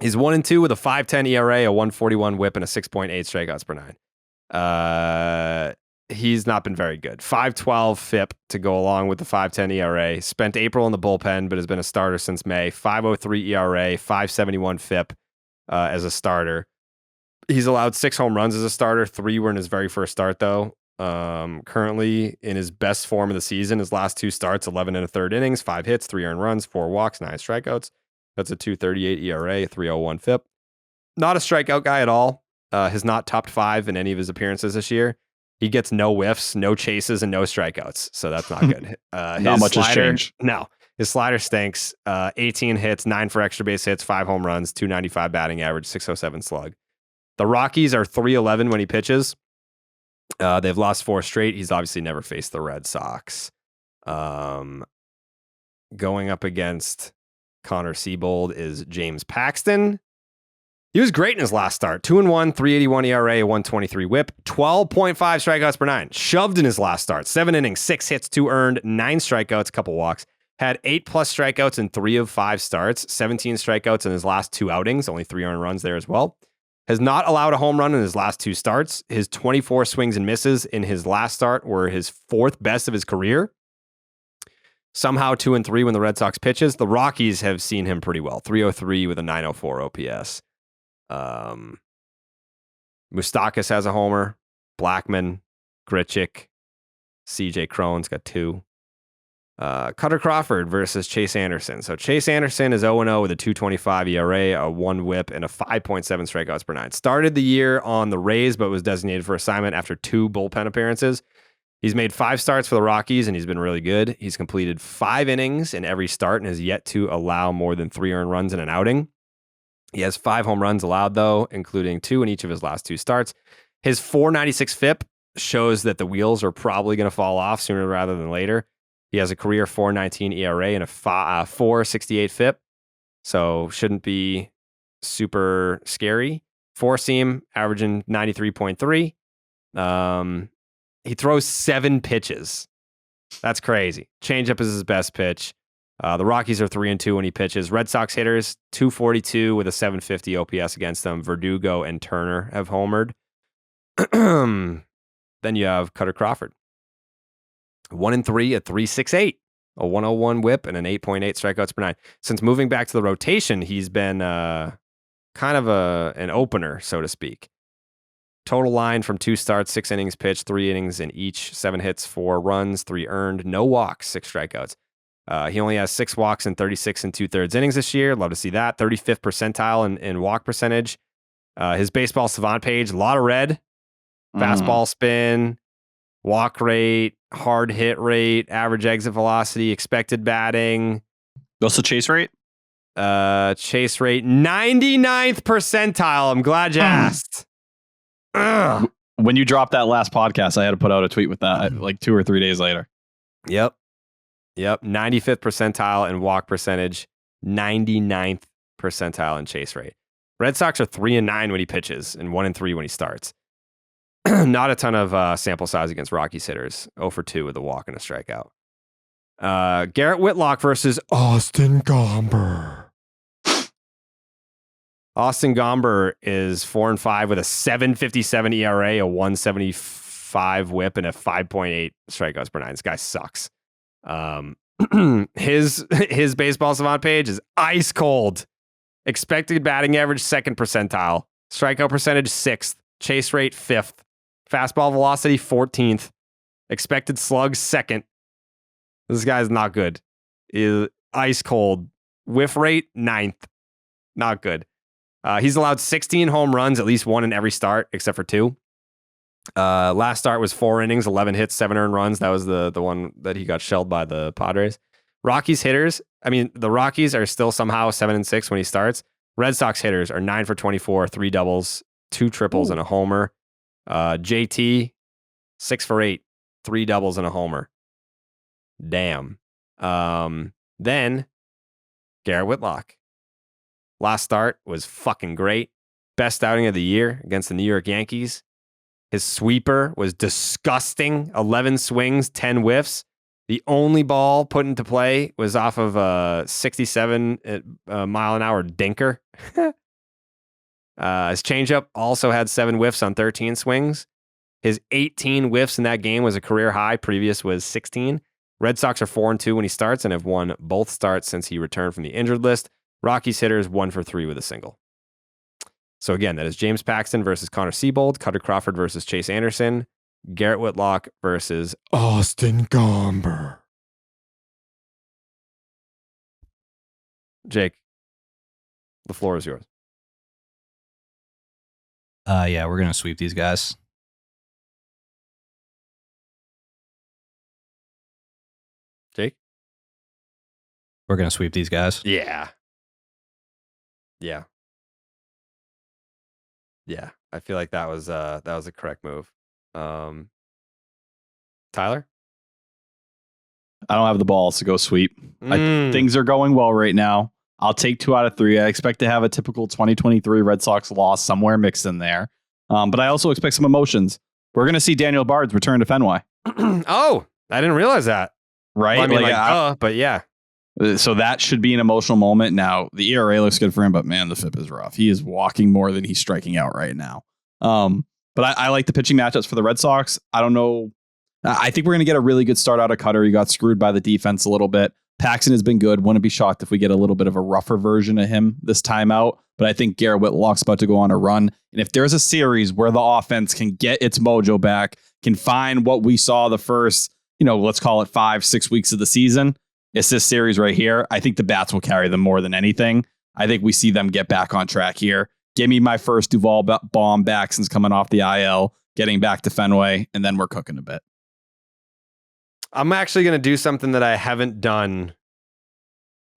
He's 1-2 with a 5.10 ERA, a 1.41 whip, and a 6.8 strikeouts per 9. He's not been very good. 5.12 FIP to go along with the 5.10 ERA. Spent April in the bullpen, but has been a starter since May. 5.03 ERA, 5.71 FIP as a starter. He's allowed 6 home runs as a starter. 3 were in his very first start, though. Currently in his best form of the season, his last 2 starts, 11 1/3 innings, 5 hits, 3 earned runs, 4 walks, 9 strikeouts. That's a 2.38 ERA, 3.01 FIP. Not a strikeout guy at all. Has not topped 5 in any of his appearances this year. He gets no whiffs, no chases, and no strikeouts. So that's not good. Not much has changed. No. His slider stinks. 18 hits, 9 for extra base hits, 5 home runs, 295 batting average, 607 slug. The Rockies are 3.11 when he pitches. They've lost 4 straight. He's obviously never faced the Red Sox. Going up against Connor Siebold is James Paxton. He was great in his last start. 2-1, 3.81 ERA, a 1.23 whip, 12.5 strikeouts per 9. Shoved in his last start. 7 innings, 6 hits, 2 earned, 9 strikeouts, a couple walks. Had 8+ strikeouts in 3 of 5 starts. 17 strikeouts in his last 2 outings. Only 3 earned runs there as well. Has not allowed a home run in his last 2 starts. His 24 swings and misses in his last start were his 4th best of his career. Somehow 2-3 when the Red Sox pitches. The Rockies have seen him pretty well. 3.03 with a 9.04 OPS. Moustakas has a homer. Blackman, Grichuk, CJ Cron's got 2. Cutter Crawford versus Chase Anderson. So Chase Anderson is 0-0 with a 2.25 ERA, a 1 whip, and a 5.7 strikeouts per 9. Started the year on the Rays, but was designated for assignment after 2 bullpen appearances. He's made 5 starts for the Rockies, and he's been really good. He's completed 5 innings in every start and has yet to allow more than 3 earned runs in an outing. He has 5 home runs allowed, though, including 2 in each of his last 2 starts. His 4.96 FIP shows that the wheels are probably going to fall off sooner rather than later. He has a career 4.19 ERA and a 4.68 FIP, so shouldn't be super scary. 4-seam, averaging 93.3. He throws 7 pitches. That's crazy. Changeup is his best pitch. The Rockies are 3-2 when he pitches. Red Sox hitters, 242 with a 750 OPS against them. Verdugo and Turner have homered. Then you have Cutter Crawford. 1-3 at 3.68, a 101 whip, and an 8.8 strikeouts per 9. Since moving back to the rotation, he's been kind of an opener, so to speak. Total line from 2 starts, 6 innings pitched, 3 innings in each, 7 hits, 4 runs, 3 earned, no walks, 6 strikeouts. He only has 6 walks in 36 2/3 innings this year. Love to see that. 35th percentile in walk percentage. His baseball savant page, a lot of red. Fastball spin, walk rate, hard hit rate, average exit velocity, expected batting. What's the chase rate? Chase rate, 99th percentile. I'm glad you asked. When When you dropped that last podcast, I had to put out a tweet with that like 2 or 3 days later. Yep. 95th percentile in walk percentage, 99th percentile in chase rate. Red Sox are 3-9 when he pitches and 1-3 when he starts. Not a ton of sample size against Rockies hitters. 0 for 2 with a walk and a strikeout. Garrett Whitlock versus Austin Gomber. Austin Gomber is 4-5 with a 7.57 ERA, a 1.75 WHIP, and a 5.8 strikeouts per nine. This guy sucks. His baseball savant page is ice cold. Expected batting average 2nd percentile, strikeout percentage 6th, chase rate 5th, fastball velocity 14th, expected slugs 2nd. This guy's not good. Ice cold. Whiff rate 9th. Not good. He's allowed 16 home runs, at least 1 in every start, except for 2. Last start was 4 innings, 11 hits, 7 earned runs. That was the one that he got shelled by the Padres. Rockies hitters, the Rockies are still somehow 7-6 when he starts. Red Sox hitters are 9 for 24, 3 doubles, 2 triples, and a homer. JT, 6 for 8, 3 doubles, and a homer. Damn. Then, Garrett Whitlock. Last start was fucking great. Best outing of the year against the New York Yankees. His sweeper was disgusting. 11 swings, 10 whiffs. The only ball put into play was off of a 67 mile an hour dinker. His changeup also had 7 whiffs on 13 swings. His 18 whiffs in that game was a career high. Previous was 16. Red Sox are 4-2 when he starts and have won both starts since he returned from the injured list. Rockies hitters 1 for 3 with a single. So again, that is James Paxton versus Connor Siebold, Cutter Crawford versus Chase Anderson, Garrett Whitlock versus Austin Gomber. Jake, the floor is yours. Yeah, we're gonna sweep these guys. Jake? We're gonna sweep these guys. Yeah. I feel like that was a correct move. Tyler? I don't have the balls to go sweep. Things are going well right now. I'll take 2 out of 3. I expect to have a typical 2023 Red Sox loss somewhere mixed in there. But I also expect some emotions. We're going to see Daniel Bard's return to Fenway. Oh, I didn't realize that. Right? Well, but yeah. So that should be an emotional moment. Now, the ERA looks good for him, but man, the FIP is rough. He is walking more than he's striking out right now. But I like the pitching matchups for the Red Sox. I don't know. I think we're going to get a really good start out of Cutter. He got screwed by the defense a little bit. Paxton has been good. Wouldn't be shocked if we get a little bit of a rougher version of him this time out. But I think Garrett Whitlock's about to go on a run. And if there's a series where the offense can get its mojo back, can find what we saw the first, let's call it 5-6 weeks of the season, it's this series right here. I think the bats will carry them more than anything. I think we see them get back on track here. Give me my first Duvall bomb back since coming off the IL, getting back to Fenway, and then we're cooking a bit. I'm actually going to do something that I haven't done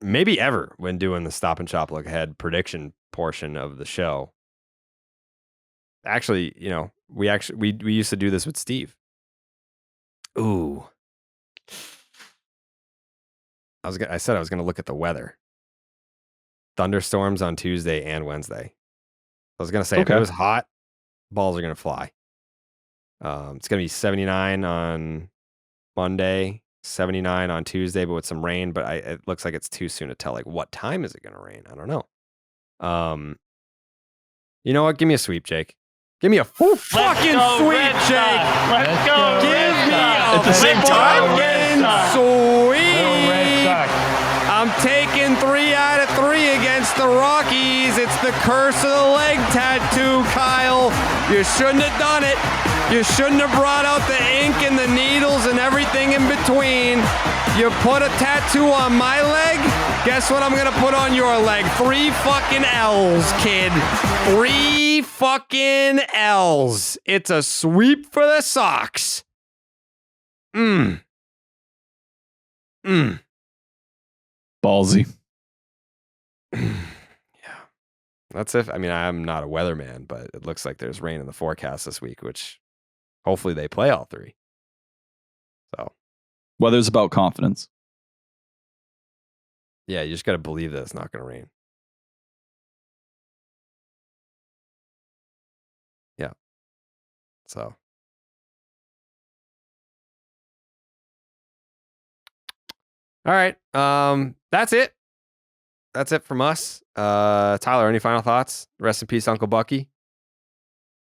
maybe ever when doing the Stop and Shop Look Ahead prediction portion of the show. Actually, we used to do this with Steve. Ooh. I said I was going to look at the weather. Thunderstorms on Tuesday and Wednesday. I was going to say, If it was hot, balls are going to fly. It's going to be 79 on Monday, 79 on Tuesday, but with some rain. But it looks like it's too soon to tell. Like, what time is it going to rain? I don't know. You know what? Give me a sweep, Jake. Give me a fucking sweep, Jake. Let's go. Give me a At the same time? sweep. I'm taking 3 out of 3 against the Rockies. It's the curse of the leg tattoo, Kyle. You shouldn't have done it. You shouldn't have brought out the ink and the needles and everything in between. You put a tattoo on my leg. Guess what I'm going to put on your leg? 3 fucking L's, kid. 3 fucking L's. It's a sweep for the Sox. Ballsy. Yeah. That's if, I'm not a weatherman, but it looks like there's rain in the forecast this week, which hopefully they play all 3. So Weather's about confidence. yeah, you just got to believe that it's not going to rain. Yeah. So. All right. That's it. That's it from us. Tyler, any final thoughts? Rest in peace, Uncle Bucky.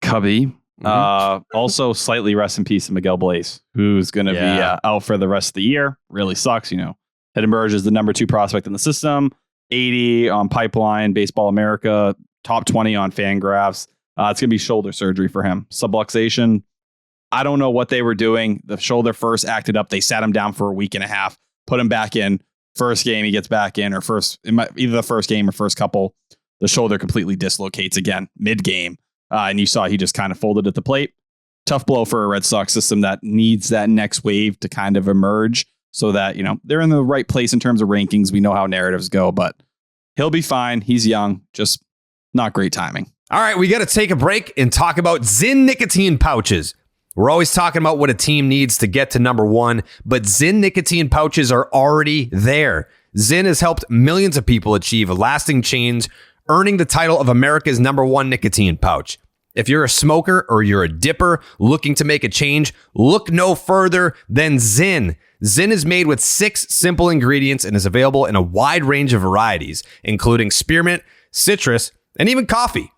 Cubby. Also, slightly rest in peace to Miguel Blaze, who's going to be out for the rest of the year. Really sucks, Had emerged as the number 2 prospect in the system, 80 on Pipeline, Baseball America, top 20 on Fangraphs. It's going to be shoulder surgery for him. Subluxation. I don't know what they were doing. The shoulder first acted up. They sat him down for a week and a half, put him back in. First game, he gets back in, or either the first game or first couple, the shoulder completely dislocates again mid-game. And you saw he just kind of folded at the plate. Tough blow for a Red Sox system that needs that next wave to kind of emerge so that, they're in the right place in terms of rankings. We know how narratives go, but he'll be fine. He's young, just not great timing. All right, we got to take a break and talk about Zyn nicotine pouches. We're always talking about what a team needs to get to number 1, but Zyn nicotine pouches are already there. Zyn has helped millions of people achieve a lasting change, earning the title of America's number 1 nicotine pouch. If you're a smoker or you're a dipper looking to make a change, look no further than Zyn. Zyn is made with 6 simple ingredients and is available in a wide range of varieties, including spearmint, citrus, and even coffee.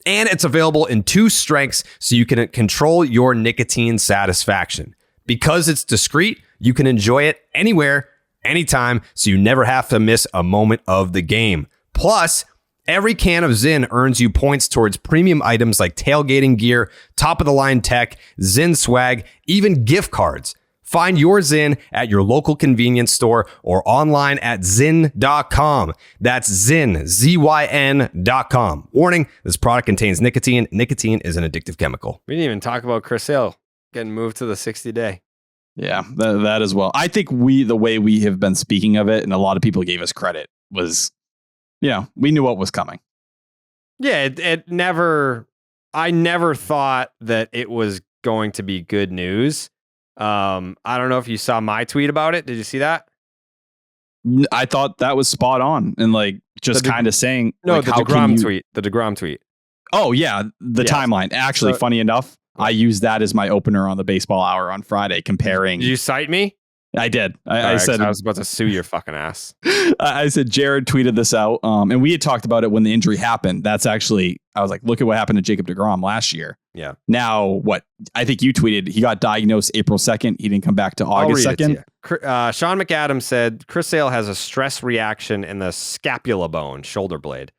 And it's available in 2 strengths so you can control your nicotine satisfaction. Because it's discreet, you can enjoy it anywhere, anytime, so you never have to miss a moment of the game. Plus, every can of Zyn earns you points towards premium items like tailgating gear, top-of-the-line tech, Zyn swag, even gift cards. Find your Zyn at your local convenience store or online at Zyn.com. That's Zyn, ZYN.com. Warning, this product contains nicotine. Nicotine is an addictive chemical. We didn't even talk about Chris Sale getting moved to the 60-day. Yeah, that as well. I think the way we have been speaking of it, and a lot of people gave us credit, was, we knew what was coming. Yeah, I never thought that it was going to be good news. I don't know if you saw my tweet about it. Did you see that? I thought that was spot on, and just kind of saying the DeGrom tweet. Oh yeah, the timeline. Actually, funny enough, I used that as my opener on the Baseball Hour on Friday, comparing. Did you cite me? I did. I said I was about to sue your fucking ass. I said Jared tweeted this out, and we had talked about it when the injury happened. That's actually, I was like, look at what happened to Jacob deGrom last year. Yeah. Now, what I think you tweeted, he got diagnosed April 2nd. He didn't come back to August 2nd. Sean McAdams said Chris Sale has a stress reaction in the scapula bone, shoulder blade.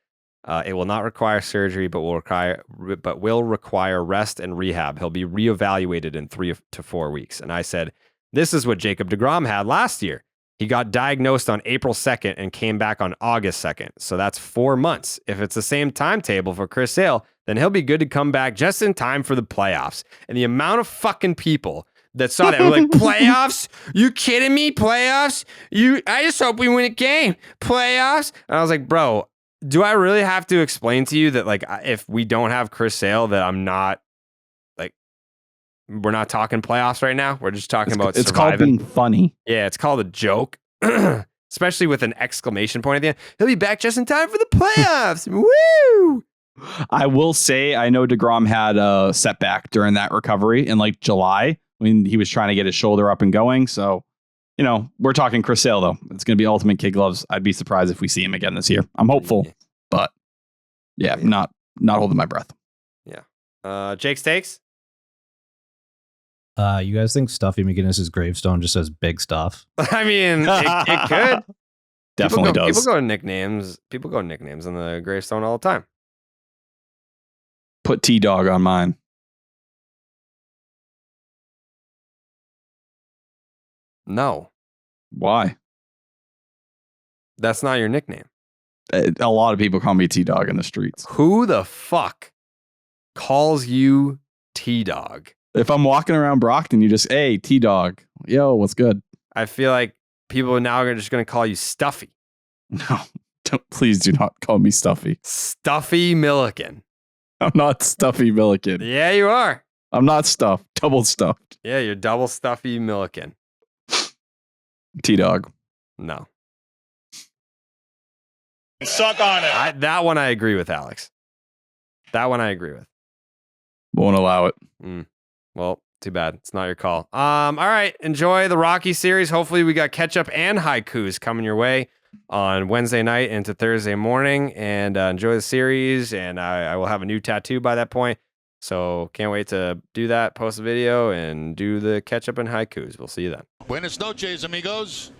It will not require surgery, but will require rest and rehab. He'll be reevaluated in 3 to 4 weeks. And I said, this is what Jacob deGrom had last year. He got diagnosed on April 2nd and came back on August 2nd. So that's 4 months. If it's the same timetable for Chris Sale, then he'll be good to come back just in time for the playoffs. And the amount of fucking people that saw that were like, playoffs? You kidding me? Playoffs? I just hope we win a game. Playoffs? And I was like, bro, do I really have to explain to you that if we don't have Chris Sale, that I'm not we're not talking playoffs right now. We're just talking about it's surviving. Called being funny. Yeah, it's called a joke, especially with an exclamation point at the end. He'll be back just in time for the playoffs. Woo! I will say, I know deGrom had a setback during that recovery in July when he was trying to get his shoulder up and going. So, we're talking Chris Sale, though. It's going to be ultimate kid gloves. I'd be surprised if we see him again this year. I'm hopeful, but not holding my breath. Yeah. Jake's takes? You guys think Stuffy McGinnis' gravestone just says big stuff? I mean, it could. Definitely does. People go to nicknames. People go to nicknames on the gravestone all the time. Put T-Dog on mine. No. Why? That's not your nickname. A lot of people call me T-Dog in the streets. Who the fuck calls you T-Dog? If I'm walking around Brockton, you just, hey, T-Dog. Yo, what's good? I feel like people now are just going to call you Stuffy. No, please do not call me Stuffy. Stuffy Milliken. I'm not Stuffy Milliken. Yeah, you are. I'm not stuffed. Double stuffed. Yeah, you're double stuffy Milliken. T-Dog. No. Suck on it. That one I agree with, Alex. That one I agree with. Won't allow it. Well, too bad. It's not your call. All right. Enjoy the Rocky series. Hopefully we got ketchup and haikus coming your way on Wednesday night into Thursday morning. And enjoy the series. And I will have a new tattoo by that point. So can't wait to do that, post a video, and do the ketchup and haikus. We'll see you then. Buenas noches, amigos.